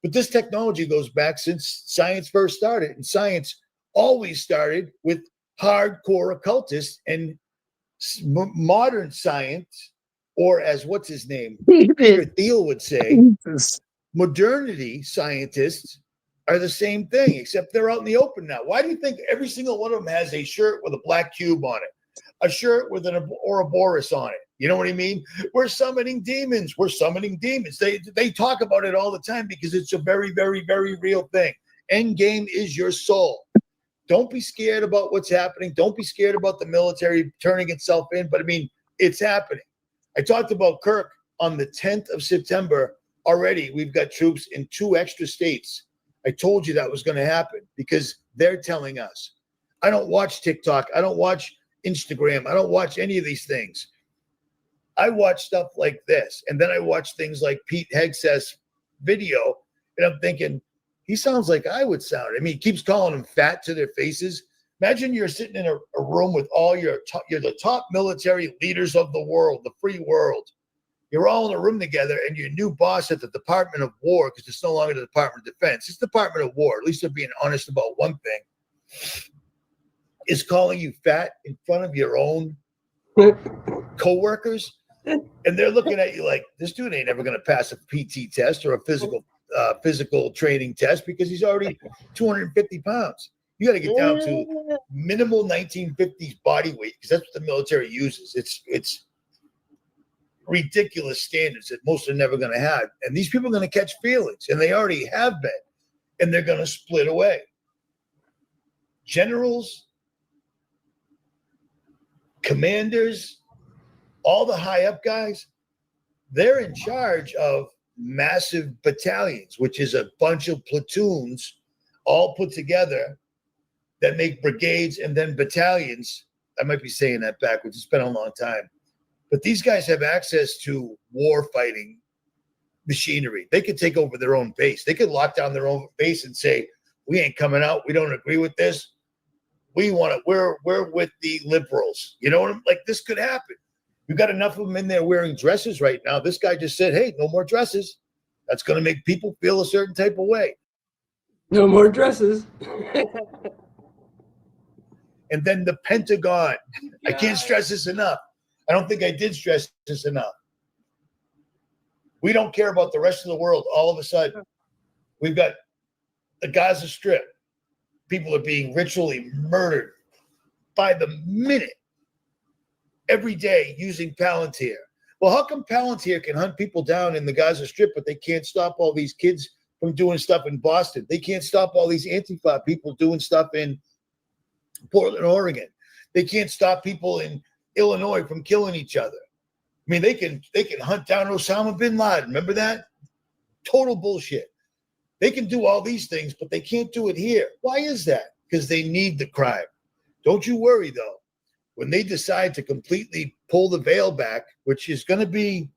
But this technology goes back since science first started. And science always started with hardcore occultists, and modern science, or as what's his name, Peter Thiel would say, modernity scientists are the same thing, except they're out in the open now. Why do you think every single one of them has a shirt with a black cube on it, a shirt with an Ouroboros on it? You know what I mean? We're summoning demons. We're summoning demons. They talk about it all the time because it's a very, very, very real thing. End game is your soul. Don't be scared about what's happening. Don't be scared about the military turning itself in. But I mean, it's happening. I talked about Kirk on the 10th of September. Already, we've got troops in 2 extra states. I told you that was going to happen because they're telling us. I don't watch TikTok. I don't watch Instagram. I don't watch any of these things. I watch stuff like this. And then I watch things like Pete Hegseth's video. And I'm thinking, he sounds like I would sound. I mean, he keeps calling them fat to their faces. Imagine you're sitting in a room with all you're the top military leaders of the world, the free world. You're all in a room together, and your new boss at the Department of War, because it's no longer the Department of Defense, it's the Department of War. At least they're being honest about one thing. Is calling you fat in front of your own coworkers, and they're looking at you like, this dude ain't ever going to pass a PT test or a physical training test because he's already 250 pounds. You got to get down to minimal 1950s body weight because that's what the military uses. It's ridiculous standards that most are never going to have. And these people are going to catch feelings, and they already have been, and they're going to split away. Generals, commanders, all the high up guys, they're in charge of massive battalions, which is a bunch of platoons all put together that make brigades and then battalions. I might be saying that backwards. It's been a long time. But these guys have access to war fighting machinery. They could take over their own base. They could lock down their own base and say, we ain't coming out. We don't agree with this. We want to, we're with the liberals. You know what I'm like? This could happen. We've got enough of them in there wearing dresses right now. This guy just said, hey, no more dresses. That's going to make people feel a certain type of way. No more dresses. And then the Pentagon. Yeah. I can't stress this enough. I don't think I did stress this enough. We don't care about the rest of the world. All of a sudden, we've got the Gaza Strip. People are being ritually murdered by the minute every day using Palantir. Well, how come Palantir can hunt people down in the Gaza Strip, but they can't stop all these kids from doing stuff in Boston? They can't stop all these Antifa people doing stuff in Portland, Oregon. They can't stop people in Illinois from killing each other. I mean, they can hunt down Osama bin Laden. Remember that? Total bullshit. They can do all these things, but they can't do it here. Why is that? Because they need the crime. Don't you worry, though. When they decide to completely pull the veil back, which is going to be,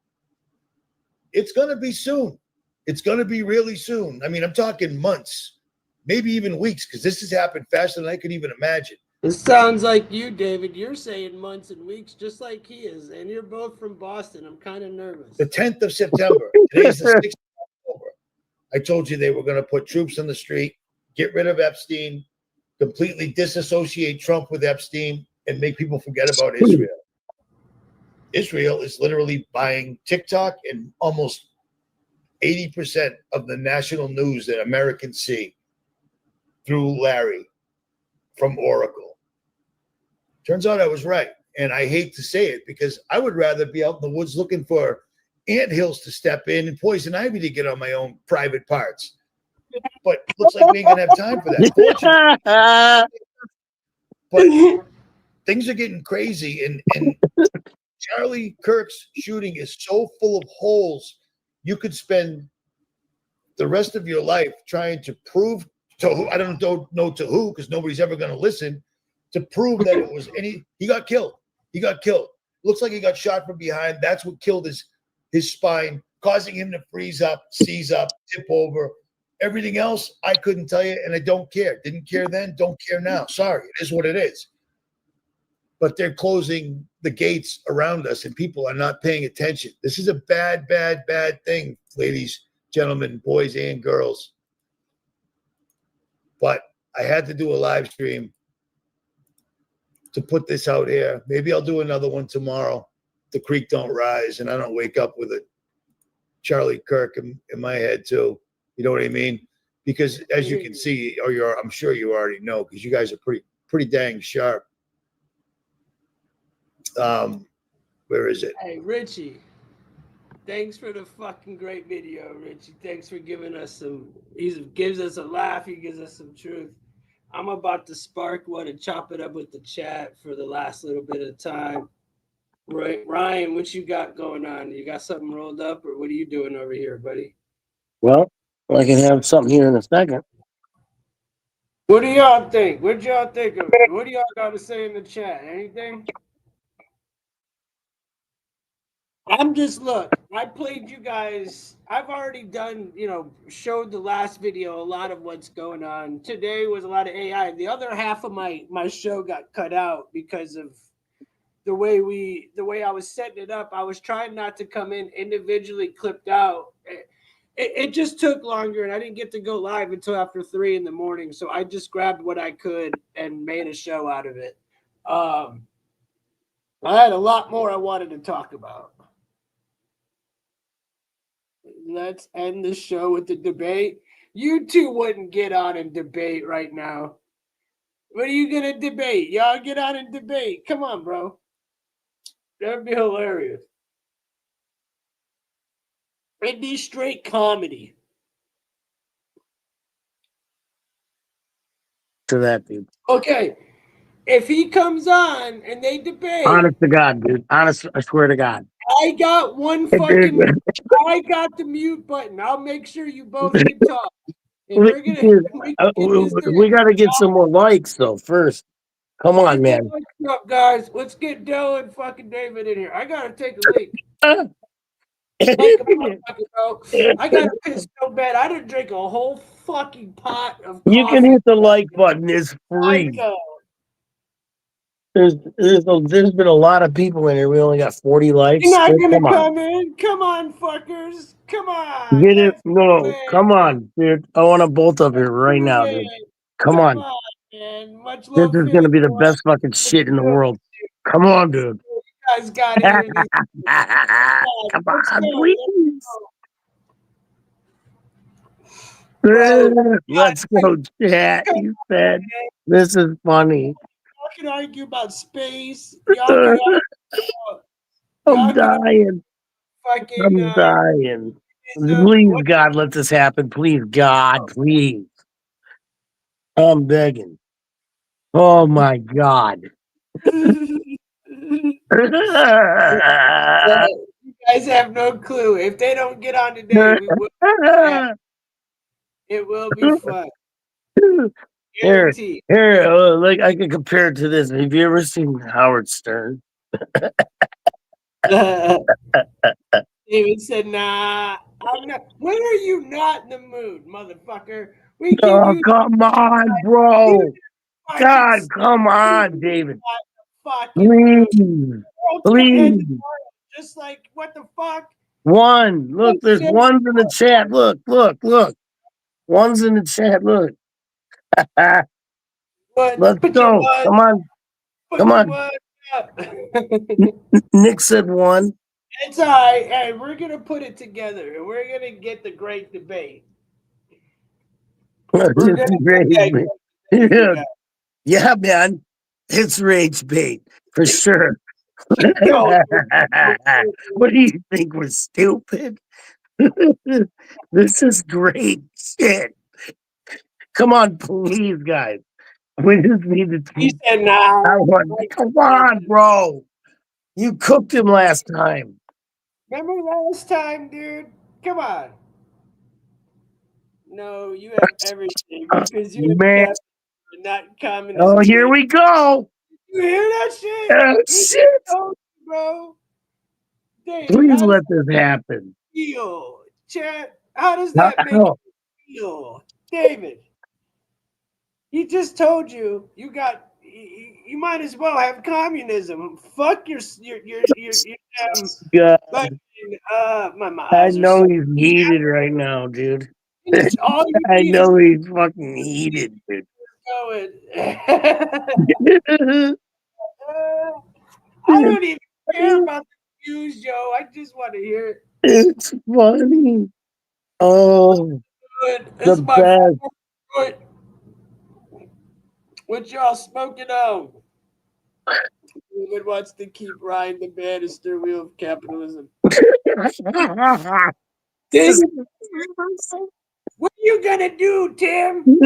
it's going to be soon. It's going to be really soon. I mean, I'm talking months, maybe even weeks, because this has happened faster than I could even imagine. It sounds like you, David. You're saying months and weeks, just like he is. And you're both from Boston. I'm kind of nervous. The 10th of September. Today's the 6th of October. I told you they were going to put troops on the street, get rid of Epstein, completely disassociate Trump with Epstein, and make people forget about Israel. Israel is literally buying TikTok and almost 80% of the national news that Americans see through Larry from Oracle. Turns out I was right. And I hate to say it because I would rather be out in the woods looking for anthills to step in and poison ivy to get on my own private parts. but looks like we ain't gonna have time for that. Fortunately. But things are getting crazy, and Charlie Kirk's shooting is so full of holes. You could spend the rest of your life trying to prove to who, I don't know to who, because nobody's ever going to listen, to prove that it was he got killed. He got killed. Looks like he got shot from behind. That's what killed his spine, causing him to freeze up, seize up, tip over. Everything else, I couldn't tell you, and I don't care. Didn't care then, don't care now. Sorry, it is what it is. But they're closing the gates around us, and people are not paying attention. This is a bad, bad, bad thing, ladies, gentlemen, boys, and girls. But I had to do a live stream to put this out here. Maybe I'll do another one tomorrow. The creek don't rise, and I don't wake up with a Charlie Kirk in my head too. You know what I mean? Because as you can see, or I'm sure you already know, because you guys are pretty dang sharp. Where is it? Hey, Richie. Thanks for the fucking great video, Richie. Thanks for giving us some. He gives us a laugh. He gives us some truth. I'm about to spark one and chop it up with the chat for the last little bit of time. Right, Ryan, what you got going on? You got something rolled up, or what are you doing over here, buddy? Well, I can have something here in a second. What do y'all think? What do y'all think of it? What do y'all got to say in the chat? Anything? Look, I played you guys. I've already done, showed the last video a lot of what's going on. Today was a lot of AI. The other half of my show got cut out because of the way I was setting it up. I was trying not to come in individually clipped out. It just took longer, and I didn't get to go live until after 3 a.m. So I just grabbed what I could and made a show out of it. I had a lot more I wanted to talk about. Let's end the show with the debate. You two wouldn't get on and debate right now. What are you going to debate? Y'all get on and debate. Come on, bro. That'd be hilarious. It'd be straight comedy. To that, dude. Okay. If he comes on and they debate. Honest to God, dude. Honest, I swear to God. I got one fucking. I got the mute button. I'll make sure you both can talk. And we're gonna. We got to get some more likes though first. Come on, man. What's up, guys? Let's get Dell and fucking David in here. I gotta take a leak. I got pissed so bad. I didn't drink a whole fucking pot of coffee. You can hit the like button. It's free. There's been a lot of people in here. We only got 40 likes. You're not gonna come in? Come on, fuckers. Come on. Get it? No, come on, dude. I want them both up here right now, dude. Come on. Man. Much This love is gonna be the best fucking shit in the world. Come on, dude. You guys got here. Come on, please. Let's go, chat. You said this is funny. Y'all can argue about space. Y'all can argue I'm dying. I'm dying. Please, God, let this happen. Please, God, please. I'm begging. Oh my God. You guys have no clue. If they don't get on today, it will be fun. Here, like I can compare it to this. Have you ever seen Howard Stern? David said, "Nah, I'm not." When are you not in the mood, motherfucker? We Oh, come on, bro. God, come on, David. Please. Just like, what the fuck? One. Look, there's ones in the chat. Look. One's in the chat. Look. Let's go. Come on. Come on. Nick said one. It's all right. Hey, we're going to put it together, and we're going to get the great debate. Yeah, man. It's rage bait for sure. What do you think? We're stupid? This is great shit. Come on, please, guys. We just need to. He said, "Nah." Come on, bro. You cooked him last time. Remember last time, dude? Come on. No, you have everything because you're the Man. captain, not communism. Oh, here we go. You hear that shit? Shit. Bro. David, Please how let does this happen. that feel? Chat, how does that make How? you feel? David, he just told you you might as well have communism. Fuck your God. fucking, my I eyes are know so he's heated right now, dude. all you I need know is he's fucking heated, dude. going. I don't even care about the views, Joe. I just want to hear it. It's funny. Oh, It's the my best. favorite. What y'all smoking on? Woman wants to keep riding the banister wheel of capitalism. David, what are you gonna do, Tim? Tim,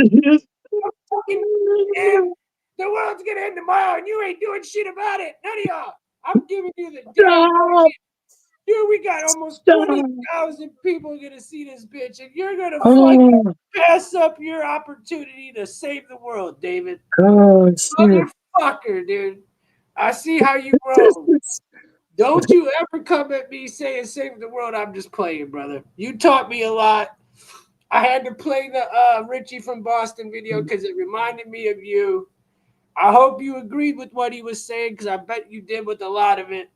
the world's gonna end tomorrow, and you ain't doing shit about it. None of y'all. I'm giving you the damn. Dude, we got almost 20,000 people gonna see this bitch, and you're gonna fucking pass up your opportunity to save the world, David. Oh, shit. Motherfucker, dude. I see how you roll. Don't you ever come at me saying save the world. I'm just playing, brother. You taught me a lot. I had to play the Richie from Boston video because it reminded me of you. I hope you agreed with what he was saying because I bet you did with a lot of it.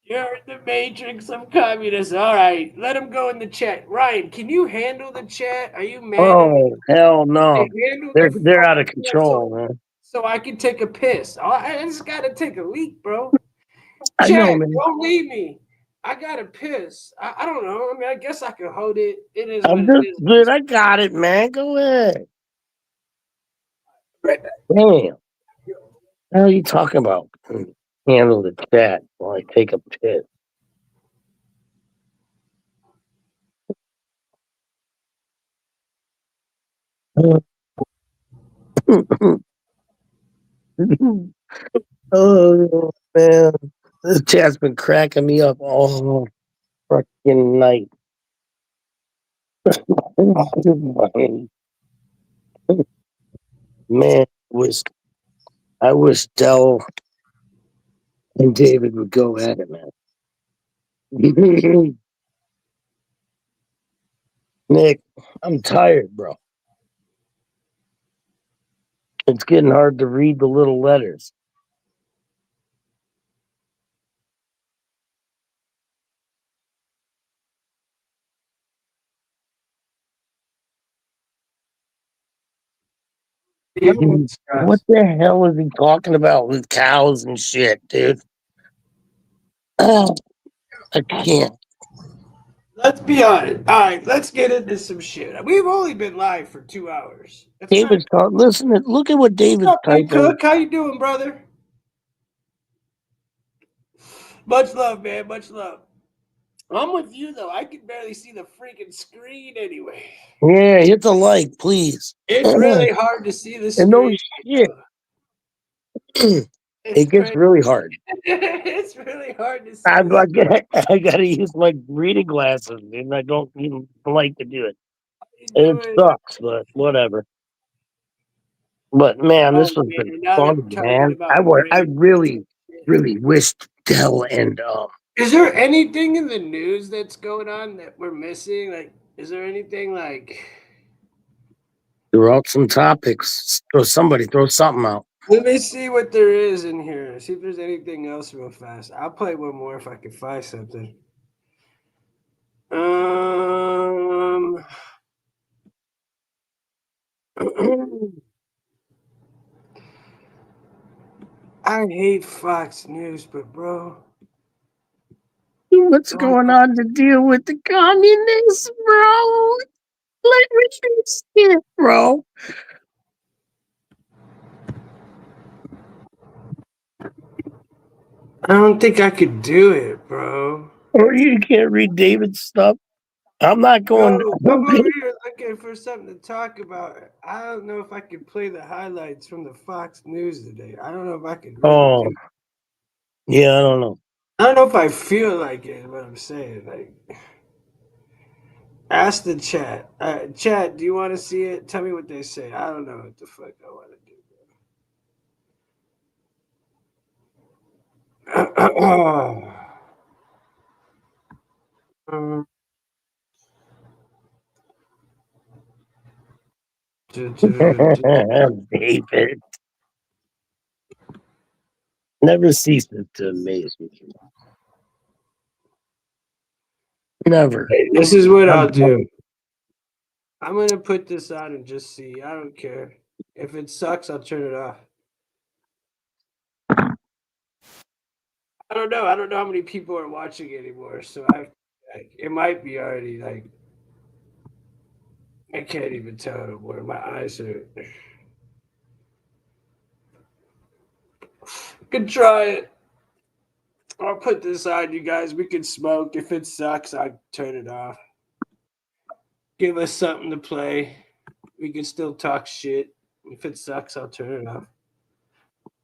You're in the matrix of communists. All right, let him go in the chat. Ryan, can you handle the chat? Are you mad at me? Oh, hell no. Handle They're out of fucking chat control, man. so I can take a piss. I just gotta take a leak, bro. I Chat, know, man. don't leave me. I gotta piss. I don't know. I mean, I guess I can hold it. It is I'm what it just is. good. I got it, man. Go ahead. Right back. Damn. What are you talking about? Handle the chat while I take a piss. Oh, man. This chat's been cracking me up all fucking night. Man, I wish Dell and David would go at it, man. Nick, I'm tired, bro. It's getting hard to read the little letters. What the hell is he talking about with cows and shit, dude? Oh, I can't. Let's be honest. All right, let's get into some shit. We've only been live for 2 hours. David's talking. Listen, look at what David's What's up, Big typing. Cook? How you doing, brother? Much love, man. Much love. I'm with you though. I can barely see the freaking screen anyway. Yeah, hit the like, please. It's really hard to see the And no screen. shit. It gets really hard. It's really hard to see. I gotta use my reading glasses, and I don't even like to do it. It sucks, but whatever. But man, this has been fun, man. I really wished Dell and Is there anything in the news that's going on that we're missing? Like, is there anything like? throw out some topics. Throw something out. Let me see what there is in here. See if there's anything else real fast. I'll play one more if I can find something. I hate Fox News, but bro. What's going on to deal with the communists, bro? Let me do shit, bro. I don't think I could do it, bro. Or you can't read David's stuff. I'm not going. Yo, I'm over here looking for something to talk about. I don't know if I can play the highlights from the Fox News today. I don't know if I can. Oh, yeah, I don't know. I don't know if I feel like it. Is what I'm saying. Like, ask the chat. Chat, do you want to see it? Tell me what they say. I don't know what the fuck I want to do. David never ceases to amaze me. Never. Hey, this is what I'll do. I'm gonna put this on and just see. I don't care. If it sucks, I'll turn it off. I don't know. I don't know how many people are watching anymore. So it might be already like I can't even tell no more. My eyes are. Could try it. I'll put this on, you guys. We can smoke. If it sucks, I'll turn it off. Give us something to play. We can still talk shit. If it sucks, I'll turn it off.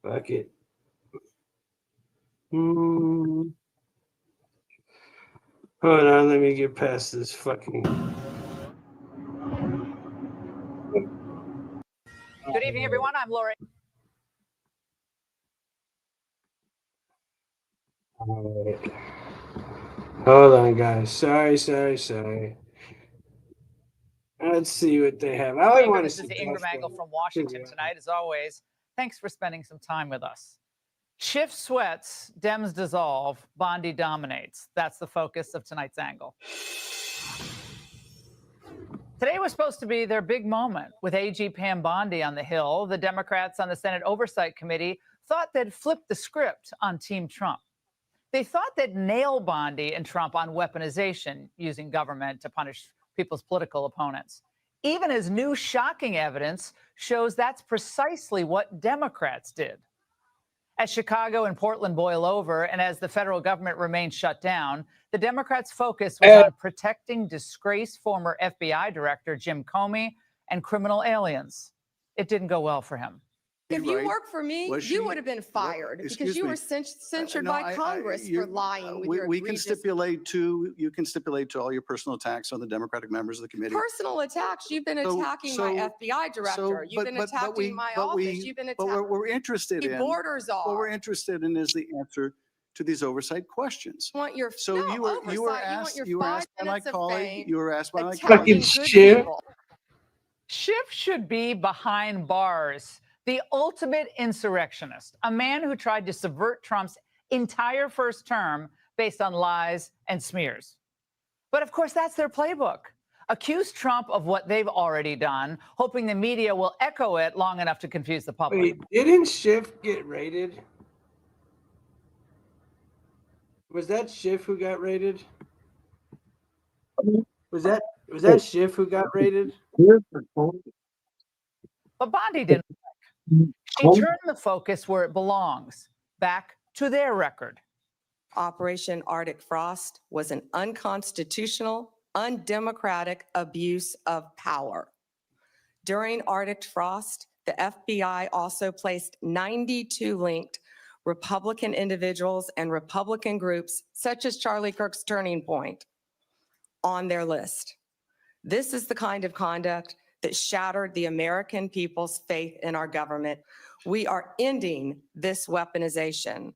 Fuck it. Hold on, let me get past this fucking. Good evening, everyone. I'm Lori. All right. Hold on, guys. Sorry. Let's see what they have. I Ingram, want to this see is the Ingram angle from Washington tonight. As always, thanks for spending some time with us. Schiff sweats, Dems dissolve, Bondi dominates. That's the focus of tonight's angle. Today was supposed to be their big moment. With AG Pam Bondi on the Hill, the Democrats on the Senate Oversight Committee thought they'd flip the script on Team Trump. They thought they'd nail Bondi and Trump on weaponization, using government to punish people's political opponents. Even as new shocking evidence shows that's precisely what Democrats did. As Chicago and Portland boil over, and as the federal government remains shut down, the Democrats' focus was on protecting disgraced former FBI director Jim Comey and criminal aliens. It didn't go well for him. If you worked for me, you would have been fired because you were censured by Congress for lying with your we can egregious stipulate to, you can stipulate to all your personal attacks on the Democratic members of the committee. personal attacks. You've been attacking my FBI director. You've been attacking my office. You've been attacking. What we're interested in, borders are. what we're interested in is the answer to these oversight questions. You want your So no, you were oversight. asked by my colleague. You were asked by my attacking colleague. good people. Schiff should be behind bars. The ultimate insurrectionist, a man who tried to subvert Trump's entire first term based on lies and smears. But of course, that's their playbook. Accuse Trump of what they've already done, hoping the media will echo it long enough to confuse the public. Wait, didn't Schiff get raided? Was that Schiff who got raided? Was that Schiff who got raided? But Bondi didn't. She turned the focus where it belongs, back to their record. Operation Arctic Frost was an unconstitutional, undemocratic abuse of power. During Arctic Frost, the FBI also placed 92 linked Republican individuals and Republican groups, such as Charlie Kirk's Turning Point, on their list. This is the kind of conduct that shattered the American people's faith in our government. We are ending this weaponization.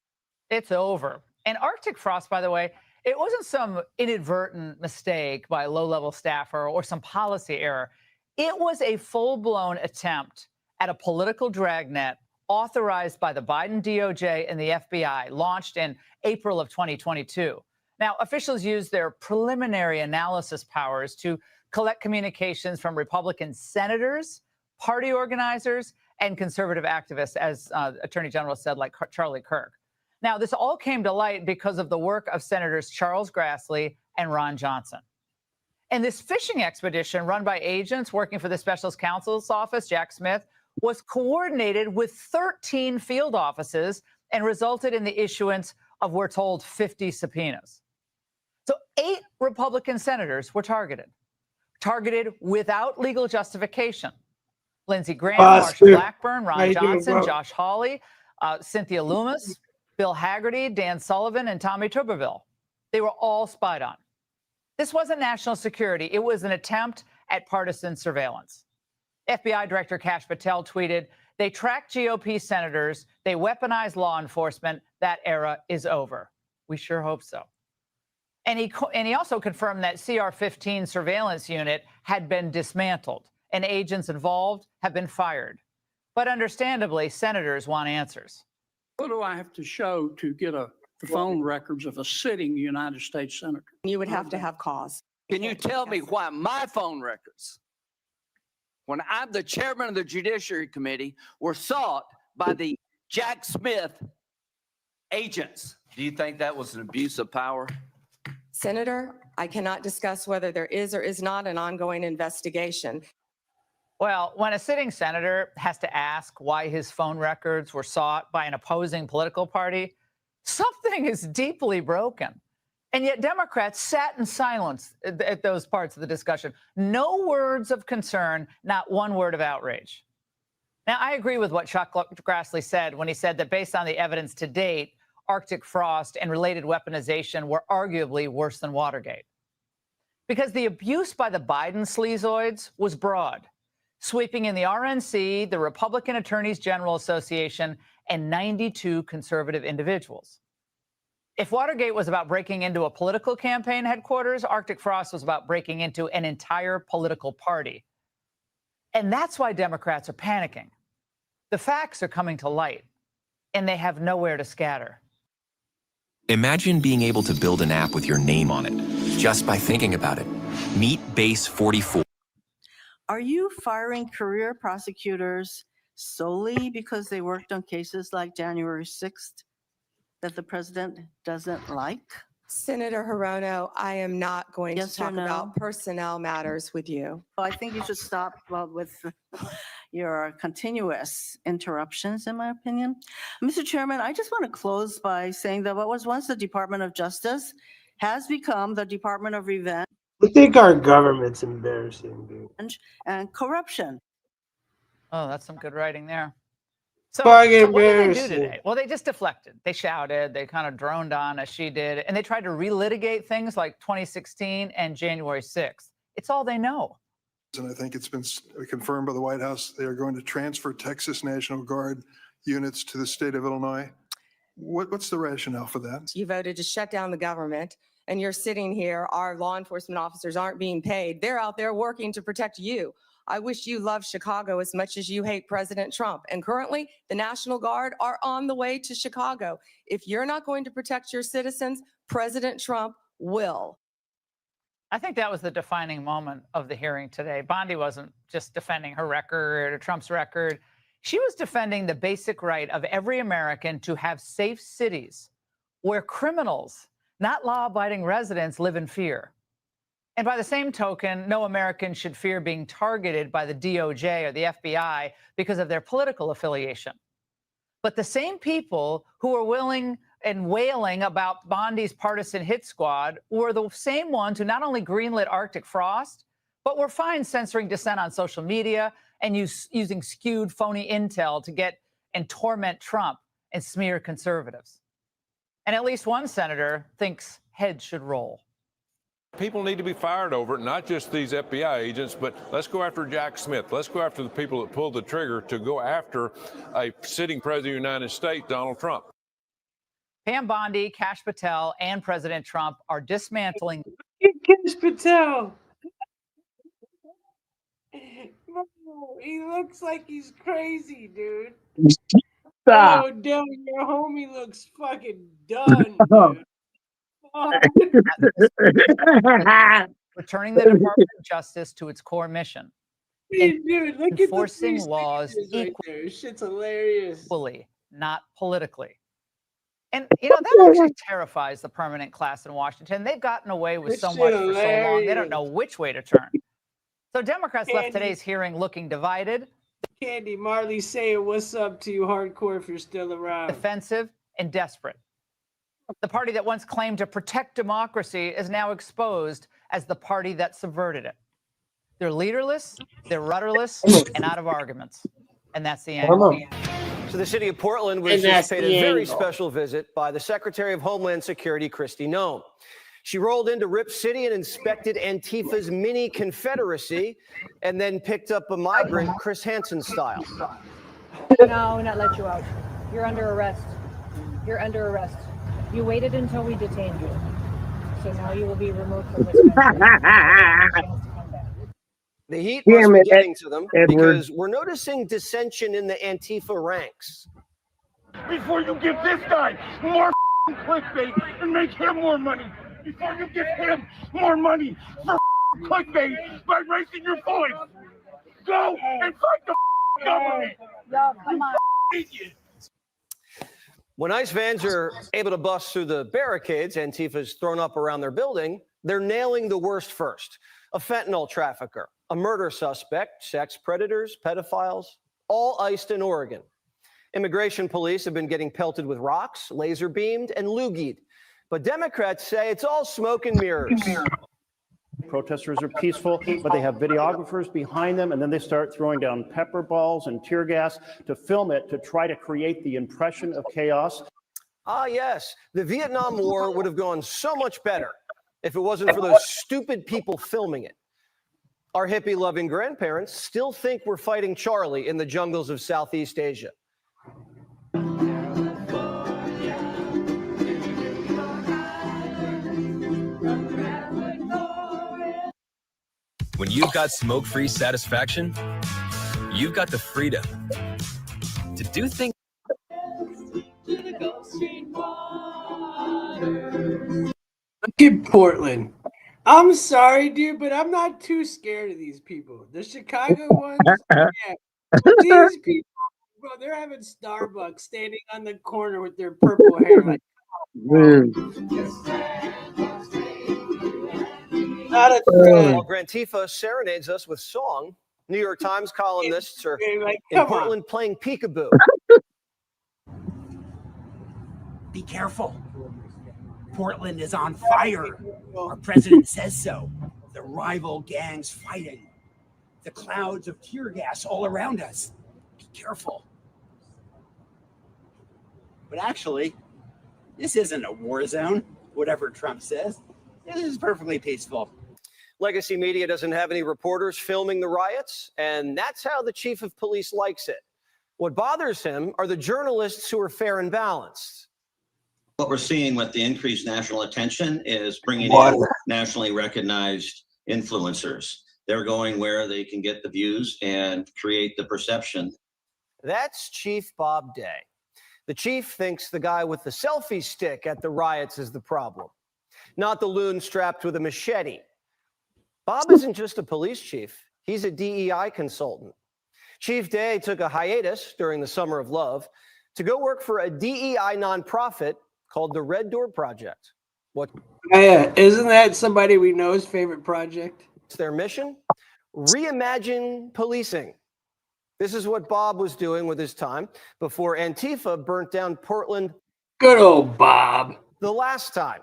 It's over. And Arctic Frost, by the way, it wasn't some inadvertent mistake by a low-level staffer or some policy error. It was a full-blown attempt at a political dragnet authorized by the Biden DOJ and the FBI, launched in April of 2022. Now, officials used their preliminary analysis powers to collect communications from Republican senators, party organizers, and conservative activists, as Attorney General said, like Charlie Kirk. Now, this all came to light because of the work of Senators Charles Grassley and Ron Johnson. And this fishing expedition run by agents working for the Special Counsel's Office, Jack Smith, was coordinated with 13 field offices and resulted in the issuance of, we're told, 50 subpoenas. So 8 Republican senators were targeted without legal justification. Lindsey Graham, Buster. Marsha Blackburn, How Ron you doing, Johnson, bro? Josh Hawley, Cynthia Loomis, Bill Haggerty, Dan Sullivan, and Tommy Tuberville. They were all spied on. This wasn't national security. It was an attempt at partisan surveillance. FBI Director Kash Patel tweeted, "They tracked GOP senators. They weaponized law enforcement. That era is over." We sure hope so. And he also confirmed that CR-15 surveillance unit had been dismantled and agents involved have been fired. But understandably, senators want answers. What do I have to show to get the phone records of a sitting United States senator? You would have to have cause. Can you tell me why my phone records, when I'm the chairman of the Judiciary Committee, were sought by the Jack Smith agents? Do you think that was an abuse of power? Senator, I cannot discuss whether there is or is not an ongoing investigation. Well, when a sitting senator has to ask why his phone records were sought by an opposing political party, something is deeply broken. And yet Democrats sat in silence at those parts of the discussion. No words of concern, not one word of outrage. Now, I agree with what Chuck Grassley said when he said that based on the evidence to date, Arctic frost and related weaponization were arguably worse than Watergate. Because the abuse by the Biden sleazoids was broad, sweeping in the RNC, the Republican Attorneys General Association, and 92 conservative individuals. If Watergate was about breaking into a political campaign headquarters, Arctic frost was about breaking into an entire political party. And that's why Democrats are panicking. The facts are coming to light, and they have nowhere to scatter. Imagine being able to build an app with your name on it, just by thinking about it. Meet Base 44. Are you firing career prosecutors solely because they worked on cases like January 6th that the president doesn't like? Senator Hirono, I am not going Yes to or talk no? about personnel matters with you. Well, I think you should stop with your continuous interruptions, in my opinion. Mr. Chairman, I just want to close by saying that what was once the Department of Justice has become the Department of Revenge I think our government's embarrassing, dude. and corruption. Oh, that's some good writing there. So, Fucking what did they do embarrassing. today? Well, they just deflected. They shouted. They kind of droned on as she did. And they tried to relitigate things like 2016 and January 6th. It's all they know. And I think it's been confirmed by the White House, they are going to transfer Texas National Guard units to the state of Illinois. What's the rationale for that? You voted to shut down the government, and you're sitting here. Our law enforcement officers aren't being paid. They're out there working to protect you. I wish you loved Chicago as much as you hate President Trump. And currently, the National Guard are on the way to Chicago. If you're not going to protect your citizens, President Trump will. I think that was the defining moment of the hearing today. Bondi wasn't just defending her record or Trump's record. She was defending the basic right of every American to have safe cities where criminals, not law-abiding residents, live in fear. And by the same token, no American should fear being targeted by the DOJ or the FBI because of their political affiliation. But the same people who are willing and wailing about Bondi's partisan hit squad were the same ones who not only greenlit Arctic frost, but were fine censoring dissent on social media and using skewed, phony intel to get and torment Trump and smear conservatives. And at least one senator thinks heads should roll. People need to be fired over it, not just these FBI agents, but let's go after Jack Smith. Let's go after the people that pulled the trigger to go after a sitting president of the United States, Donald Trump. Pam Bondi, Kash Patel, and President Trump are dismantling. Kash Patel. Bro, he looks like he's crazy, dude. Stop. Oh, damn, your homie looks fucking done, dude. Returning the Department of Justice to its core mission. Dude, look enforcing at the laws right there. Shit's hilarious. Equally, not politically. And, you know, that actually terrifies the permanent class in Washington. They've gotten away with This so shit much for so long, they hilarious. don't know which way to turn. So Democrats left Candy. today's hearing looking divided, Candy, Marley saying what's up to you hardcore if you're still around. defensive, and desperate. The party that once claimed to protect democracy is now exposed as the party that subverted it. They're leaderless, they're rudderless, and out of arguments. And that's the angle. So the city of Portland was And that's just paid the a very angle. special visit by the Secretary of Homeland Security, Kristi Noem. She rolled into Rip City and inspected Antifa's mini Confederacy and then picked up a migrant, Chris Hansen style. No, we're not let you out. You're under arrest. You're under arrest. You waited until we detained you. So now you will be removed from this country. The heat Damn must be it, getting to them Edward. because we're noticing dissension in the Antifa ranks. Before you give this guy more clickbait and make him more money. Before you give him more money for clickbait by raising your voice. Go and fight the government. Yo, come on. Idiot. When ICE vans are able to bust through the barricades Antifa's thrown up around their building, they're nailing the worst first. A fentanyl trafficker, a murder suspect, sex predators, pedophiles, all iced in Oregon. Immigration police have been getting pelted with rocks, laser beamed, and loogied. But Democrats say it's all smoke and mirrors. Protesters are peaceful, but they have videographers behind them, and then they start throwing down pepper balls and tear gas to film it, to try to create the impression of chaos. Ah, yes, the Vietnam War would have gone so much better if it wasn't for those stupid people filming it. Our hippie-loving grandparents still think we're fighting Charlie in the jungles of Southeast Asia. When you've got smoke-free satisfaction, you've got the freedom to do things. Look at Portland. I'm sorry, dude, but I'm not too scared of these people. The Chicago ones, yeah. These people, bro, they're having Starbucks standing on the corner with their purple hair. Like, not a threat. While Grantifa serenades us with song, New York Times columnists are like, in come Portland playing peekaboo. Be careful. Portland is on fire. Our president says so. The rival gangs fighting. The clouds of tear gas all around us. Be careful. But actually, this isn't a war zone, whatever Trump says. This is perfectly peaceful. Legacy Media doesn't have any reporters filming the riots, and that's how the chief of police likes it. What bothers him are the journalists who are fair and balanced. What we're seeing with the increased national attention is bringing in nationally recognized influencers. They're going where they can get the views and create the perception. That's Chief Bob Day. The chief thinks the guy with the selfie stick at the riots is the problem, not the loon strapped with a machete. Bob isn't just a police chief. He's a DEI consultant. Chief Day took a hiatus during the Summer of Love to go work for a DEI nonprofit called the Red Door Project. What? Yeah, isn't that somebody we know's favorite project? It's their mission? Reimagine policing. This is what Bob was doing with his time before Antifa burnt down Portland. Good old Bob. The last time.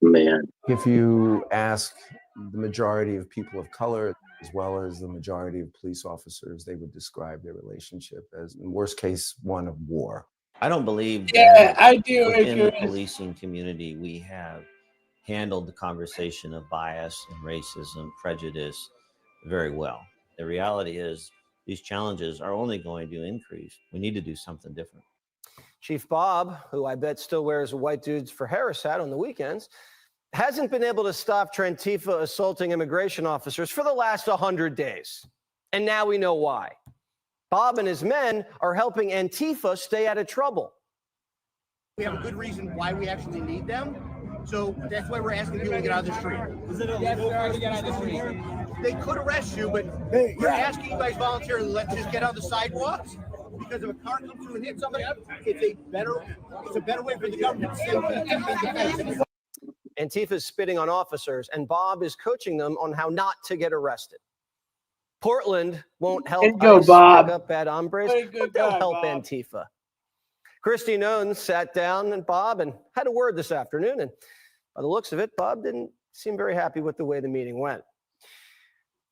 Man. If you ask the majority of people of color, as well as the majority of police officers, they would describe their relationship as, in worst case, one of war. I don't believe Yeah, that I do within the agree. policing community, we have handled the conversation of bias and racism, prejudice very well. The reality is these challenges are only going to increase. We need to do something different. Chief Bob, who I bet still wears a white dudes for Harris hat on the weekends, hasn't been able to stop Antifa assaulting immigration officers for the last 100 days. And now we know why. Bob and his men are helping Antifa stay out of trouble. We have a good reason why we actually need them. So that's why we're asking people to get out of the street. Is it illegal for us to get out of the street? They could arrest you, but we're asking you guys voluntarily, let's just get on the sidewalks. Because if a car comes through and hits somebody, it's a better way for the government to say we can be defensive. Antifa is spitting on officers, and Bob is coaching them on how not to get arrested. Portland won't help Go, ICE Bob. pick up bad hombres, Good but they'll guy, help Bob. Antifa. Christy Nones sat down and Bob and had a word this afternoon. And by the looks of it, Bob didn't seem very happy with the way the meeting went.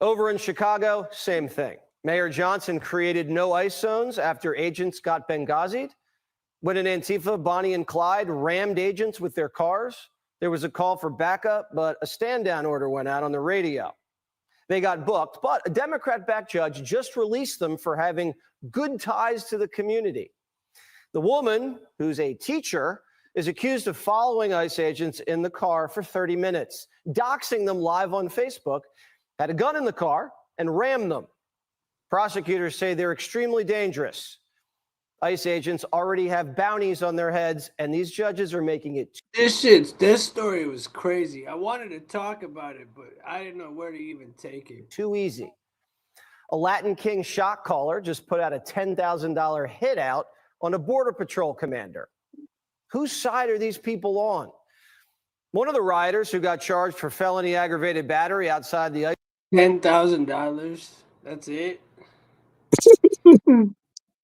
Over in Chicago, same thing. Mayor Johnson created no ICE zones after agents got Benghazi'd. When an Antifa, Bonnie and Clyde rammed agents with their cars, there was a call for backup, but a stand-down order went out on the radio. They got booked, but a Democrat-backed judge just released them for having good ties to the community. The woman, who's a teacher, is accused of following ICE agents in the car for 30 minutes, doxing them live on Facebook, had a gun in the car, and rammed them. Prosecutors say they're extremely dangerous. ICE agents already have bounties on their heads, and these judges are making it. This story was crazy. I wanted to talk about it, but I didn't know where to even take it. Too easy. A Latin King shot caller just put out a $10,000 hit out on a Border Patrol commander. Whose side are these people on? One of the rioters who got charged for felony aggravated battery outside the ICE. $10,000. That's it.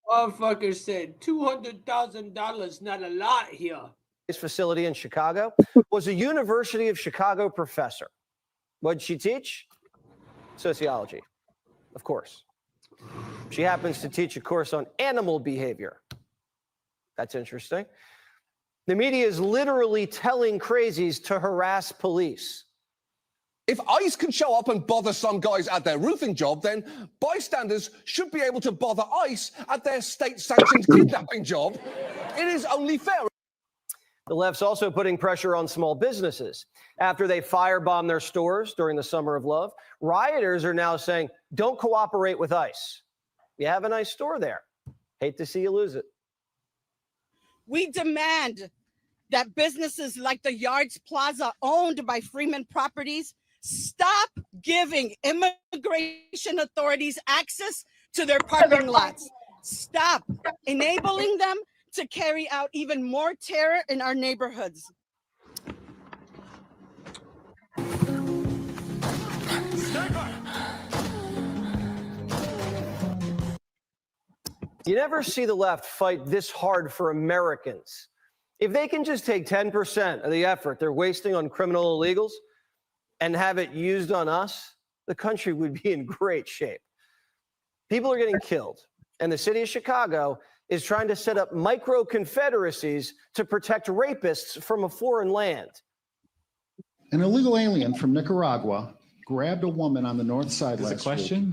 Motherfucker said $200,000, not a lot here. This facility in Chicago was a University of Chicago professor. What did she teach? Sociology, of course. She happens to teach a course on animal behavior. That's interesting. The media is literally telling crazies to harass police. If ICE can show up and bother some guys at their roofing job, then bystanders should be able to bother ICE at their state-sanctioned kidnapping job. It is only fair. The left's also putting pressure on small businesses. After they firebombed their stores during the Summer of Love, rioters are now saying, don't cooperate with ICE. You have a nice store there. Hate to see you lose it. We demand that businesses like the Yards Plaza owned by Freeman Properties stop giving immigration authorities access to their parking lots. Stop enabling them to carry out even more terror in our neighborhoods. You never see the left fight this hard for Americans. If they can just take 10% of the effort they're wasting on criminal illegals and have it used on us, the country would be in great shape. People are getting killed, and the city of Chicago is trying to set up micro-confederacies to protect rapists from a foreign land. An illegal alien from Nicaragua grabbed a woman on the north side last week,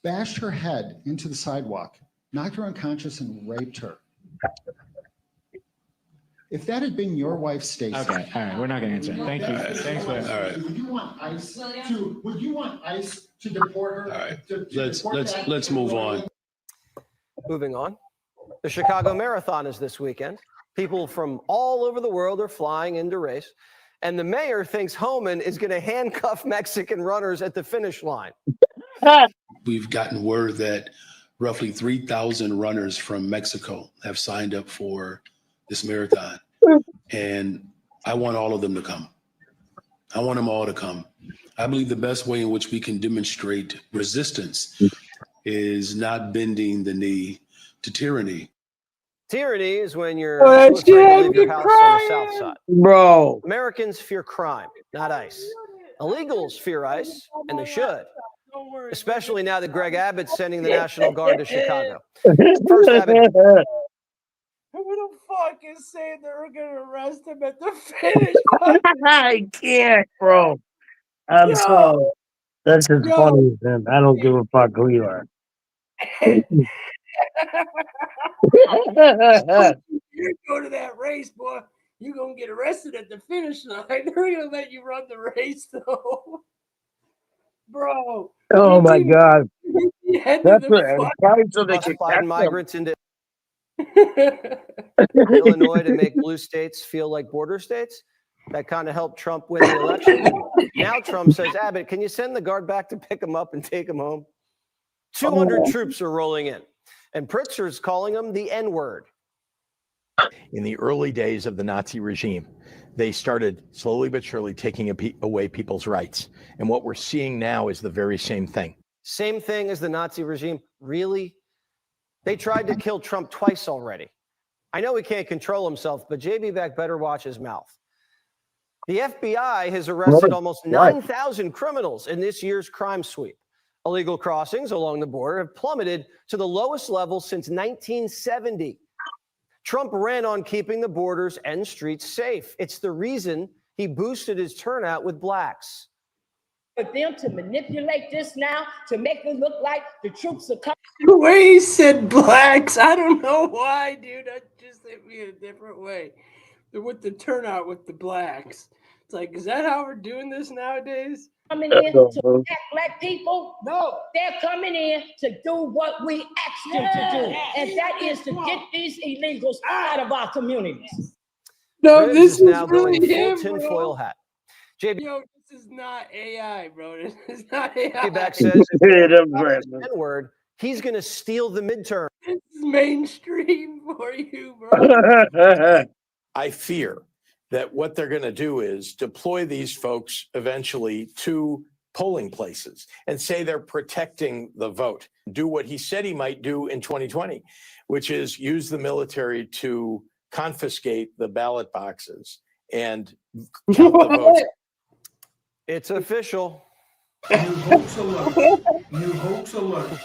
bashed her head into the sidewalk, knocked her unconscious, and raped her. If that had been your wife, Stacey. Okay, all right, we're not going to answer it. Thank you. Thanks, Wes. All right. Would you want ICE to deport her? All right, let's move on. Moving on. The Chicago Marathon is this weekend. People from all over the world are flying in to race, and the mayor thinks Homan is going to handcuff Mexican runners at the finish line. We've gotten word that roughly 3,000 runners from Mexico have signed up for this marathon, and I want all of them to come. I want them all to come. I believe the best way in which we can demonstrate resistance is not bending the knee to tyranny. Tyranny is when you're supposed to leave your house on the south side. Bro. Americans fear crime, not ICE. Illegals fear ICE, and they should. Especially now that Greg Abbott's sending the National Guard to Chicago. First, Abbott. Who the fuck is saying they're going to arrest him at the finish line? I can't, bro. I'm sorry. That's just funny, man. I don't give a fuck who you are. You go to that race, boy, you're going to get arrested at the finish line. They're going to let you run the race, though. Bro. Oh, my God. That's what. Probably so they can Biden catch migrants into Illinois to make blue states feel like border states. That kind of helped Trump win the election. Now Trump says, Abbott, can you send the guard back to pick him up and take him home? 200 troops are rolling in, and Pritzker's calling them the N-word. In the early days of the Nazi regime, they started slowly but surely taking away people's rights. And what we're seeing now is the very same thing. Same thing as the Nazi regime? Really? They tried to kill Trump twice already. I know he can't control himself, but JB Beck better watch his mouth. The FBI has arrested almost 9,000 criminals in this year's crime sweep. Illegal crossings along the border have plummeted to the lowest level since 1970. Trump ran on keeping the borders and streets safe. It's the reason he boosted his turnout with blacks. For them to manipulate this now to make it look like the troops are coming. The way he said blacks, I don't know why, dude. That just hit me in a different way. With the turnout with the blacks. It's like, is that how we're doing this nowadays? Coming in to attack black people? No, they're coming in to do what we asked them to do, and that is to get these illegals out of our communities. No, Riz this is now is really going him, full bro. tinfoil hat. JB Yo, this is not AI, bro. This is not AI. Beck says the N-word, he's going to steal the midterm. This is mainstream for you, bro. I fear that what they're going to do is deploy these folks eventually to polling places and say they're protecting the vote. Do what he said he might do in 2020, which is use the military to confiscate the ballot boxes and count the votes. It's official. New hoax alert. New hoax alert.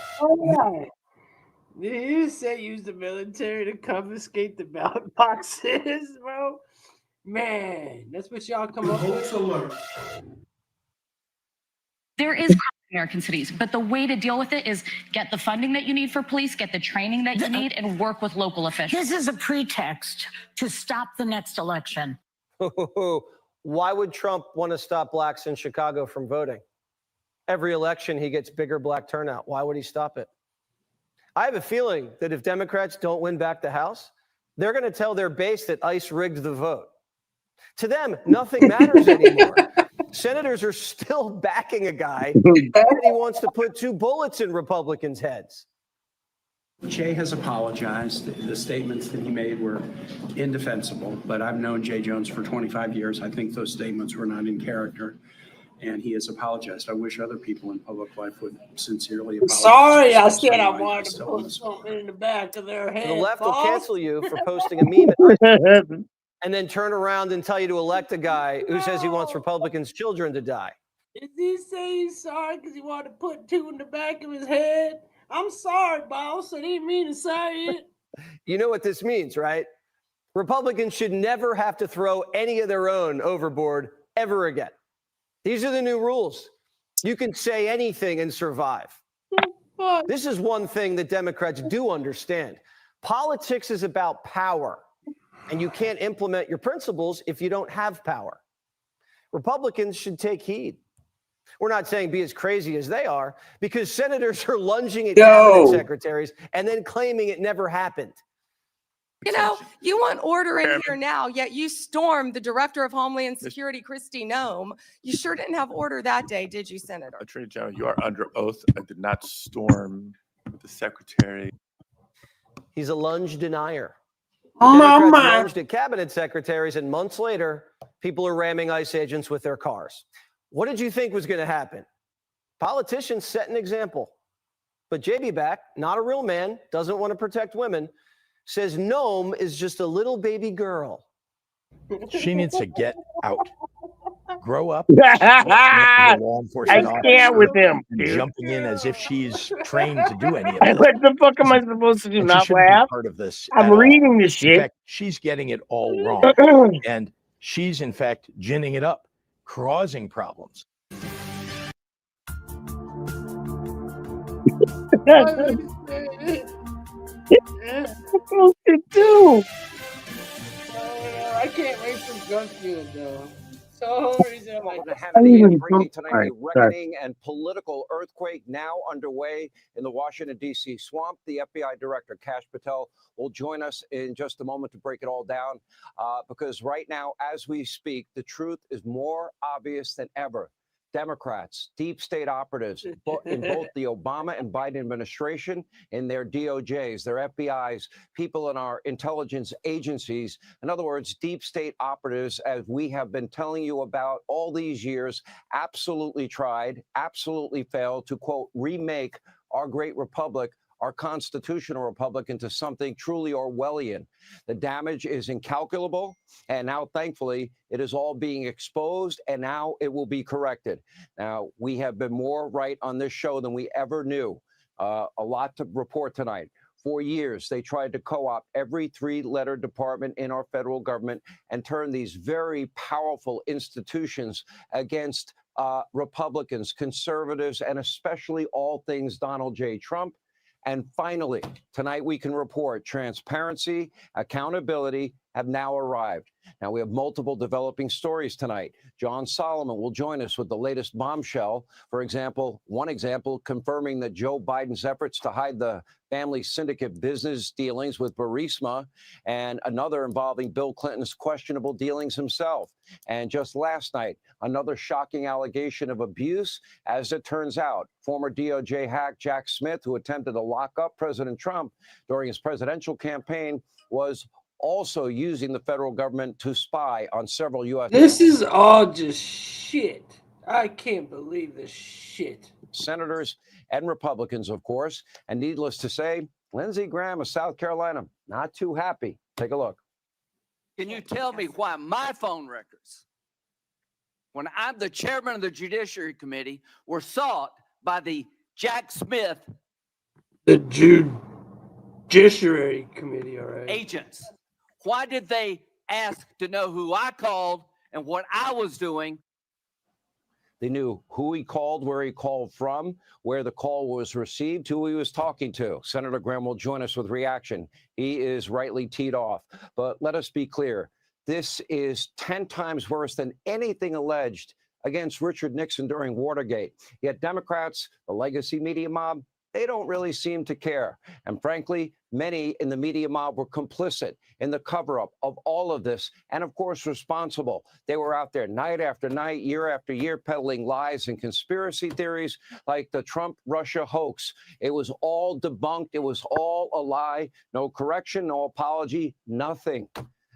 Did you say use the military to confiscate the ballot boxes, bro? Man, that's what y'all come up with. Alert. There is crime in American cities, but the way to deal with it is get the funding that you need for police, get the training that you need, and work with local officials. This is a pretext to stop the next election. Why would Trump want to stop blacks in Chicago from voting? Every election, he gets bigger black turnout. Why would he stop it? I have a feeling that if Democrats don't win back the House, they're going to tell their base that ICE rigged the vote. To them, nothing matters anymore. Senators are still backing a guy that he wants to put 2 bullets in Republicans' heads. Jay has apologized. The statements that he made were indefensible, but I've known Jay Jones for 25 years. I think those statements were not in character, and he has apologized. I wish other people in public life would sincerely apologize. Sorry, I said I wanted to put something in the back of their head. The left will cancel you for posting a meme and then turn around and tell you to elect a guy who says he wants Republicans' children to die. Did he say he's sorry because he wanted to put 2 in the back of his head? I'm sorry, boss. I didn't mean to say it. You know what this means, right? Republicans should never have to throw any of their own overboard ever again. These are the new rules. You can say anything and survive. This is one thing that Democrats do understand. Politics is about power, and you can't implement your principles if you don't have power. Republicans should take heed. We're not saying be as crazy as they are, because senators are lunging at cabinet secretaries and then claiming it never happened. You know, you want order in here now, yet you stormed the director of Homeland Security, Kristi Noem. You sure didn't have order that day, did you, Senator? Attorney General, you are under oath. I did not storm the secretary. He's a lunge denier. Oh, Democrats lunged at cabinet secretaries, and months later, people are ramming ICE agents with their cars. What did you think was going to happen? Politicians set an example. But JB Beck, not a real man, doesn't want to protect women, says Noem is just a little baby girl. She needs to get out. Grow up. I can't with him. Jumping in as if she's trained to do any of it. What the fuck am I supposed to do? And Not she shouldn't be laugh? part of this. I'm at all. reading this shit. In fact, she's getting it all wrong. And she's, in fact, ginning it up, causing problems. What am I supposed to do? I can't wait for Gunfield, though. So reason I'm like, Bringing tonight a reckoning and political earthquake now underway in the Washington, D.C. swamp. The FBI Director, CAH Patel, will join us in just a moment to break it all down, because right now, as we speak, the truth is more obvious than ever. Democrats, deep state operatives in both the Obama and Biden administration, in their DOJs, their FBIs, people in our intelligence agencies. In other words, deep state operatives, as we have been telling you about all these years, absolutely tried, absolutely failed to, quote, remake our great republic, our constitutional republic into something truly Orwellian. The damage is incalculable, and now, thankfully, it is all being exposed, and now it will be corrected. Now, we have been more right on this show than we ever knew. A lot to report tonight. For years, they tried to co-opt every three-letter department in our federal government and turn these very powerful institutions against Republicans, conservatives, and especially all things Donald J. Trump. And finally, tonight we can report transparency, accountability have now arrived. Now, we have multiple developing stories tonight. John Solomon will join us with the latest bombshell. For example, one example confirming that Joe Biden's efforts to hide the family syndicate business dealings with Burisma, and another involving Bill Clinton's questionable dealings himself. And just last night, another shocking allegation of abuse. As it turns out, former DOJ hack Jack Smith, who attempted to lock up President Trump during his presidential campaign, was also using the federal government to spy on several U.S. This is all just shit. I can't believe this shit. Senators and Republicans, of course. And needless to say, Lindsey Graham of South Carolina, not too happy. Take a look. Can you tell me why my phone records, when I'm the chairman of the Judiciary Committee, were sought by the Jack Smith The Judiciary Committee, all right. agents? Why did they ask to know who I called and what I was doing? They knew who he called, where he called from, where the call was received, who he was talking to. Senator Graham will join us with reaction. He is rightly teed off. But let us be clear. This is 10 times worse than anything alleged against Richard Nixon during Watergate. Yet Democrats, the legacy media mob, they don't really seem to care. And frankly, many in the media mob were complicit in the cover-up of all of this and, of course, responsible. They were out there night after night, year after year, peddling lies and conspiracy theories like the Trump-Russia hoax. It was all debunked. It was all a lie. No correction, no apology, nothing.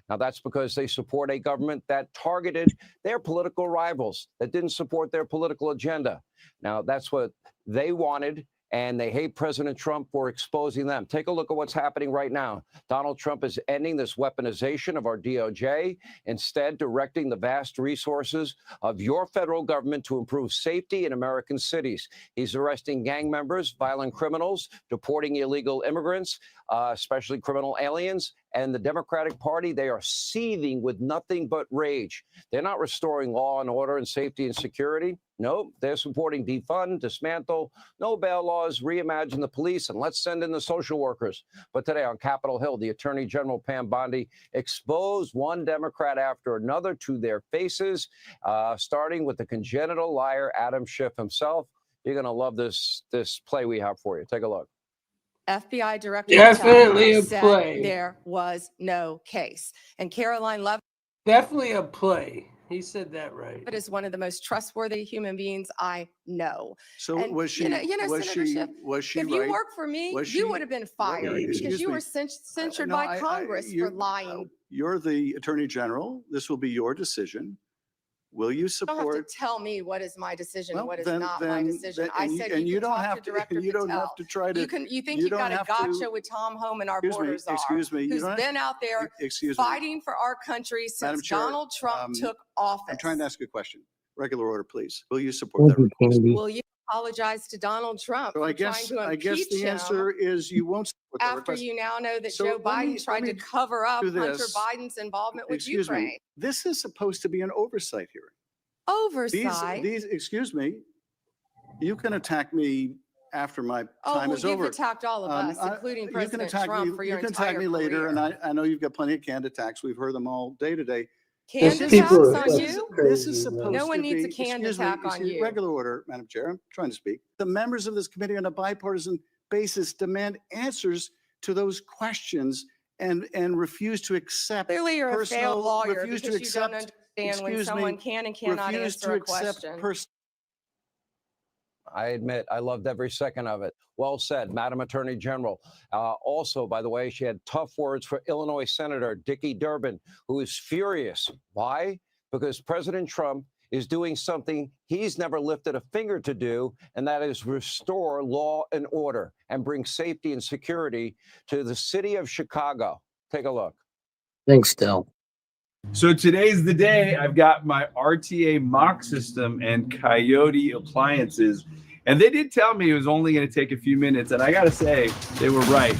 Now, that's because they support a government that targeted their political rivals, that didn't support their political agenda. Now, that's what they wanted, and they hate President Trump for exposing them. Take a look at what's happening right now. Donald Trump is ending this weaponization of our DOJ, instead directing the vast resources of your federal government to improve safety in American cities. He's arresting gang members, violent criminals, deporting illegal immigrants, especially criminal aliens. And the Democratic Party, they are seething with nothing but rage. They're not restoring law and order and safety and security. No, they're supporting defund, dismantle, no bail laws, reimagine the police, and let's send in the social workers. But today on Capitol Hill, the Attorney General Pam Bondi exposed one Democrat after another to their faces, starting with the congenital liar Adam Schiff himself. You're going to love this play we have for you. Take a look. FBI Director Definitely a said play. there was no case. And Caroline Levitt Definitely a play. He said that right. is one of the most trustworthy human beings I know. So And, was she? Senator Schiff, Was she if right? you worked for me, Was you she- would have been fired because Excuse you me. were censured No, by Congress for lying. You're the Attorney General. This will be your decision. Will you You don't have to support? tell me what is my decision Well, and what is then- not my then- decision. then- I and you- said and you you can don't talk have to to- Director you don't have Patel. to try to- You think you you don't got a have to- gotcha with Tom Homan, our Excuse me, border czar, excuse me, you who's don't- been out there Excuse me. fighting for our country Madam since Chair, Donald Trump took office. I'm trying to ask you a question. Regular order, please. Will you support that request? Will you apologize to Donald Trump So for I guess trying to impeach the him answer is you won't support that after request. you now know that So Joe let Biden me- tried let to me cover up do Hunter this. Biden's involvement with Excuse Ukraine? me. This is supposed to be an oversight hearing. Oversight? Excuse me, you can attack me after my Oh, time well, is you've over. attacked all of us, including you can President attack Trump me, for your you can attack entire me later, career. and I know you've got plenty of canned attacks. We've heard them all day today. Canned This attacks is- on this you? is- This is supposed No one to needs a be- canned excuse me, attack on you. Regular order, Madam Chair. I'm trying to speak. The members of this committee on a bipartisan basis demand answers to those questions and refuse to accept. Clearly, you're a personal- failed lawyer refuse to because you don't accept- understand when excuse me, someone can and cannot refuse answer to a accept question. I admit, I loved every second of it. Well said, Madam Attorney General. Also, by the way, she had tough words for Illinois Senator Dickey Durbin, who is furious. Why? Because President Trump is doing something he's never lifted a finger to do, and that is restore law and order and bring safety and security to the city of Chicago. Take a look. Thanks, Del. So today's the day. I've got my RTA mock system and Coyote appliances. And they did tell me it was only going to take a few minutes. And I got to say, they were right.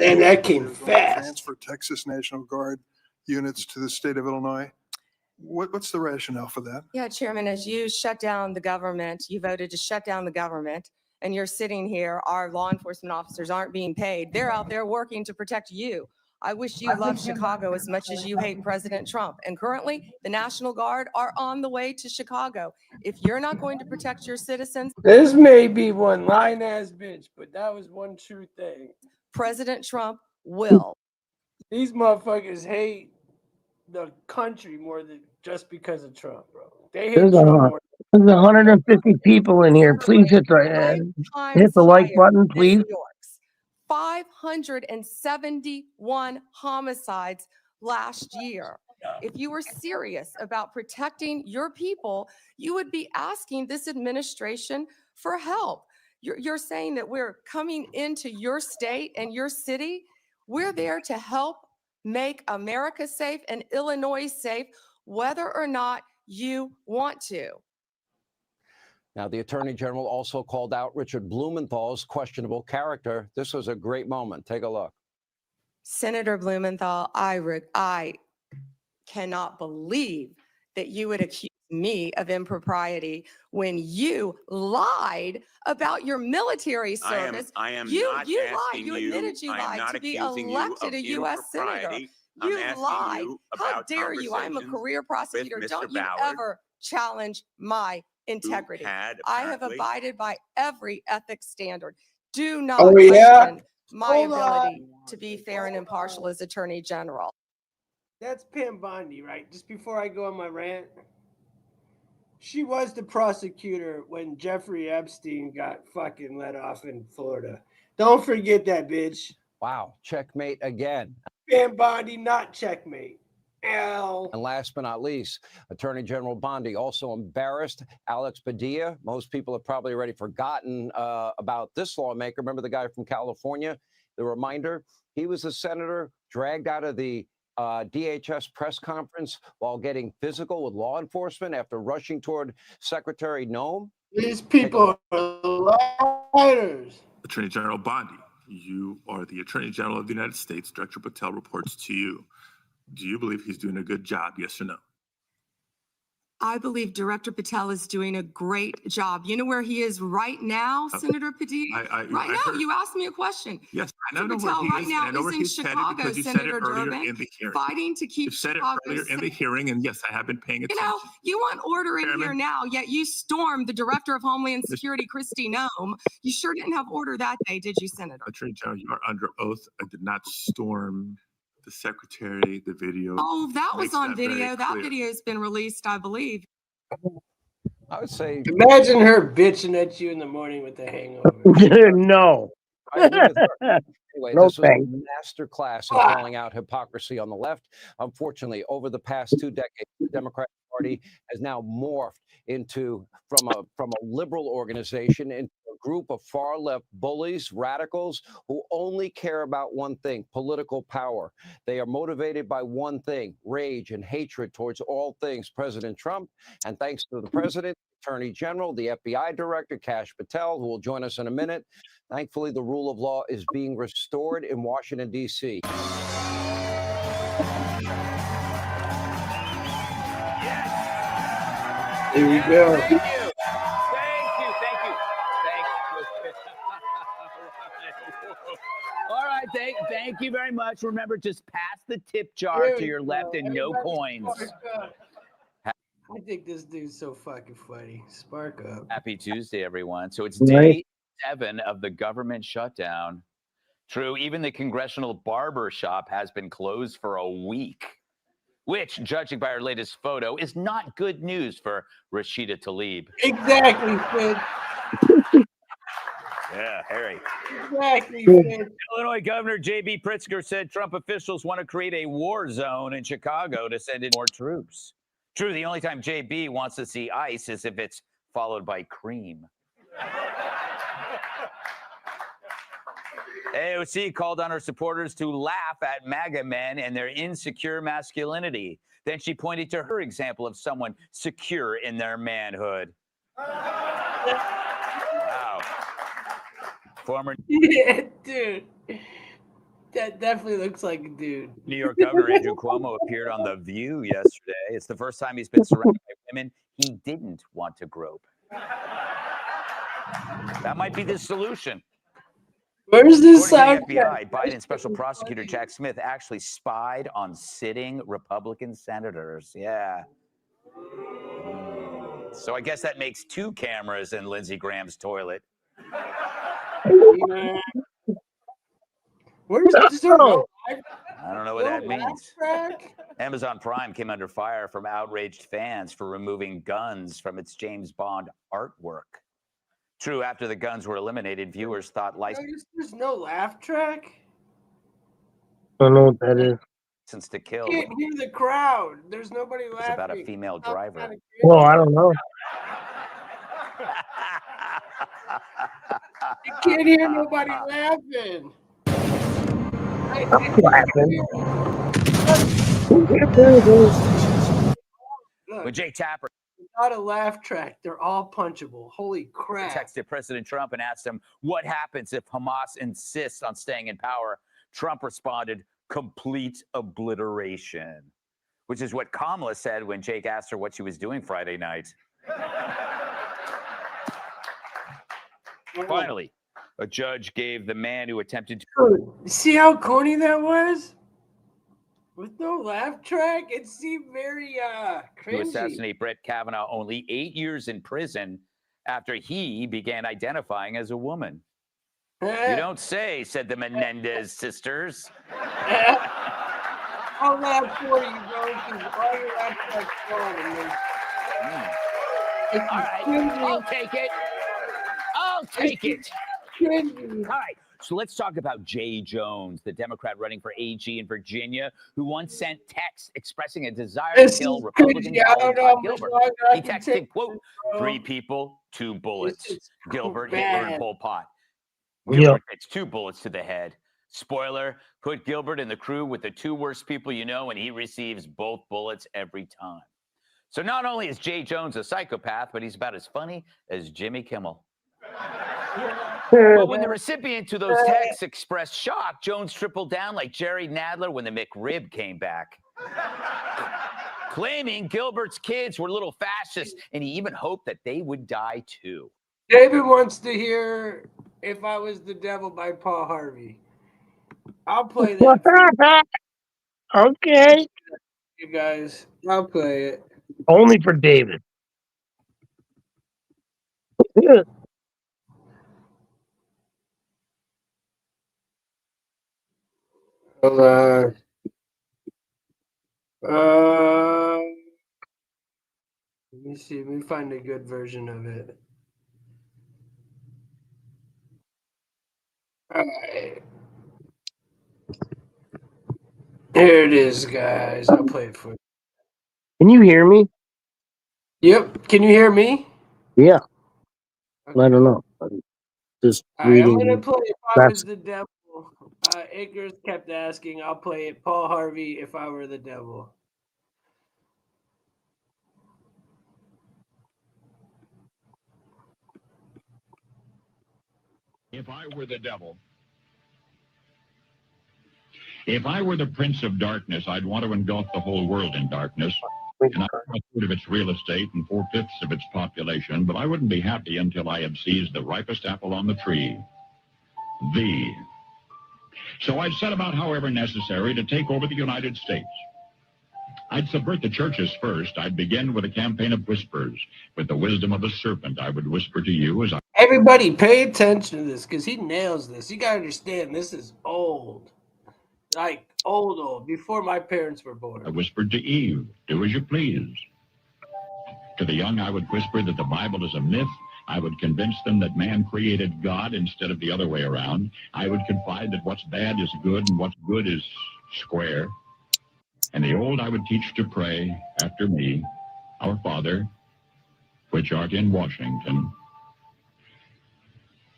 And that came fast. Transfer Texas National Guard units to the state of Illinois. What's the rationale for that? Yeah, Chairman, as you shut down the government, you voted to shut down the government, and you're sitting here, our law enforcement officers aren't being paid. They're out there working to protect you. I wish you loved Chicago as much as you hate President Trump. And currently, the National Guard are on the way to Chicago. If you're not going to protect your citizens, This may be one lying-ass bitch, but that was one true thing. President Trump will. These motherfuckers hate the country more than just because of Trump, bro. They hate There's Trump more. there's 150 people in here. Please hit the like button, please. 571 homicides last year. If you were serious about protecting your people, you would be asking this administration for help. You're saying that we're coming into your state and your city. We're there to help make America safe and Illinois safe, whether or not you want to. Now, the Attorney General also called out Richard Blumenthal's questionable character. This was a great moment. Take a look. Senator Blumenthal, I cannot believe that you would accuse me of impropriety when you lied about your military service. I am you not lied. asking You admitted you I am lied not to be accusing you elected of a U.S. senator. impropriety. You I'm asking lied. you How about dare you? I'm a career prosecutor. Mr. Don't you Ballard, ever challenge my integrity. had I have apparently- abided by every ethics standard. Do not Oh, yeah? question my Hold ability on. to be fair and impartial as Attorney General. That's Pam Bondi, right? Just before I go on my rant. She was the prosecutor when Jeffrey Epstein got fucking let off in Florida. Don't forget that, bitch. Wow, checkmate again. Pam Bondi, not checkmate. L. And last but not least, Attorney General Bondi also embarrassed Alex Padilla. Most people have probably already forgotten about this lawmaker. Remember the guy from California? The reminder, he was a senator dragged out of the DHS press conference while getting physical with law enforcement after rushing toward Secretary Noem. These people are liars. Attorney General Bondi, you are the Attorney General of the United States. Director Patel reports to you. Do you believe he's doing a good job, yes or no? I believe Director Patel is doing a great job. You know where he is right now, Senator Padilla? Right now, you asked me a question. Yes, I know Director where Patel he right is, now and I know where is in he's headed Chicago, because you said it Senator earlier Durbin, in the hearing. fighting to keep You said it Chicago earlier in the hearing, and yes, I have been paying You attention. know, you want order in here Chairman. now, yet you stormed the Director of Homeland Security, Kristi Noem. You sure didn't have order that day, did you, Senator? Attorney General, you are under oath. I did not storm the secretary, the video. Oh, that was makes on very video. That clear. video's been released, I believe. I would say, Imagine her bitching at you in the morning with a hangover. No. I agree with her. Anyway, No this was thanks. a master class in calling out hypocrisy on the left. Unfortunately, over the past 2 decades, the Democratic Party has now morphed into from a liberal organization into a group of far left bullies, radicals who only care about one thing: political power. They are motivated by one thing: rage and hatred towards all things President Trump. And thanks to the president, Attorney General, the FBI Director, CAH Patel, who will join us in a minute. Thankfully, the rule of law is being restored in Washington, D.C. Here we go. Thank you. All right, thank you very much. Remember, just pass the tip jar to your left and no coins. I think this dude's so fucking funny. Spark up. Happy Tuesday, everyone. So it's Right. day 7 of the government shutdown. True, even the congressional barber shop has been closed for a week, which, judging by our latest photo, is not good news for Rashida Tlaib. Exactly, Sid. Yeah, Harry. Exactly, Fitz. Illinois Governor J.B. Pritzker said Trump officials want to create a war zone in Chicago to send in more troops. True, the only time J.B. wants to see ice is if it's followed by cream. AOC called on her supporters to laugh at MAGA men and their insecure masculinity. Then she pointed to her example of someone secure in their manhood. Wow. Former Yeah, dude. That definitely looks like a dude. New York Governor Andrew Cuomo appeared on The View yesterday. It's the first time he's been surrounded by women he didn't want to grope. That might be the solution. Where's this According to the soundtrack? FBI, Biden Special Prosecutor Jack Smith actually spied on sitting Republican senators. Yeah. So I guess that makes 2 cameras in Lindsey Graham's toilet. Yeah. Where's there no I don't know what that laugh means. track? Amazon Prime came under fire from outraged fans for removing guns from its James Bond artwork. True, after the guns were eliminated, viewers thought There's no laugh track. I don't know what that is. License to Kill You can't hear the crowd. There's nobody was laughing. about a female driver. Well, I don't know. You can't hear nobody laughing. I'm laughing. When Jake Tapper Not a laugh track. They're all punchable. Holy crap. texted President Trump and asked him, what happens if Hamas insists on staying in power? Trump responded, complete obliteration, which is what Kamala said when Jake asked her what she was doing Friday night. Finally, a judge gave the man who attempted to See how corny that was? With no laugh track, it seemed very cringy. assassinate Brett Kavanaugh only 8 years in prison after he began identifying as a woman. You don't say, said the Menendez sisters. I'll laugh for you, bro, because all your laugh tracks gone. All right, I'll take it. I'll take it. All right, so let's talk about Jay Jones, the Democrat running for AG in Virginia, who once sent texts expressing a desire to kill Republican colleague Todd Gilbert. He texted, quote, 3 people, 2 bullets. Gilbert, Hitler, and Pol Pot. Gilbert gets 2 bullets to the head. Spoiler, put Gilbert in the crew with the 2 worst people you know, and he receives both bullets every time. So not only is Jay Jones a psychopath, but he's about as funny as Jimmy Kimmel. But when the recipient to those texts expressed shock, Jones tripled down like Jerry Nadler when the McRib came back, claiming Gilbert's kids were little fascists, and he even hoped that they would die too. David wants to hear If I Was the Devil by Paul Harvey. I'll play that for Okay. you guys. I'll play it. Only for David. Hold on. Let me see. Let me find a good version of it. All right. Here it is, guys. I'll play it for you. Can you hear me? Yep. Can you hear me? Yeah. I don't know. I'm just All right, I'm reading. going to play If I Was the Devil. Icarus kept asking. I'll play it. Paul Harvey, If I Were the Devil. If I were the devil, if I were the prince of darkness, I'd want to engulf the whole world in darkness. And I'd have 1/3 of its real estate and 4/5 of its population, but I wouldn't be happy until I had seized the ripest apple on the tree. So I'd set about, however necessary, to take over the United States. I'd subvert the churches first. I'd begin with a campaign of whispers. With the wisdom of a serpent, I would whisper to you as I... Everybody pay attention to this because he nails this. You got to understand, this is old. Like, old, before my parents were born. I whispered to Eve, do as you please. To the young, I would whisper that the Bible is a myth I would convince them that man created God instead of the other way around. I would confide that what's bad is good and what's good is square. And the old I would teach to pray after me, Our Father, which art in Washington.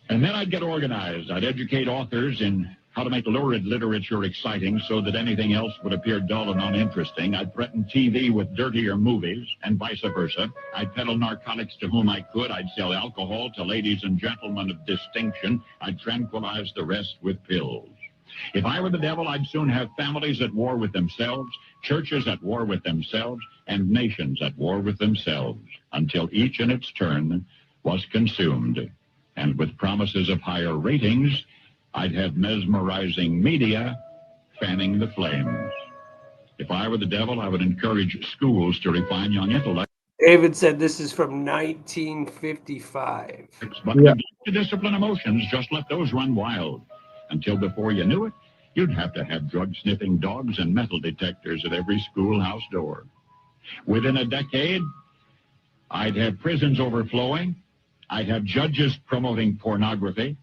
And then I'd get organized. I'd educate authors in how to make lurid literature exciting so that anything else would appear dull and uninteresting. I'd threaten TV with dirtier movies and vice versa. I'd peddle narcotics to whom I could. I'd sell alcohol to ladies and gentlemen of distinction. I'd tranquilize the rest with pills. If I were the devil, I'd soon have families at war with themselves, churches at war with themselves, and nations at war with themselves, until each in its turn was consumed. And with promises of higher ratings, I'd have mesmerizing media fanning the flames. If I were the devil, I would encourage schools to refine young intellect. David said this is from 1955. But neglect to discipline emotions, just let those run wild. Until before you knew it, you'd have to have drug-sniffing dogs and metal detectors at every schoolhouse door. Within a decade, I'd have prisons overflowing. I'd have judges promoting pornography.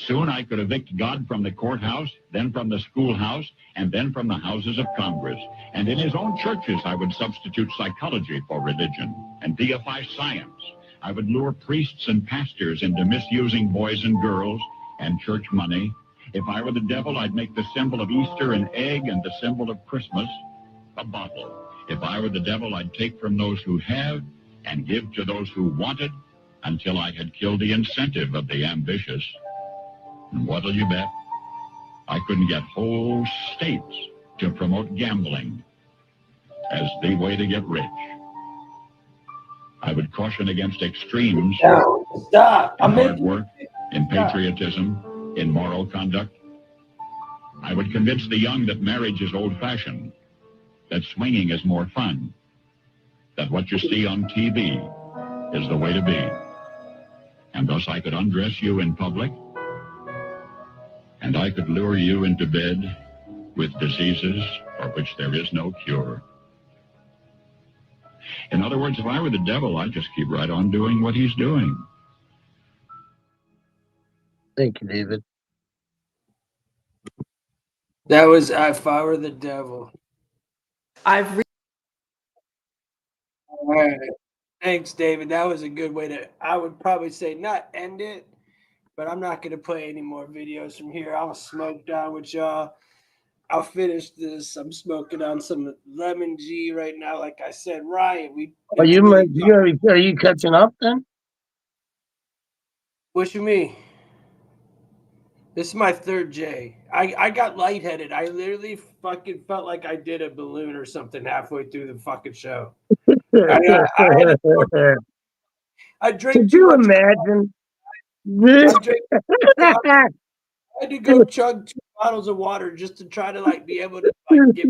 Soon I could evict God from the courthouse, then from the schoolhouse, and then from the houses of Congress. And in his own churches, I would substitute psychology for religion and deify science. I would lure priests and pastors into misusing boys and girls and church money. If I were the devil, I'd make the symbol of Easter an egg and the symbol of Christmas a bottle. If I were the devil, I'd take from those who have and give to those who wanted until I had killed the incentive of the ambitious. And what'll you bet? I couldn't get whole states to promote gambling as the way to get rich. I would caution against extremes in hard work, in patriotism, in moral conduct. I would convince the young that marriage is old-fashioned, that swinging is more fun, that what you see on TV is the way to be. And thus I could undress you in public, and I could lure you into bed with diseases for which there is no cure. In other words, if I were the devil, I'd just keep right on doing what he's doing. Thank you, David. That was If I Were the Devil. All right. Thanks, David. That was a good way to, I would probably say not end it, but I'm not going to play any more videos from here. I'll smoke down with y'all. I'll finish this. I'm smoking on some lemon G right now. Like I said, Ryan, Are you catching up then? What you mean? This is my third J. I got lightheaded. I literally fucking felt like I did a balloon or something halfway through the fucking show. I drank Could too you much. imagine? I had to go chug 2 bottles of water just to try to like be able to like get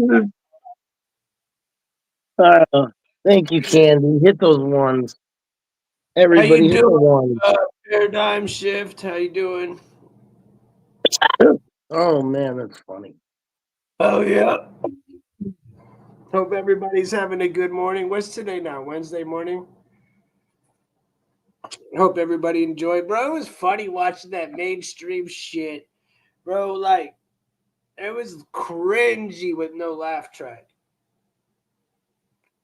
back. Thank you, Candy. Hit those ones. How Everybody you hit the doing? ones. Paradigm shift. How you doing? Oh man, that's funny. Oh yeah. Hope everybody's having a good morning. What's today now? Wednesday morning. Hope everybody enjoyed, bro. It was funny watching that mainstream shit, bro. Like, it was cringy with no laugh track.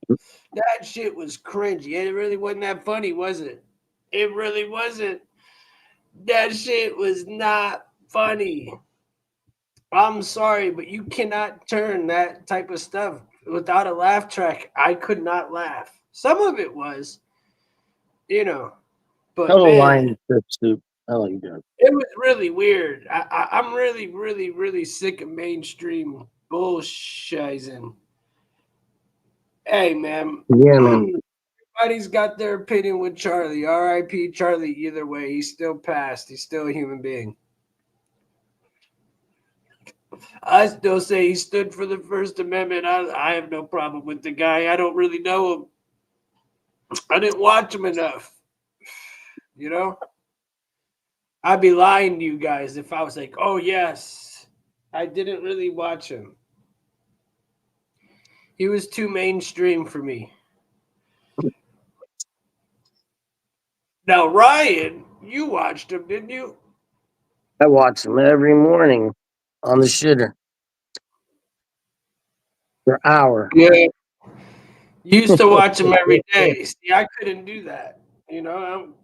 That shit was cringy. It really wasn't that funny, was it? It really wasn't. That shit was not funny. I'm sorry, but you cannot turn that type of stuff without a laugh track. I could not laugh. Some of it was, but Hello, man, Lion Strip Soup. How are you doing? it was really weird. I'm really, really, really sick of mainstream bullshizing. Hey, man. Yeah, man. Everybody's got their opinion with Charlie. R.I.P. Charlie. Either way, he's still passed. He's still a human being. I still say he stood for the First Amendment. I have no problem with the guy. I don't really know him. I didn't watch him enough. I'd be lying to you guys if I was like, oh, yes, I didn't really watch him. He was too mainstream for me. Now, Ryan, you watched him, didn't you? I watch them every morning on the shitter for hour. Yeah. You used to watch him every day. See, I couldn't do that. You know,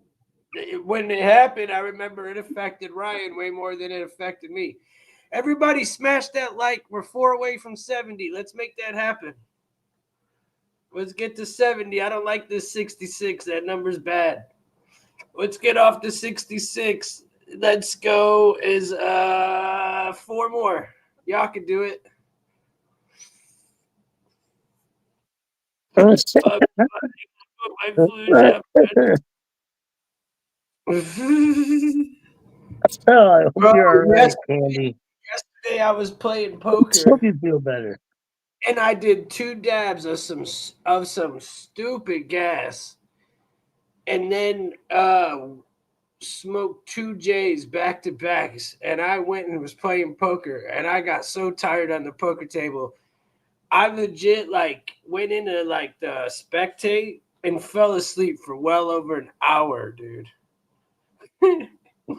when it happened, I remember it affected Ryan way more than it affected me. Everybody smash that like. We're 4 away from 70. Let's make that happen. Let's get to 70. I don't like this 66. That number's bad. Let's get off to 66. Let's go is 4 more. Y'all can do it. My flu jab. Oh, I hope Bro, you're all right, Candy. yesterday I was playing I poker. hope you feel better. And I did 2 dabs of some stupid gas, and then smoked 2 J's back to backs. And I went and was playing poker, and I got so tired on the poker table, I legit like went into like the spectate and fell asleep for well over an hour, dude.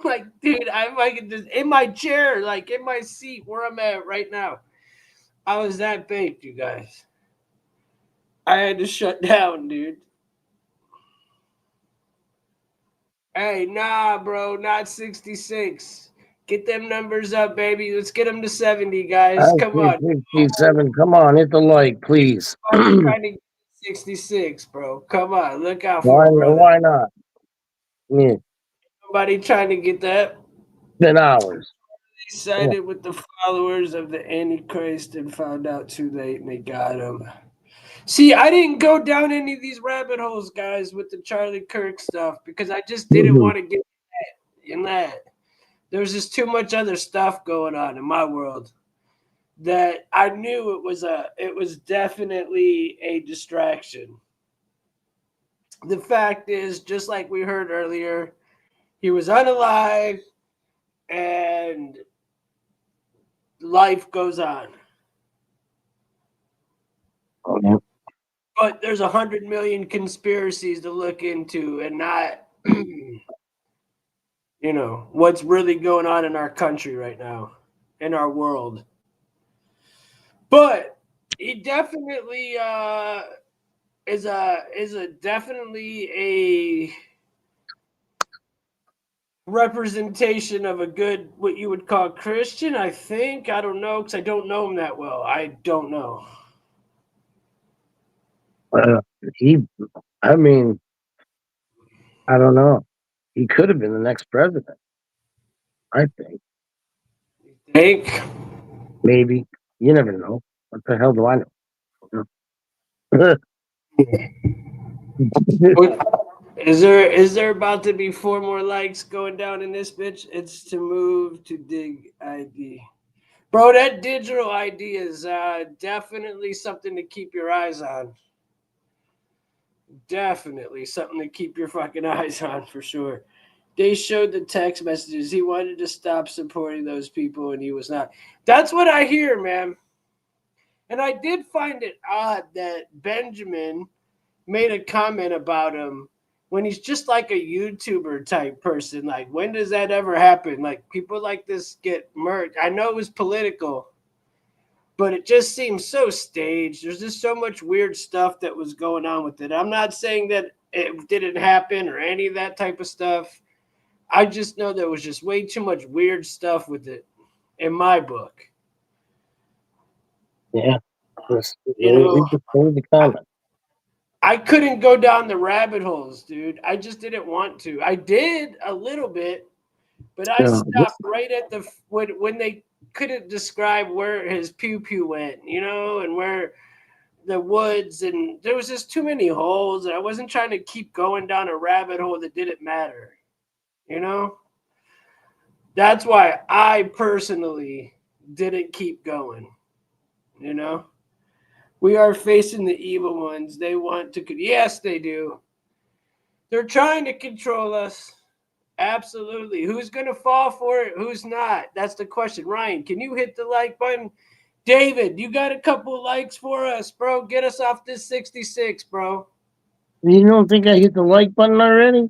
Like, dude, I'm like just in my chair, like in my seat where I'm at right now. I was that baked, you guys. I had to shut down, dude. Hey, nah, bro, not 66. Get them numbers up, baby. Let's get them to 70, guys. I Come see on. 67. Come on, hit the like, please. Trying to get 66, bro. Come on. Look out Why, for it, brother. why not? Yeah, Nobody trying to get that. been hours. They sided with the followers of the Antichrist and found out too late, and they got him. See, I didn't go down any of these rabbit holes, guys, with the Charlie Kirk stuff because I just didn't want to get in that. There's just too much other stuff going on in my world that I knew it was definitely a distraction. The fact is, just like we heard earlier, he was unalive and life goes on. Okay. But there's 100 million conspiracies to look into and not, what's really going on in our country right now, in our world. But he definitely is definitely a representation of a good, what you would call Christian, I think. I don't know, because I don't know him that well. I don't know. I mean, I don't know. He could have been the next president. I think. Maybe. You never know. What the hell do I know? Is there about to be 4 more likes going down in this bitch? It's to move to dig ID. Bro, that digital ID is definitely something to keep your eyes on. Definitely something to keep your fucking eyes on for sure. They showed the text messages. He wanted to stop supporting those people and he was not. That's what I hear, man. And I did find it odd that Benjamin made a comment about him when he's just like a YouTuber type person. Like, when does that ever happen? Like, people like this get murked. I know it was political, but it just seems so staged. There's just so much weird stuff that was going on with it. I'm not saying that it didn't happen or any of that type of stuff. I just know there was just way too much weird stuff with it in my book. Yeah. Read the comment. I couldn't go down the rabbit holes, dude. I just didn't want to. I did a little bit, but I stopped right at the when they couldn't describe where his pew pew went, and where the woods, and there was just too many holes, and I wasn't trying to keep going down a rabbit hole that didn't matter, That's why I personally didn't keep going, We are facing the evil ones. They want to, yes, they do. They're trying to control us. Absolutely. Who's going to fall for it? Who's not? That's the question. Ryan, can you hit the like button? David, you got a couple likes for us, bro. Get us off this 66, bro. You don't think I hit the like button already?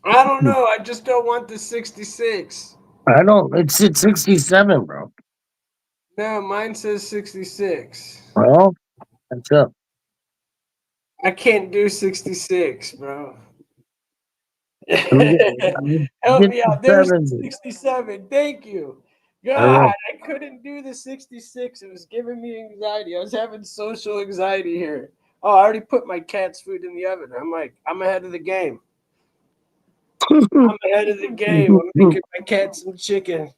I don't know. I just don't want the 66. I don't. It's at 67, bro. No, mine says 66. Well, that's up. I can't do 66, bro. Let me Help get me the out. There's 70. 67. Thank you. All God, right. I couldn't do the 66. It was giving me anxiety. I was having social anxiety here. Oh, I already put my cat's food in the oven. I'm like, I'm ahead of the game. I'm ahead of the game. I'm making my cat some chicken.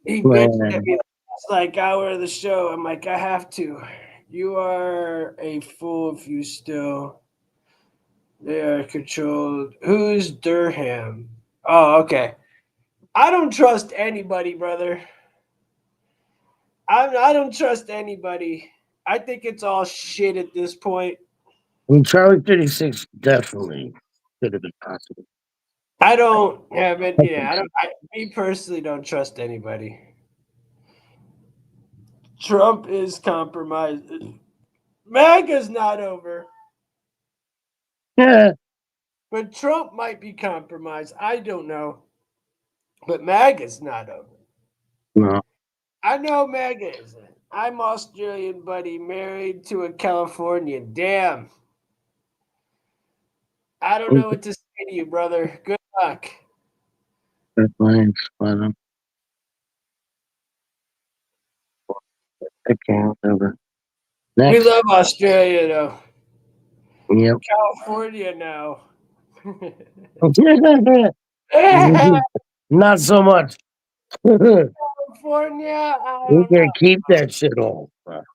He bitched at me last like hour of the show. I'm like, I have to. You are a fool if you still. They are controlled. Who's Durham? Oh, okay. I don't trust anybody, brother. I don't trust anybody. I think it's all shit at this point. I mean, Charlie 36 definitely could have been possible. I don't have it. I Yeah, think I so. don't. Me personally don't trust anybody. Trump is compromised. MAGA's not over, Yeah. but Trump might be compromised. I don't know, but MAGA's not over. No. I know MAGA isn't. I'm Australian, buddy, married to a Californian. Damn. I don't know what to say to you, brother. Good luck. That's fine. But, I can't remember. We Next. love Australia, though. Yep. California now. Not so much. You California, I can don't know. keep that shit all.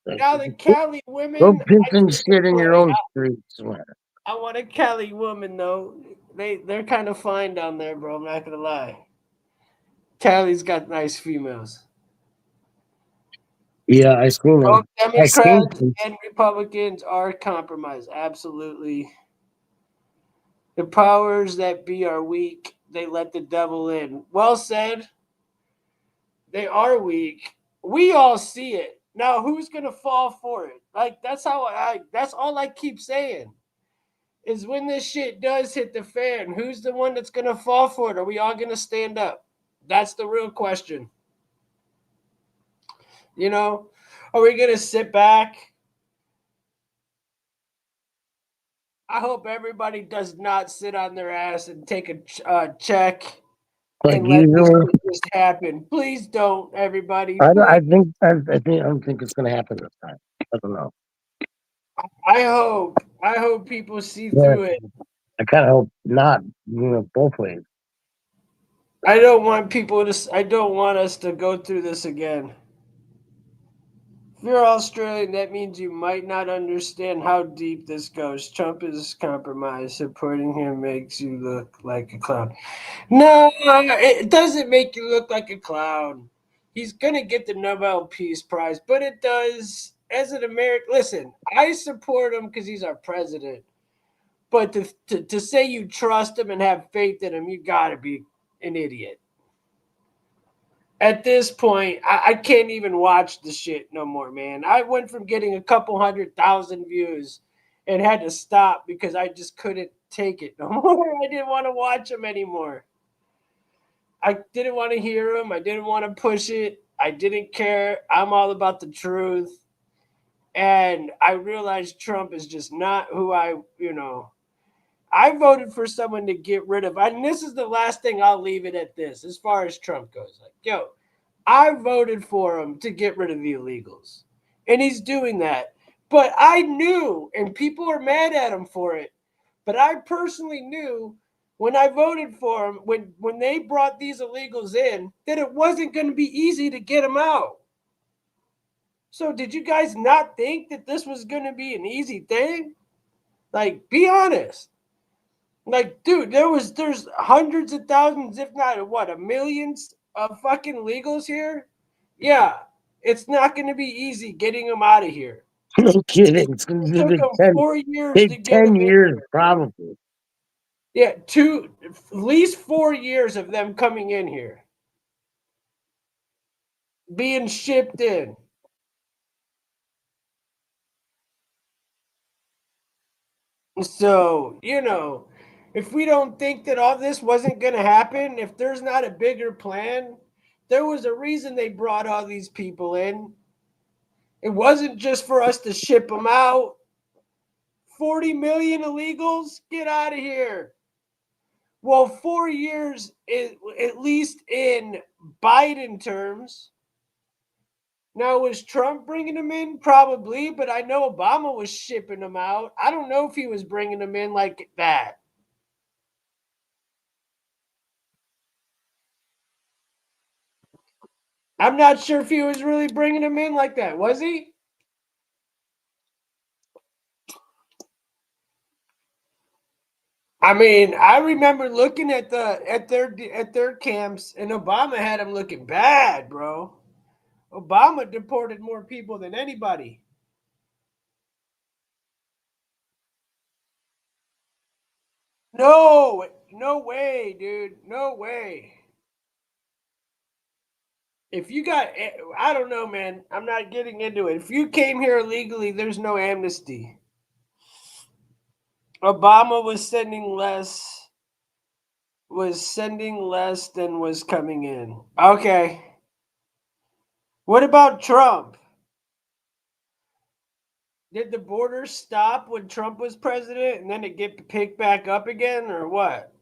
Now the Cali Go women, piss I and take shit it in your away. own streets. I want a Cali woman though. They're kind of fine down there, bro. I'm not gonna lie. Cali's got nice females. Yeah, I seen Both them. I seen Democrats them. and Republicans are compromised. Absolutely. The powers that be are weak. They let the devil in. Well said. They are weak. We all see it. Now who's gonna fall for it? Like that's all I keep saying. Is when this shit does hit the fan, who's the one that's gonna fall for it? Are we all gonna stand up? That's the real question. You know, are we gonna sit back? I hope everybody does not sit on their ass and take a check Like and let this usual. shit just happen. Please don't, everybody. I Please. don't think it's gonna happen this time. I don't know. I hope people see Yeah, through it. I kind of hope not. Both ways. I don't want people to. I don't want us to go through this again. If you're Australian, that means you might not understand how deep this goes. Trump is compromised. Supporting him makes you look like a clown. No, it doesn't make you look like a clown. He's going to get the Nobel Peace Prize, but it does. As an American, listen, I support him because he's our president. But to say you trust him and have faith in him, you got to be an idiot. At this point, I can't even watch the shit no more, man. I went from getting a couple 100,000 views and had to stop because I just couldn't take it no more. I didn't want to watch them anymore. I didn't want to hear them. I didn't want to push it. I didn't care. I'm all about the truth. And I realized Trump is just not who I voted for someone to get rid of. And this is the last thing I'll leave it at this as far as Trump goes. Like, yo, I voted for him to get rid of the illegals. And he's doing that. But I knew, and people are mad at him for it, but I personally knew when I voted for him, when they brought these illegals in, that it wasn't going to be easy to get them out. So did you guys not think that this was going to be an easy thing? Like, be honest. Like, dude, there's hundreds of thousands, if not a millions of fucking illegals here. Yeah, it's not going to be easy getting them out of here. No kidding. It's going It to took take them 4 years to get 10 them in years, here. probably. Yeah, at least 4 years of them coming in here, being shipped in. So, if we don't think that all this wasn't going to happen, if there's not a bigger plan, there was a reason they brought all these people in. It wasn't just for us to ship them out. 40 million illegals? Get out of here. Well, 4 years, at least in Biden terms. Now, was Trump bringing them in? Probably, but I know Obama was shipping them out. I don't know if he was bringing them in like that. I'm not sure if he was really bringing them in like that. Was he? I mean, I remember looking at their camps, and Obama had them looking bad, bro. Obama deported more people than anybody. No way, dude. No way. If you got, I don't know, man. I'm not getting into it. If you came here illegally, there's no amnesty. Obama was sending less than was coming in. Okay. What about Trump? Did the border stop when Trump was president and then it get picked back up again, or what?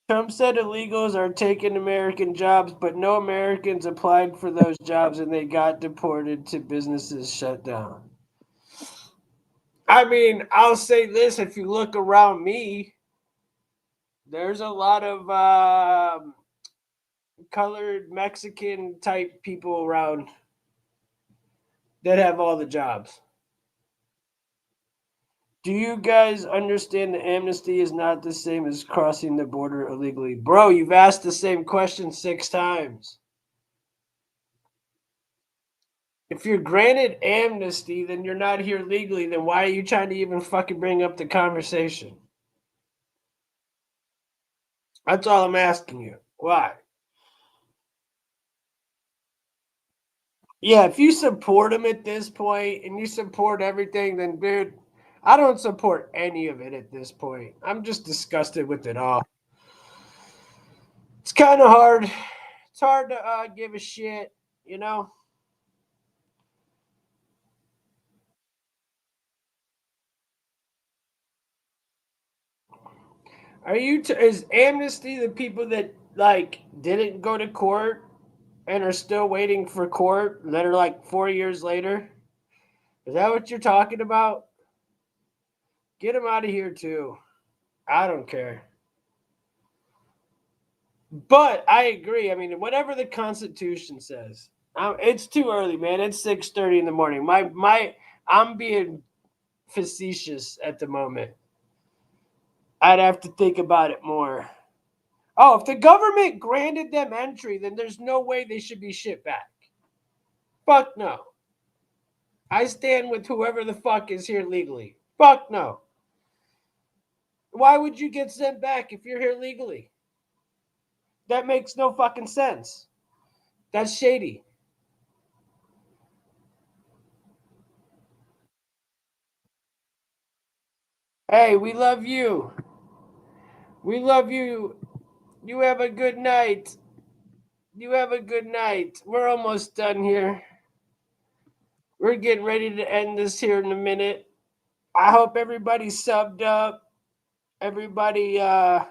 Trump said illegals are taking American jobs, but no Americans applied for those jobs and they got deported to businesses shut down. I mean, I'll say this. If you look around me, there's a lot of colored Mexican type people around that have all the jobs. Do you guys understand that amnesty is not the same as crossing the border illegally? Bro, you've asked the same question 6 times. If you're granted amnesty, then you're not here legally. Then why are you trying to even fucking bring up the conversation? That's all I'm asking you. Why? Yeah, if you support them at this point and you support everything, then dude, I don't support any of it at this point. I'm just disgusted with it all. It's kind of hard. It's hard to give a shit, you know? Is amnesty the people that like didn't go to court and are still waiting for court that are like 4 years later? Is that what you're talking about? Get them out of here too. I don't care. But I agree. I mean, whatever the Constitution says, it's too early, man. It's 6:30 in the morning. I'm being facetious at the moment. I'd have to think about it more. Oh, if the government granted them entry, then there's no way they should be shipped back. Fuck no. I stand with whoever the fuck is here legally. Fuck no. Why would you get sent back if you're here legally? That makes no fucking sense. That's shady. Hey, we love you. We love you. You have a good night. You have a good night. We're almost done here. We're getting ready to end this here in a minute. I hope everybody subbed up. Everybody has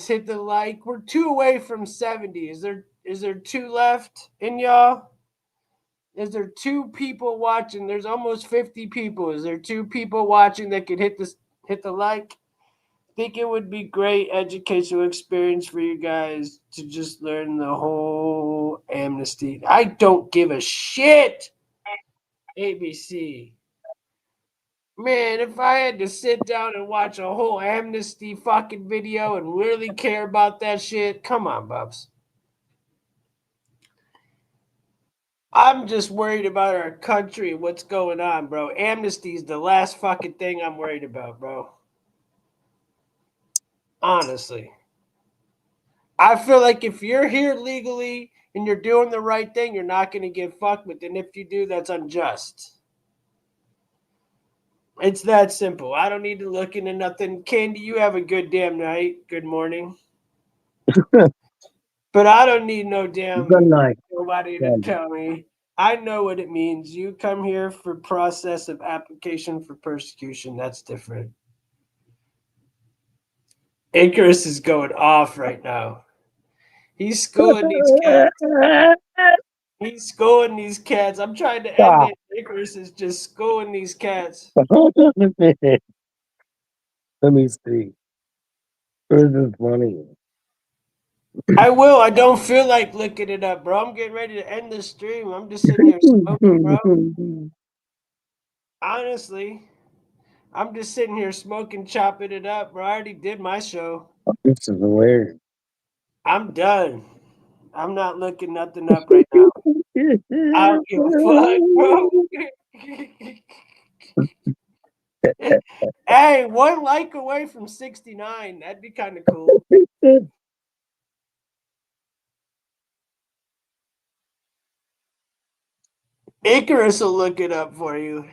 hit the like. We're 2 away from 70. Is there 2 left in y'all? Is there 2 people watching? There's almost 50 people. Is there 2 people watching that could hit the like? I think it would be great educational experience for you guys to just learn the whole amnesty. I don't give a shit. ABC. Man, if I had to sit down and watch a whole amnesty fucking video and really care about that shit, come on, Bubs. I'm just worried about our country and what's going on, bro. Amnesty is the last fucking thing I'm worried about, bro. Honestly. I feel like if you're here legally and you're doing the right thing, you're not going to get fucked with. And if you do, that's unjust. It's that simple. I don't need to look into nothing. Candy, you have a good damn night. Good morning. But I don't need no damn Good night. nobody to Candy. tell me. I know what it means. You come here for process of application for persecution. That's different. Icarus is going off right now. He's schooling these cats. He's schooling these cats. I'm trying to end Stop. it. Icarus is just schooling these cats. Let me see. This is funny. I will. I don't feel like looking it up, bro. I'm getting ready to end the stream. I'm just sitting here smoking, bro. Honestly, I'm just sitting here smoking, chopping it up, bro. I already did my show. This is weird. I'm done. I'm not looking nothing up right now. I don't give a fuck, bro. Hey, 1 like away from 69. That'd be kind of cool. Icarus will look it up for you.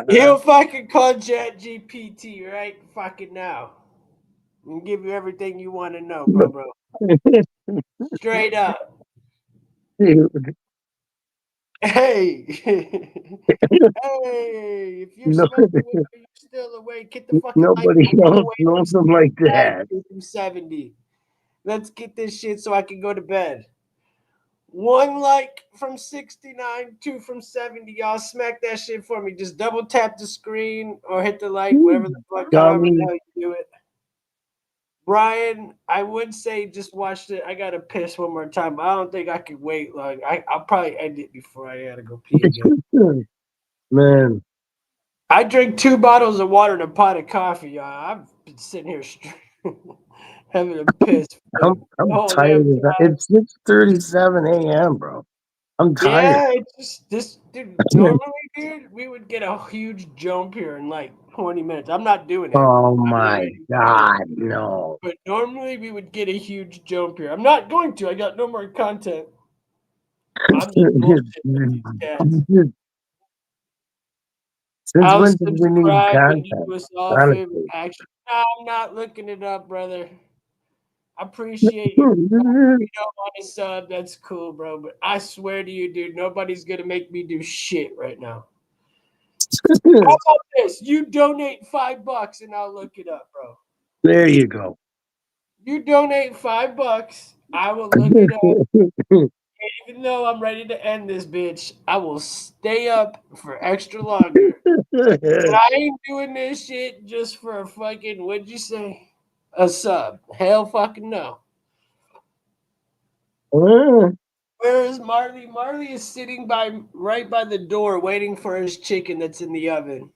He'll fucking call ChatGPT right fucking now and give you everything you want to know, bro. Straight up. Hey. Hey, if you're smoking with me, you're still awake. Get the fucking light Nobody all the else way knows from them like 69 that. to 70. Let's get this shit so I can go to bed. 1 like from 69, 2 from 70. Y'all smack that shit for me. Just double tap the screen or hit the like, whatever the fuck, however the hell you do it. Brian, I would say just watch it. I gotta piss one more time, but I don't think I could wait long. I'll probably end it before I gotta go pee again. Man. I drink 2 bottles of water and a pot of coffee, y'all. I've been sitting here having a piss. I'm tired. It's 6:37 a.m., bro. I'm tired. Yeah, it's just this dude. Normally, dude, we would get a huge jump here in like 20 minutes. I'm not doing it. Oh my God, no. But normally we would get a huge jump here. I'm not going to. I got no more content. I'm just bullshitting with these cats. Since I'll when did we need subscribe and content? do us all favorite Honestly. action. No, I'm not looking it up, brother. I appreciate you. If you don't want to sub, that's cool, bro. But I swear to you, dude, nobody's gonna make me do shit right now. How about this? You donate $5 and I'll look it up, bro. There you go. You donate $5, I will look it up. And even though I'm ready to end this bitch, I will stay up for extra longer. And I ain't doing this shit just for a fucking, what'd you say? A sub. Hell fucking no. Where is Marley? Marley is sitting right by the door waiting for his chicken that's in the oven.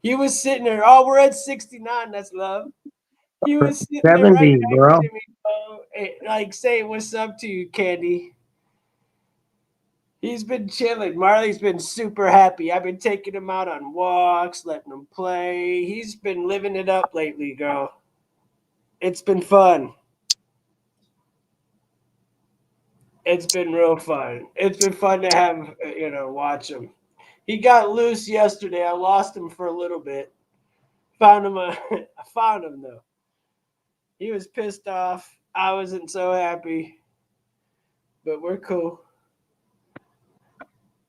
He was sitting there. Oh, we're at 69. That's love. He was sitting there right 70, next bro. to me, bro. Like saying what's up to you, Candy. He's been chilling. Marley's been super happy. I've been taking him out on walks, letting him play. He's been living it up lately, girl. It's been fun. It's been real fun. It's been fun to have, watch him. He got loose yesterday. I lost him for a little bit. Found him. I found him though. He was pissed off. I wasn't so happy, but we're cool.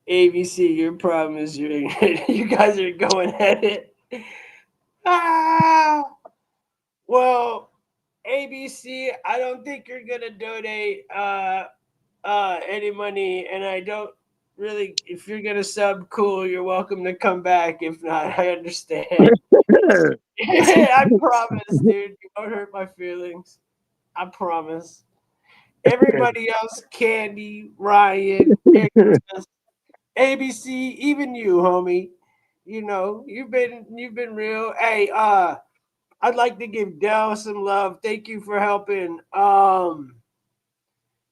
ABC, your problem is you guys are going at it. Ah, well, ABC, I don't think you're gonna donate any money, and I don't really. If you're gonna sub, cool. You're welcome to come back. If not, I understand. I promise, dude. You won't hurt my feelings. I promise. Everybody else, Candy, Ryan, ABC, even you, homie. You've been real. Hey, I'd like to give Dell some love. Thank you for helping.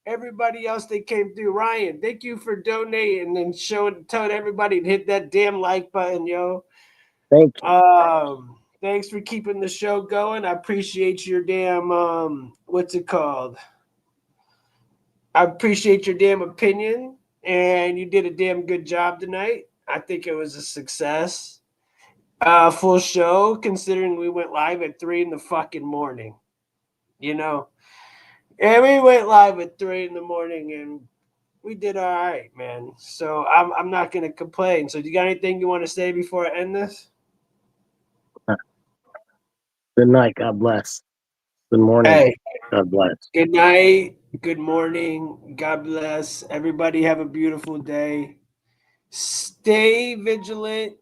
Everybody else that came through, Ryan, thank you for donating and telling everybody to hit that damn like button, yo. Thank you. Thanks for keeping the show going. I appreciate your damn what's it called? I appreciate your damn opinion, and you did a damn good job tonight. I think it was a success. Full show, considering we went live at 3 in the fucking morning. You know, and we went live at 3 in the morning, and we did all right, man. So I'm not gonna complain. So, do you got anything you want to say before I end this? Good night. God bless. Good morning. Hey, God bless. good night. Good morning. God bless. Everybody have a beautiful day. Stay vigilant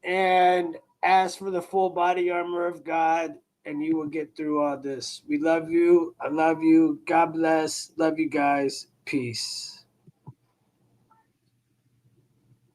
and ask for the full body armor of God, and you will get through all this. We love you. I love you. God bless. Love you guys. Peace.